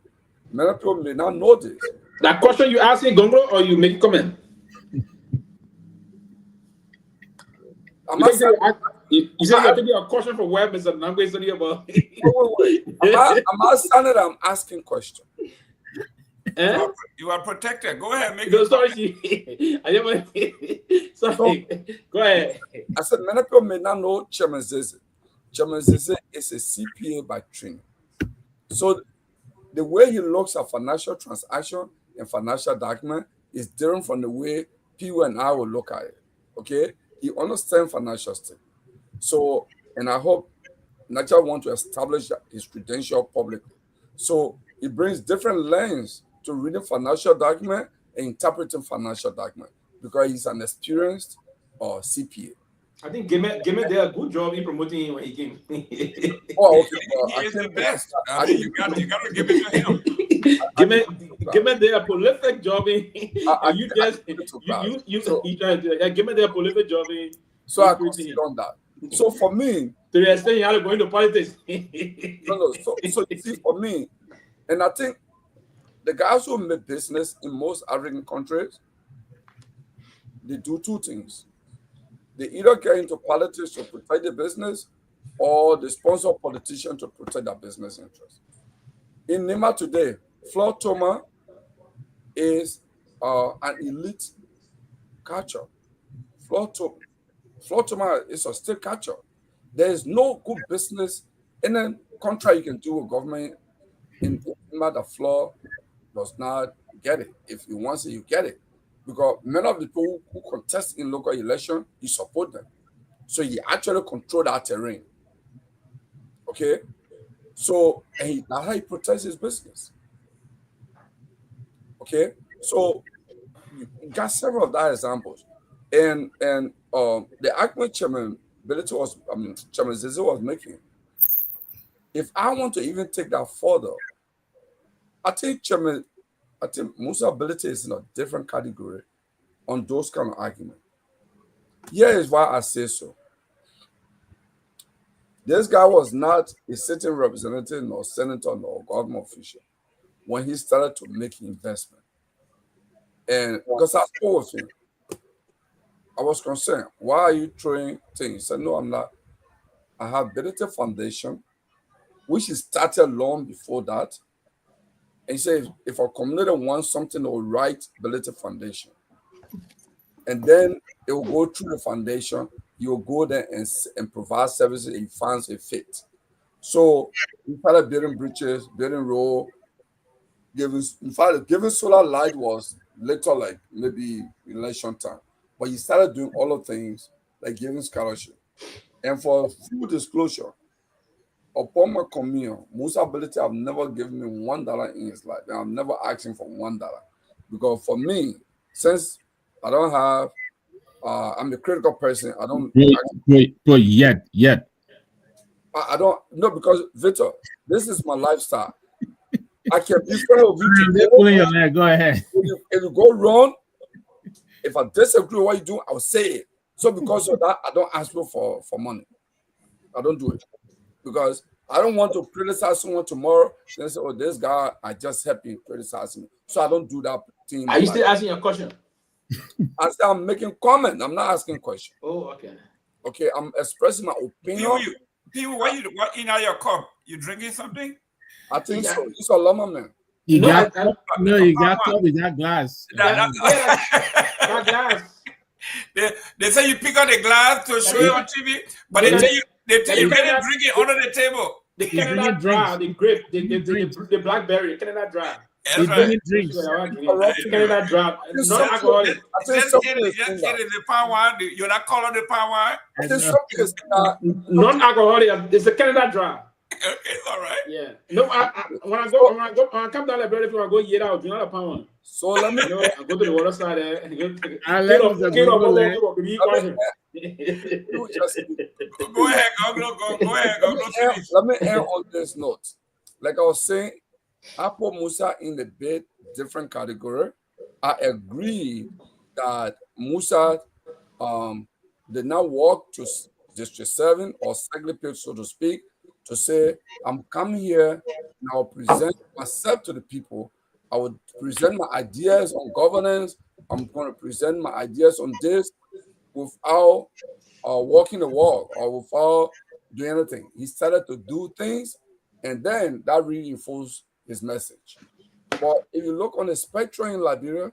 many people may not know this. That question you asking Gongo, or you make a comment? You said you're taking a question for where Mr. Nangwe is talking about. I'm not standing there, I'm asking question. You are protected. Go ahead, make no, sorry. Sorry. Go ahead. I said many people may not know Chairman Zeze. Chairman Zeze is a CPA by training. So the way he looks at financial transaction and financial document is different from the way people and I will look at it. Okay? He understands financial stuff. So, and I hope Nacha wants to establish his credential publicly. So he brings different lens to reading financial document and interpreting financial document because he's an experienced CPA. I think Gimme did a good job in promoting him when he came. Oh, okay. Well, he is the best. I mean, you got to give it to him. Gimme did a prolific job in. You Gimme did a prolific job in. So I concede on that. So for me, to the extent you're going to politics. no. So you see, for me, and I think the guys who make business in most African countries, they do two things. They either get into politics to protect the business, or they sponsor politicians to protect their business interests. In Nima today, Floor Toma is an elite culture. Floor Toma is a state culture. There is no good business in a contract you can do with government in Nima. The floor does not get it. If you want it, you get it. because many of the people who contest in local election, you support them. So you actually control that terrain. Okay? So and that's how he protects his business. Okay? So you got several of that examples. And the argument Chairman Chairman Zeze was making, if I want to even take that further, I think Musa ability is in a different category on those kind of arguments. Here is why I say so. This guy was not a sitting representative, nor senator, nor government official when he started to make investment. And because I spoke with him, I was concerned. Why are you throwing things? He said, no, I'm not. I have Ability Foundation, which he started long before that. And he said, if a community wants something, they will write Ability Foundation. And then it will go through the foundation. You will go there and provide services and funds a fit. So we started building bridges, building road, giving solar light was later, like maybe election time. But he started doing all of things like giving scholarship. And for full disclosure, upon my communion, Musa Ability have never given me $1 in his life. And I'm never asking for $1. Because for me, since I don't have I'm a critical person. I don't yet. I don't know, because Victor, this is my lifestyle. I can be friends with you today. Go ahead. If you go wrong, if I disagree with what you do, I'll say it. So because of that, I don't ask you for money. I don't do it because I don't want to criticize someone tomorrow. They say, "Oh, this guy, I just helped him criticize me." So I don't do that thing. Are you still asking a question? I say I'm making comment. I'm not asking question. Oh, okay. Okay, I'm expressing my opinion. People, what in your cup? You drinking something? I think so. It's a llama man. You got cup, you got cup, you got glass. That glass. They say you pick up the glass to show you on TV, but they tell you better drink it under the table. The Canada Dry, the grape, the blackberry, Canada Dry. That's right. Drinks. Canada Dry, non-alcoholic. Just get it the palm wine. You're not calling the palm wine. Non-alcoholic. It's a Canada Dry. Okay, all right. Yeah. No, when I come down the bread, if I go eat out, you know the palm one. So let me. I go to the water side there and go. Go ahead. Let me end on this note. Like I was saying, I put Musa in a bit different category. I agree that Musa did not walk to District 7 or Saglipit, so to speak, to say, I'm coming here and I'll present myself to the people. I would present my ideas on governance. I'm going to present my ideas on this without walking the walk or without doing anything. He started to do things, and then that reinforced his message. But if you look on the spectrum in Liberia,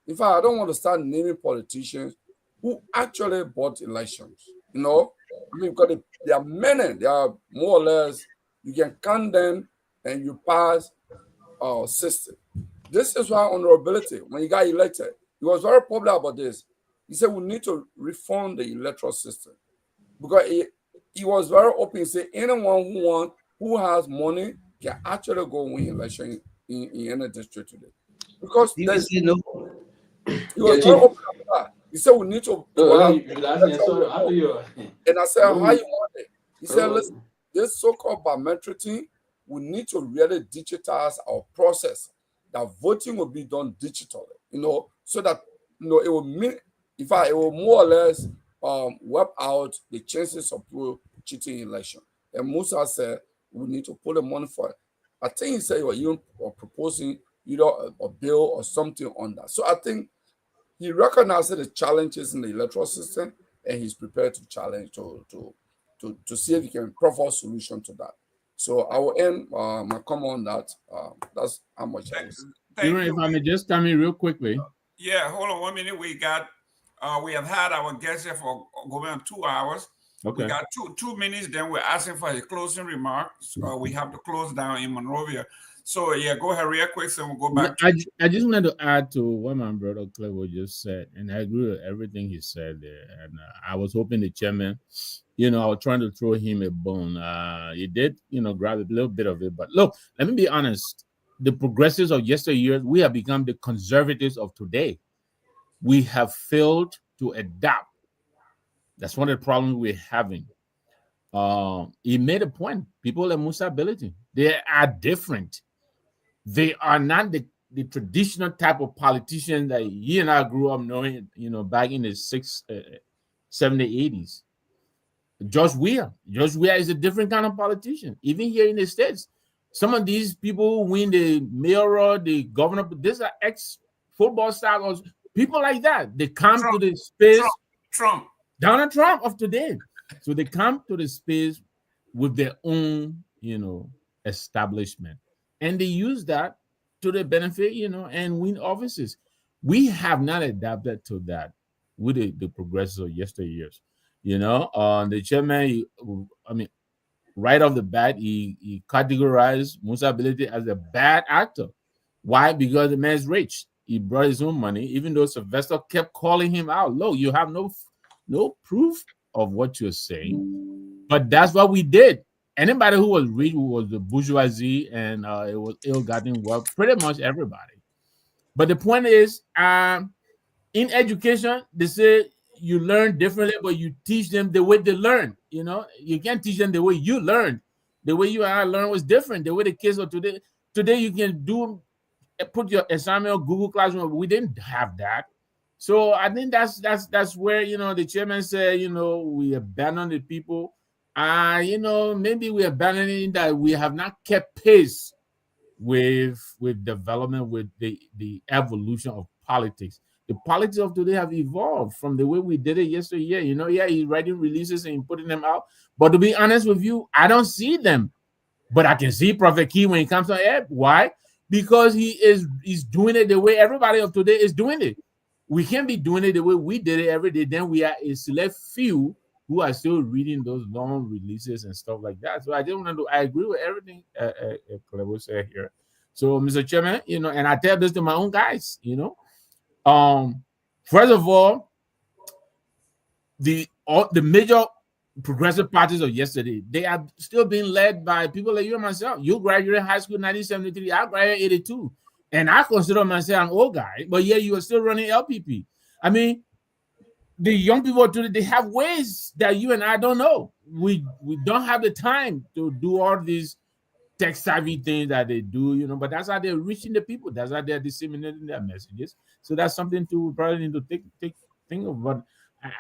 in fact, I don't want to start naming politicians who actually bought elections. You know, I mean, because there are many, they are more or less, you can count them and you pass system. This is why honorability, when he got elected, he was very popular about this. He said we need to reform the electoral system because he was very open. He said anyone who has money can actually go win election in any district today. Because he was very open about that. He said we need to. And I said, how you want it? He said, listen, this so-called biometric thing, we need to really digitize our process. That voting will be done digitally, you know, so that it will mean, in fact, it will more or less wipe out the chances of cheating election. And Musa said we need to put the money for it. I think he said you were even proposing a bill or something on that. So I think he recognizes the challenges in the electoral system, and he's prepared to challenge to see if he can provide a solution to that. So I will end my comment on that. That's how much I was. If I may just come in real quickly. Yeah, hold on 1 minute. We have had our guest here for going on 2 hours. Okay. We got 2 minutes, then we're asking for a closing remarks. We have to close down in Monrovia. So yeah, go ahead real quick, so we'll go back. I just wanted to add to what my brother Clevo just said, and I agree with everything he said there. And I was hoping the chairman, I was trying to throw him a bone. He did, grab a little bit of it. But look, let me be honest. The progressives of yesteryear, we have become the conservatives of today. We have failed to adapt. That's one of the problems we're having. He made a point. People at Musa Ability, they are different. They are not the traditional type of politician that he and I grew up knowing, back in the 70s, 80s. George Weah is a different kind of politician. Even here in the States, some of these people who win the mayoral, the governor, these are ex-football stars, people like that. They come to the space. Donald Trump of today. So they come to the space with their own, establishment. And they use that to their benefit, and win offices. We have not adapted to that with the progressives of yesteryears. The chairman, right off the bat, he categorized Musa Ability as a bad actor. Why? Because the man's rich. He brought his own money, even though Sylvester kept calling him out. Look, you have no proof of what you're saying. But that's what we did. Anybody who was rich was the bourgeoisie, and it was ill-gotten wealth, pretty much everybody. But the point is, in education, they say you learn differently, but you teach them the way they learn. You can't teach them the way you learned. The way you and I learned was different. The way the kids are today. Today you can put your assignment on Google Classroom. We didn't have that. So I think that's where the chairman said, we abandon the people. Maybe we abandoning that we have not kept pace with development, with the evolution of politics. The politics of today have evolved from the way we did it yesteryear. He's writing releases and putting them out. But to be honest with you, I don't see them. But I can see Prophet Key when he comes on air. Why? Because he's doing it the way everybody of today is doing it. We can't be doing it the way we did it every day. Then we are a select few who are still reading those long releases and stuff like that. So I agree with everything Clevo said here. So, Mr. Chairman, and I tell this to my own guys, first of all, the major progressive parties of yesterday, they are still being led by people like you and myself. You graduated high school in 1973. I graduated 82. And I consider myself an old guy, but yeah, you are still running LPP. I mean, the young people today, they have ways that you and I don't know. We don't have the time to do all these tech-savvy things that they do, but that's how they're reaching the people. That's how they're disseminating their messages. So that's something to probably need to think of. But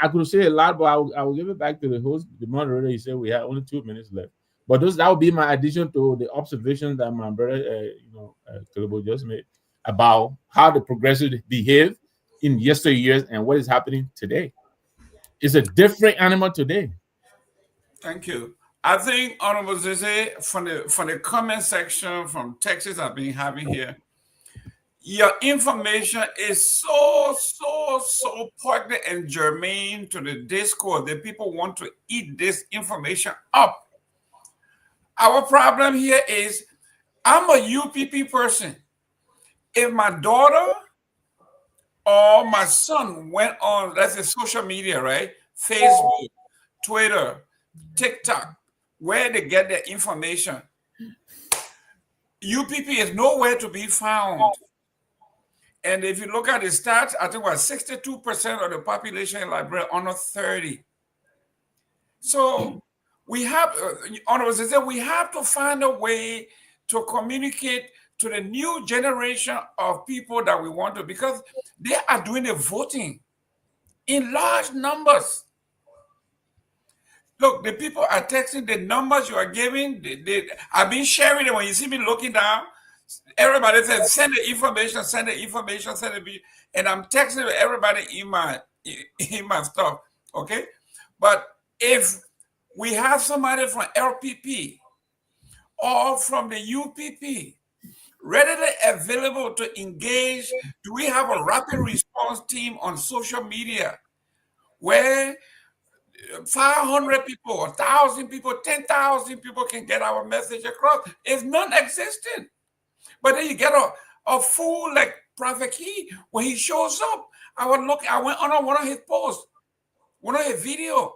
I could say a lot, but I will give it back to the host, the moderator. He said we have only 2 minutes left. But that would be my addition to the observations that my brother, Clevo just made about how the progressives behave in yesteryears and what is happening today. It's a different animal today. Thank you. I think, Honorable Zeze, from the comment section from Texas I've been having here, your information is so pertinent and germane to the discourse that people want to eat this information up. Our problem here is I'm a UPP person. If my daughter or my son went on, let's say, social media, right? Facebook, Twitter, TikTok, where they get their information, UPP is nowhere to be found. And if you look at the stats, I think 62% of the population in Liberia under 30. So we have, we have to find a way to communicate to the new generation of people that we want to, because they are doing the voting in large numbers. Look, the people are texting the numbers you are giving. I've been sharing it. When you see me looking down, everybody says, send the information, send the information, send it. And I'm texting everybody in my stuff, okay? But if we have somebody from LPP or from the UPP readily available to engage, do we have a rapid response team on social media where 500 people, 1,000 people, 10,000 people can get our message across. It's non-existent. But then you get a fool like Prophet Key, when he shows up, I went on one of his posts, one of his video.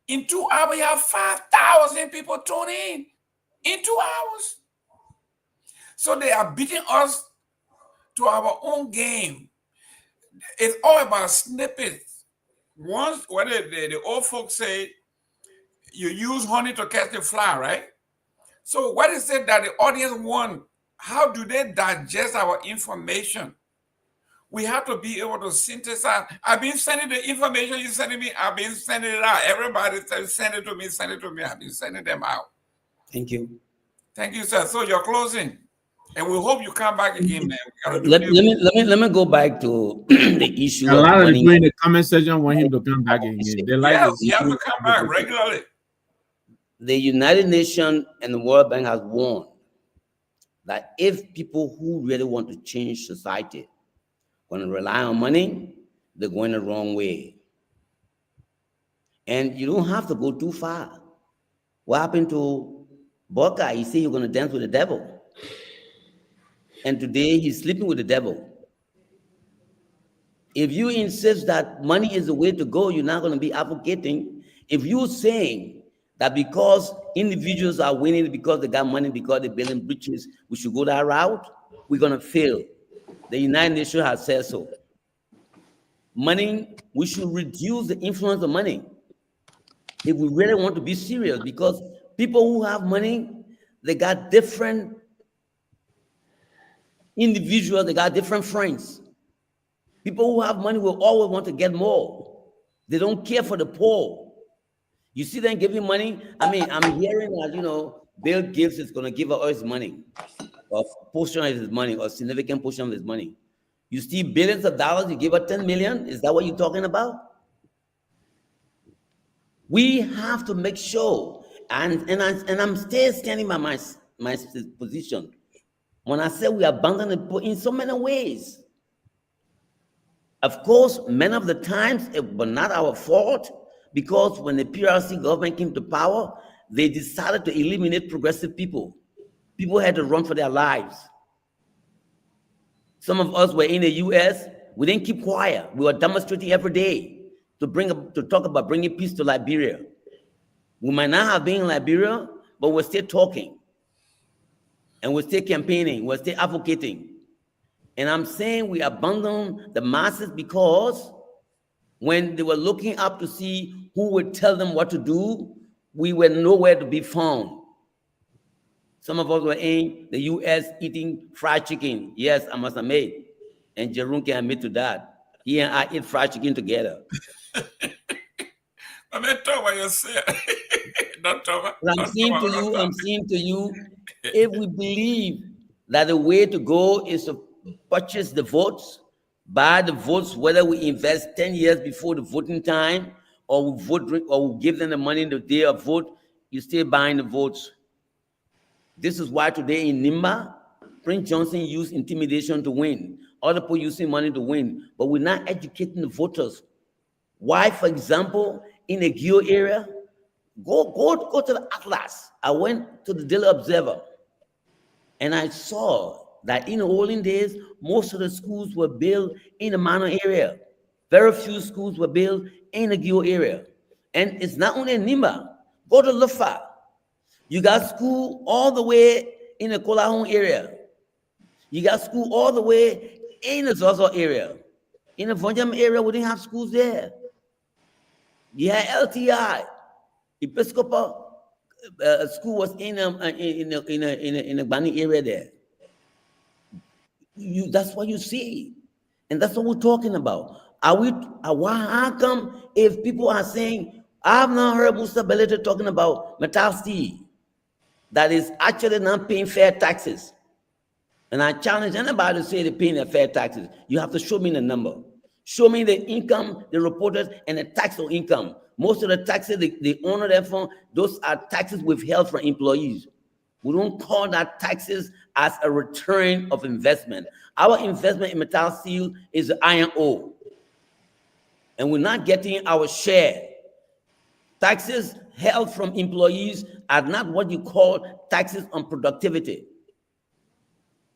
In 2 hours, you have 5,000 people tune in 2 hours. So they are beating us to our own game. It's all about snippets. Once, what the old folks say, you use honey to catch the fly, right? So what is it that the audience want? How do they digest our information? We have to be able to synthesize. I've been sending the information you're sending me. I've been sending it out. Everybody says, send it to me, send it to me. I've been sending them out. Thank you. Thank you, sir. So you're closing. And we hope you come back again, man. Let me go back to the issue. A lot of money. people in the comment section want him to come back again. They like yes, you have to come back regularly. The United Nations and the World Bank has warned that if people who really want to change society want to rely on money, they're going the wrong way. And you don't have to go too far. What happened to Boca? He said you're going to dance with the devil. And today he's sleeping with the devil. If you insist that money is the way to go, you're not going to be advocating. If you're saying that because individuals are winning because they got money, because they're building bridges, we should go that route, we're going to fail. The United Nations has said so. Money, we should reduce the influence of money if we really want to be serious, because people who have money, they got different individuals, they got different friends. People who have money will always want to get more. They don't care for the poor. You see them giving money. I mean, I'm hearing that, Bill Gates is going to give us his money, or a portion of his money, or a significant portion of his money. You see billions of dollars, you give her 10 million. Is that what you're talking about? We have to make sure, and I'm still standing by my position. When I say we abandon it in so many ways. Of course, many of the times it was not our fault, because when the PRC government came to power, they decided to eliminate progressive people. People had to run for their lives. Some of us were in the US, we didn't keep quiet. We were demonstrating every day to talk about bringing peace to Liberia. We might not have been in Liberia, but we're still talking. And we're still campaigning, we're still advocating. And I'm saying we abandon the masses because when they were looking up to see who would tell them what to do, we were nowhere to be found. Some of us were in the US eating fried chicken. Yes, I must admit. And Jerome can admit to that. He and I eat fried chicken together. I mean, talk about yourself. I'm saying to you, if we believe that the way to go is to purchase the votes, buy the votes, whether we invest 10 years before the voting time, or we vote, or we give them the money the day of vote, you're still buying the votes. This is why today in Nimba, Prince Johnson used intimidation to win. Other people using money to win, but we're not educating the voters. Why, for example, in the Gio area, go to the Atlas. I went to the Daily Observer, and I saw that in the olden days, most of the schools were built in the Mano area. Very few schools were built in the Gio area. And it's not only in Nimba. Go to Lufa. You got school all the way in the Kolahon area. You got school all the way in the Zozo area. In the Vonjam area, we didn't have schools there. You had LTI. Episcopal school was in the Bani area there. That's what you see. And that's what we're talking about. How come if people are saying, I have not heard Musa Belete talking about Metal Steel that is actually not paying fair taxes? And I challenge anybody to say they're paying their fair taxes. You have to show me the number. Show me the income they reported and the tax on income. Most of the taxes they honor them for, those are taxes withheld from employees. We don't call that taxes as a return of investment. Our investment in Metal Steel is the iron ore. And we're not getting our share. Taxes held from employees are not what you call taxes on productivity.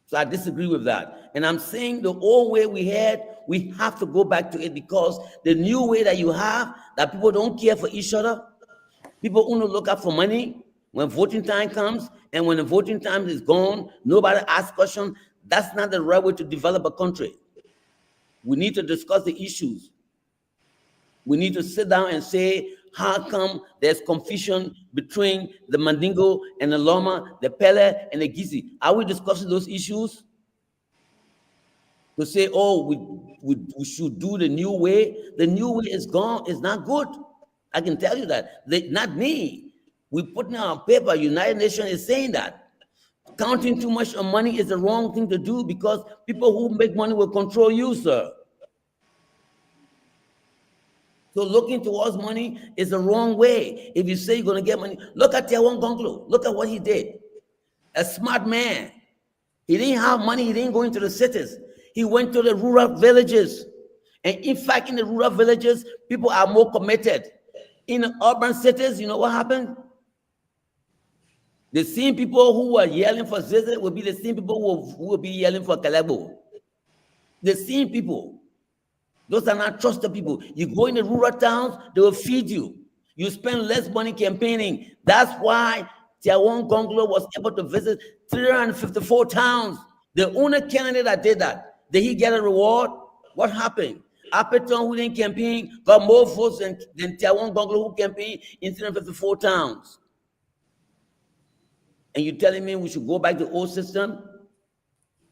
So I disagree with that. And I'm saying the old way we had, we have to go back to it, because the new way that you have, that people don't care for each other, people only look out for money when voting time comes, and when the voting time is gone, nobody asks questions. That's not the right way to develop a country. We need to discuss the issues. We need to sit down and say, how come there's confusion between the Mandingo and the Loma, the Pele and the Gizi? Are we discussing those issues? To say, oh, we should do the new way. The new way is gone. It's not good. I can tell you that. Not me. We put it on paper. United Nations is saying that. Counting too much on money is the wrong thing to do, because people who make money will control you, sir. So looking towards money is the wrong way. If you say you're going to get money, look at Tiawon Gonglo. Look at what he did. A smart man. He didn't have money. He didn't go into the cities. He went to the rural villages. And in fact, in the rural villages, people are more committed. In the urban cities, you know what happened? The same people who were yelling for Zeze will be the same people who will be yelling for Kalebo. The same people. Those are not trusted people. You go in the rural towns, they will feed you. You spend less money campaigning. That's why Tiawon Gonglo was able to visit 354 towns. The only candidate that did that. Did he get a reward? What happened? Apeton, who didn't campaign, got more votes than Tiawon Gonglo, who campaigned in 354 towns. And you're telling me we should go back to the old system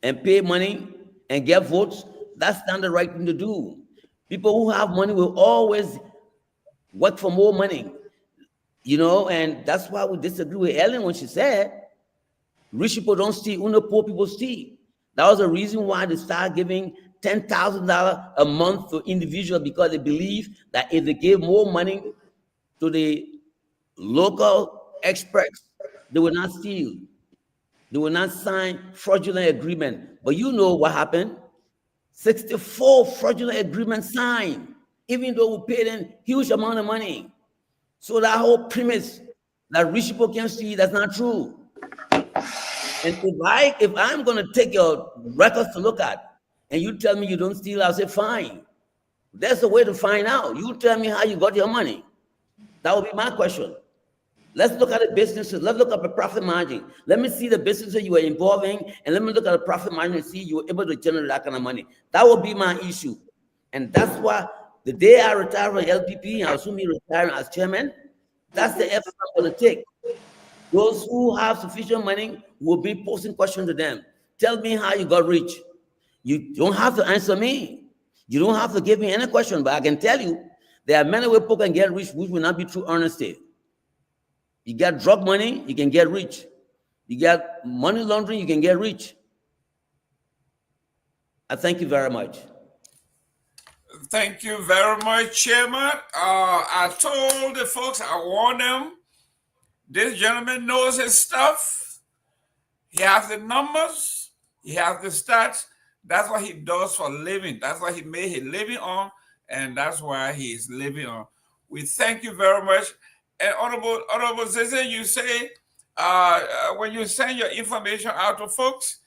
and pay money and get votes? That's not the right thing to do. People who have money will always work for more money, you know, and that's why we disagree with Ellen when she said, rich people don't steal, only poor people steal. That was the reason why they started giving $10,000 a month to individuals, because they believe that if they gave more money to the local experts, they will not steal. They will not sign fraudulent agreement. But you know what happened? 64 fraudulent agreements signed, even though we paid them huge amount of money. So that whole premise that rich people can steal, that's not true. And if I'm going to take your records to look at, and you tell me you don't steal, I'll say, fine. That's the way to find out. You tell me how you got your money. That would be my question. Let's look at the businesses. Let's look at the profit margin. Let me see the businesses you were involving, and let me look at the profit margin and see you were able to generate that kind of money. That will be my issue. And that's why the day I retire from LPP, I assume you retire as chairman, that's the effort I'm going to take. Those who have sufficient money will be posting questions to them. Tell me how you got rich. You don't have to answer me. You don't have to give me any question, but I can tell you there are many ways people can get rich which will not be true honesty. You get drug money, you can get rich. You get money laundering, you can get rich. I thank you very much. Thank you very much, Chairman. I told the folks, I warned them, this gentleman knows his stuff. He has the numbers, he has the stats. That's what he does for a living. That's what he made his living on, and that's why he is living on. We thank you very much. And Honorable Zeze, you say when you send your information out to folks,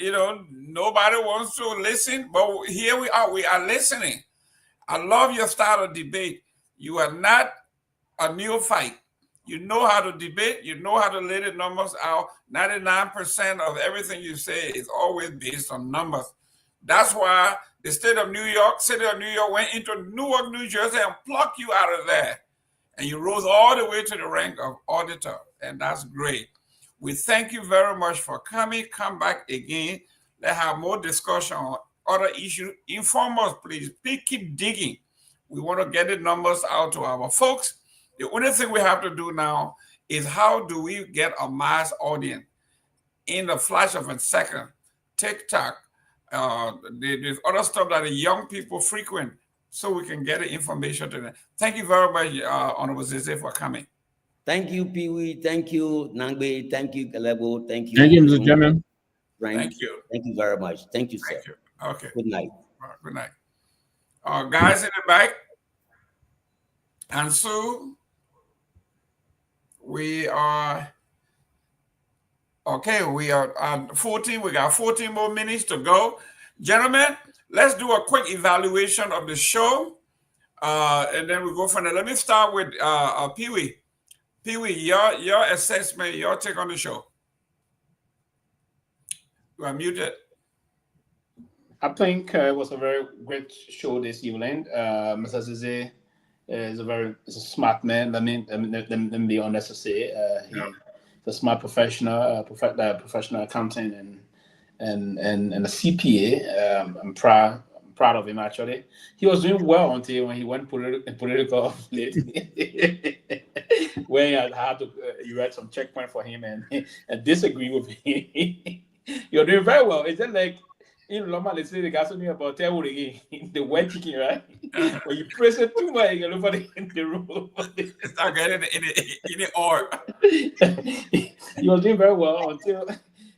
you know, nobody wants to listen, but here we are listening. I love your style of debate. You are not a neophyte. You know how to debate. You know how to lay the numbers out. 99% of everything you say is always based on numbers. That's why the city of New York went into Newark, New Jersey and plucked you out of there. And you rose all the way to the rank of auditor, and that's great. We thank you very much for coming. Come back again. Let's have more discussion on other issues. Inform us, please. Please keep digging. We want to get the numbers out to our folks. The only thing we have to do now is how do we get a mass audience in the flash of a second? TikTok, there's other stuff that the young people frequent, so we can get the information to them. Thank you very much, Honorable Zeze, for coming. Thank you, Pee-wee. Thank you, Nangbe. Thank you, Kalebo. Thank you. Thank you, Mr. Chairman. Thank you. Thank you very much. Thank you, sir. Thank you. Okay. Good night. Good night. Guys in the back, Ansu, We are okay. We are on 14. We got 14 more minutes to go, gentlemen. Let's do a quick evaluation of the show, and then we go from there. Let me start with Pee Wee. Pee Wee, your assessment, your take on the show. You are muted. I think it was a very great show this evening. Mr. Zizi is a smart man. Let me be honest to say. He's a smart professional, professional accountant and a CPA. I'm proud of him actually. He was doing well until when he went political late. When I had to erect some checkpoint for him and disagree with him. You're doing very well. Is that like in Loma, they say they got something about the wet chicken, right? When you press it too much, you look in the room. It's not getting in the or. He was doing very well until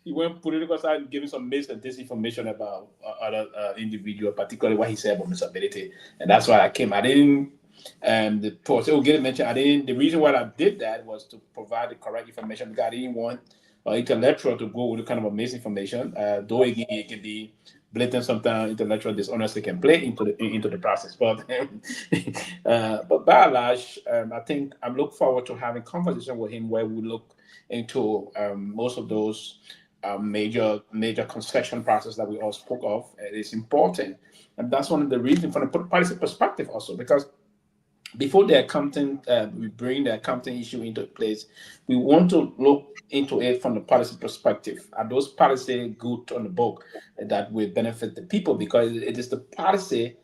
he went political side and giving some mis and disinformation about other individual, particularly what he said about disability. And that's why I came. I didn't. The reason why I did that was to provide the correct information because I didn't want intellectual to go with the kind of misinformation. Though again, it can be blatant sometimes. Intellectual dishonesty can play into the process. But by and large, I think I'm looking forward to having conversation with him where we look into most of those major construction process that we all spoke of. It is important, and that's one of the reasons from the policy perspective also because. Before the accounting, we bring the accounting issue into place. We want to look into it from the policy perspective. Are those policies good on the book that will benefit the people? Because it is the policy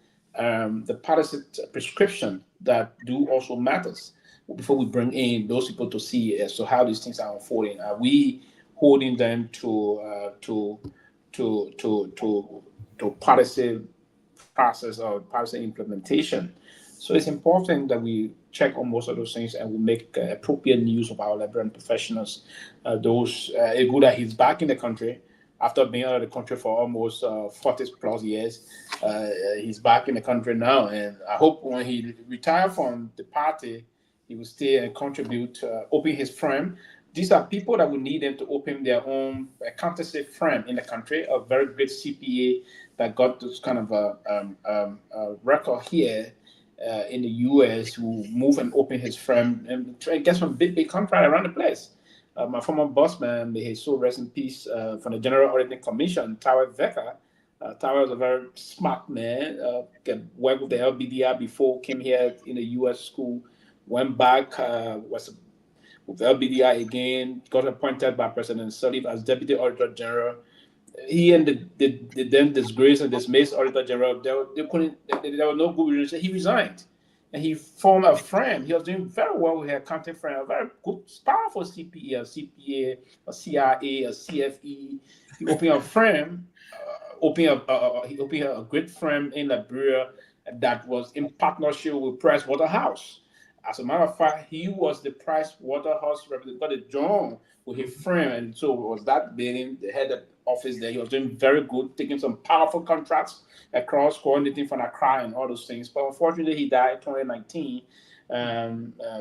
prescription that do also matters. Before we bring in those people to see as to how these things are unfolding, are we holding them to policy process or policy implementation? So it's important that we check on most of those things and we make appropriate use of our Liberian professionals. It's good that he's back in the country after being out of the country for almost 40 plus years. He's back in the country now, and I hope when he retires from the party, he will stay and contribute, open his firm. These are people that will need them to open their own accountancy firm in the country. A very great CPA that got this kind of a record here. In the U.S. who move and open his firm and try and get some big contract around the place. My former boss man, may his soul rest in peace, from the General Auditing Commission, Tower Veka. Tower is a very smart man. Worked with the LBDI before, came here in the U.S. school, went back, was with LBDI again, got appointed by President Sirleaf as Deputy Auditor General. He and the then disgraced and dismissed Auditor General, there was no good relationship. He resigned and he formed a firm. He was doing very well with her accounting firm, a very good, powerful CPA, a CIA, a CFE. He opened a firm, he opened a great firm in Liberia that was in partnership with Price Waterhouse. As a matter of fact, he was the Price Waterhouse representative, got a job with his firm, and so was that being the head of office there. He was doing very good, taking some powerful contracts across, coordinating from Accra and all those things. But unfortunately, he died in 2019.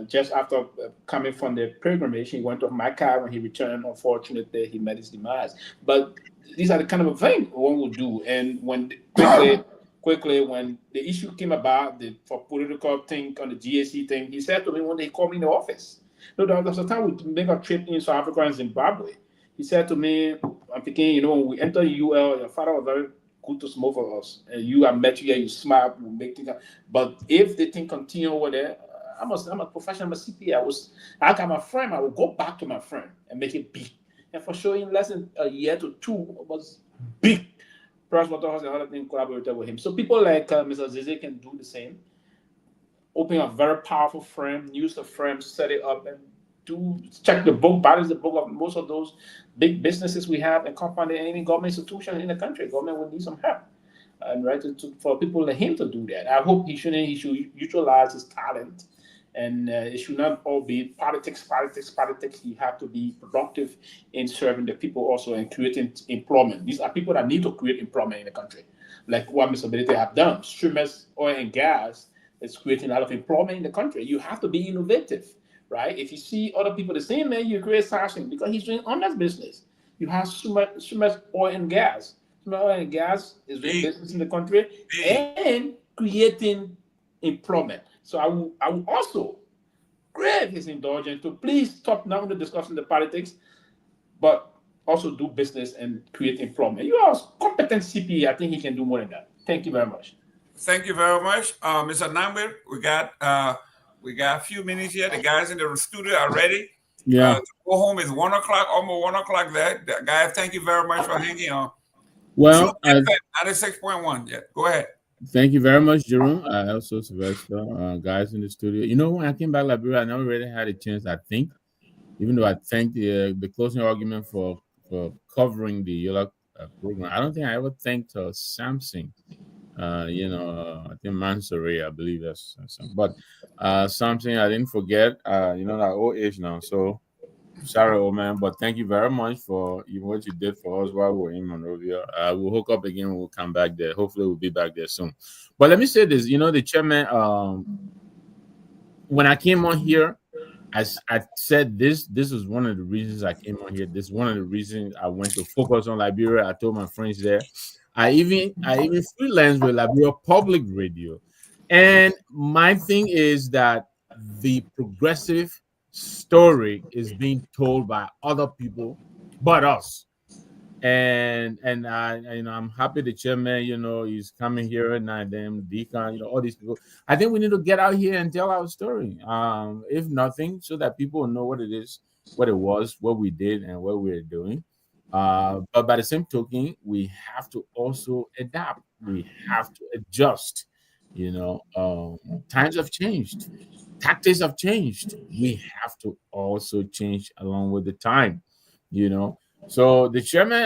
Just after coming from the pilgrimage, he went to Mecca. When he returned, unfortunately, he met his demise. But these are the kind of things one would do. And when quickly, when the issue came about, for political thing on the GAC thing, he said to me one day, he called me in the office. No, there was a time we make a trip in South Africa and Zimbabwe. He said to me, I'm thinking, when we enter UL, your father was very good to smoke for us. And I met you here, you smart, we make things. But if the thing continue over there, I'm a professional, I'm a CPA. I got my friend, I will go back to my friend and make it big. And for sure, in less than a year to two, it was big. Price Waterhouse and other things collaborated with him. So people like Mr. Zizi can do the same. Open a very powerful firm, use the firm, set it up, and check the book, balance the book of most of those big businesses we have and company and even government institutions in the country. Government will need some help. And for people like him to do that. I hope he should utilize his talent. And it should not all be politics. You have to be productive in serving the people also and creating employment. These are people that need to create employment in the country. Like what Mr. Benete have done. Streamers, oil and gas is creating a lot of employment in the country. You have to be innovative. right? If you see other people the same man, you create Samson because he's doing honest business. You have so much oil and gas. Oil and gas is doing business in the country and creating employment. So I will also crave his indulgence to please stop not only discussing the politics, but also do business and create employment. You are a competent CPA. I think he can do more than that. Thank you very much. Thank you very much, Mr. Nambir. We got a few minutes here. The guys in the studio are ready. Yeah. To go home is 1 o'clock, almost 1 o'clock there. Guys, thank you very much for hanging on. Well, 96.1. Yeah, go ahead. Thank you very much, Jerome. Also, Sylvester, guys in the studio. You know, when I came back to Liberia, I never really had a chance, I think, even though I thanked the closing argument for covering the YOLA program. I don't think I ever thanked Samson. I think Mansouri, I believe that's something. But something I didn't forget, that old age now. So sorry, old man, but thank you very much for what you did for us while we were in Monrovia. We'll hook up again when we'll come back there. Hopefully we'll be back there soon. But let me say this, the chairman, when I came on here, as I said, this was one of the reasons I came on here. This is one of the reasons I went to focus on Liberia. I told my friends there. I even freelanced with Liberia Public Radio. And my thing is that the progressive story is being told by other people but us. And I'm happy the chairman, he's coming here and then Deacon, all these people. I think we need to get out here and tell our story. If nothing, so that people know what it is, what it was, what we did, and what we're doing. But by the same token, we have to also adapt. We have to adjust. Times have changed. Tactics have changed. We have to also change along with the time, So the chairman,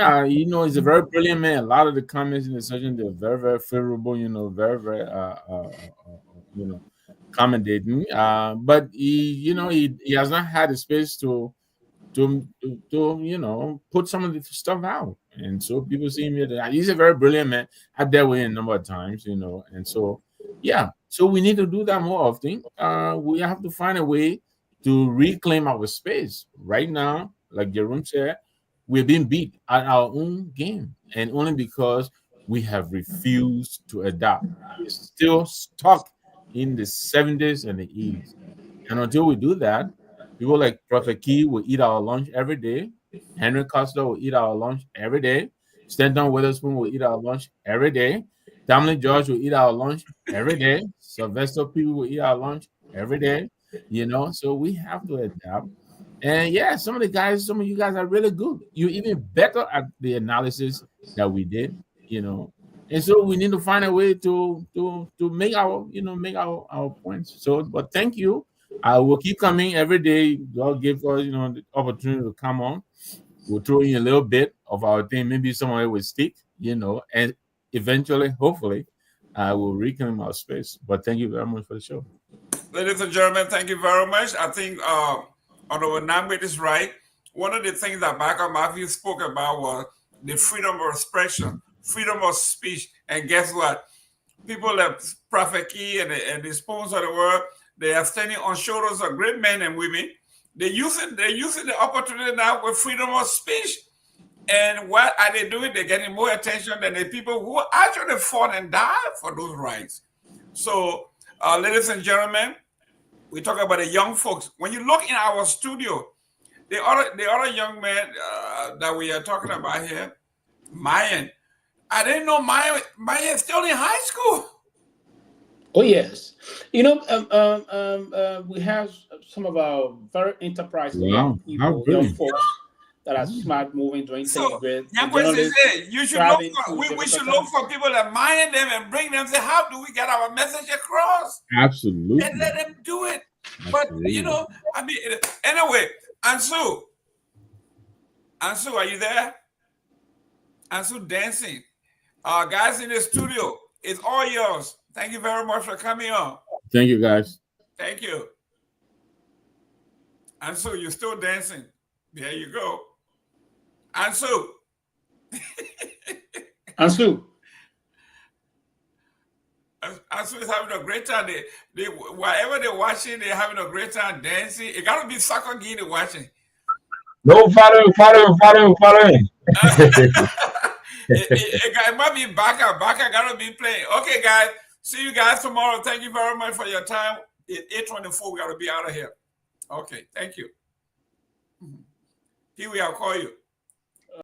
is a very brilliant man. A lot of the comments in the session, they're very, very favorable, very, very, accommodating. But he has not had the space to put some of the stuff out. And so people see him here. He's a very brilliant man. I've dealt with him a number of times, and so, yeah. So we need to do that more often. We have to find a way to reclaim our space. Right now, like Jerome said, we're being beat at our own game, and only because we have refused to adapt. We're still stuck in the 70s and the 80s. And until we do that, people like Prophet Key will eat our lunch every day. Henry Costa will eat our lunch every day. Stanton Witherspoon will eat our lunch every day. Dominic George will eat our lunch every day. Sylvester people will eat our lunch every day. So we have to adapt. And yeah, some of you guys are really good. You're even better at the analysis that we did, And so we need to find a way to make our points. So, but thank you. I will keep coming every day. God give us, the opportunity to come on. We'll throw in a little bit of our thing. Maybe some of it will stick, and eventually, hopefully, I will reclaim our space. But thank you very much for the show. Ladies and gentlemen, thank you very much. I think Honorable Nambit is right. One of the things that Baka Matthew spoke about was the freedom of expression, freedom of speech. And guess what? People like Prophet Key and the spoons of the world, they are standing on shoulders of great men and women. They're using the opportunity now with freedom of speech. And what are they doing? They're getting more attention than the people who actually fought and died for those rights. So, ladies and gentlemen, we talk about the young folks. When you look in our studio, the other young man that we are talking about here, Mayan. I didn't know Mayan is still in high school. Oh yes, we have some of our very enterprising young people, young folks that are smart, moving, doing things great. You should look for. We should look for people that mind them and bring them. Say, how do we get our message across? Absolutely, and let them do it. Absolutely. But anyway, Ansu, are you there? Ansu dancing. Guys in the studio, it's all yours. Thank you very much for coming on. Thank you, guys. Thank you. Ansu, you're still dancing. There you go. Ansu. Ansu. Masu is having a great time. They wherever they're watching, they're having a great time dancing. It gotta be Soccer Guinea watching. No, follow him. It might be Baka. Baka gotta be playing. Okay, guys. See you guys tomorrow. Thank you very much for your time. It's 8:24. We gotta be out of here. Okay, thank you. Here we are. Call you.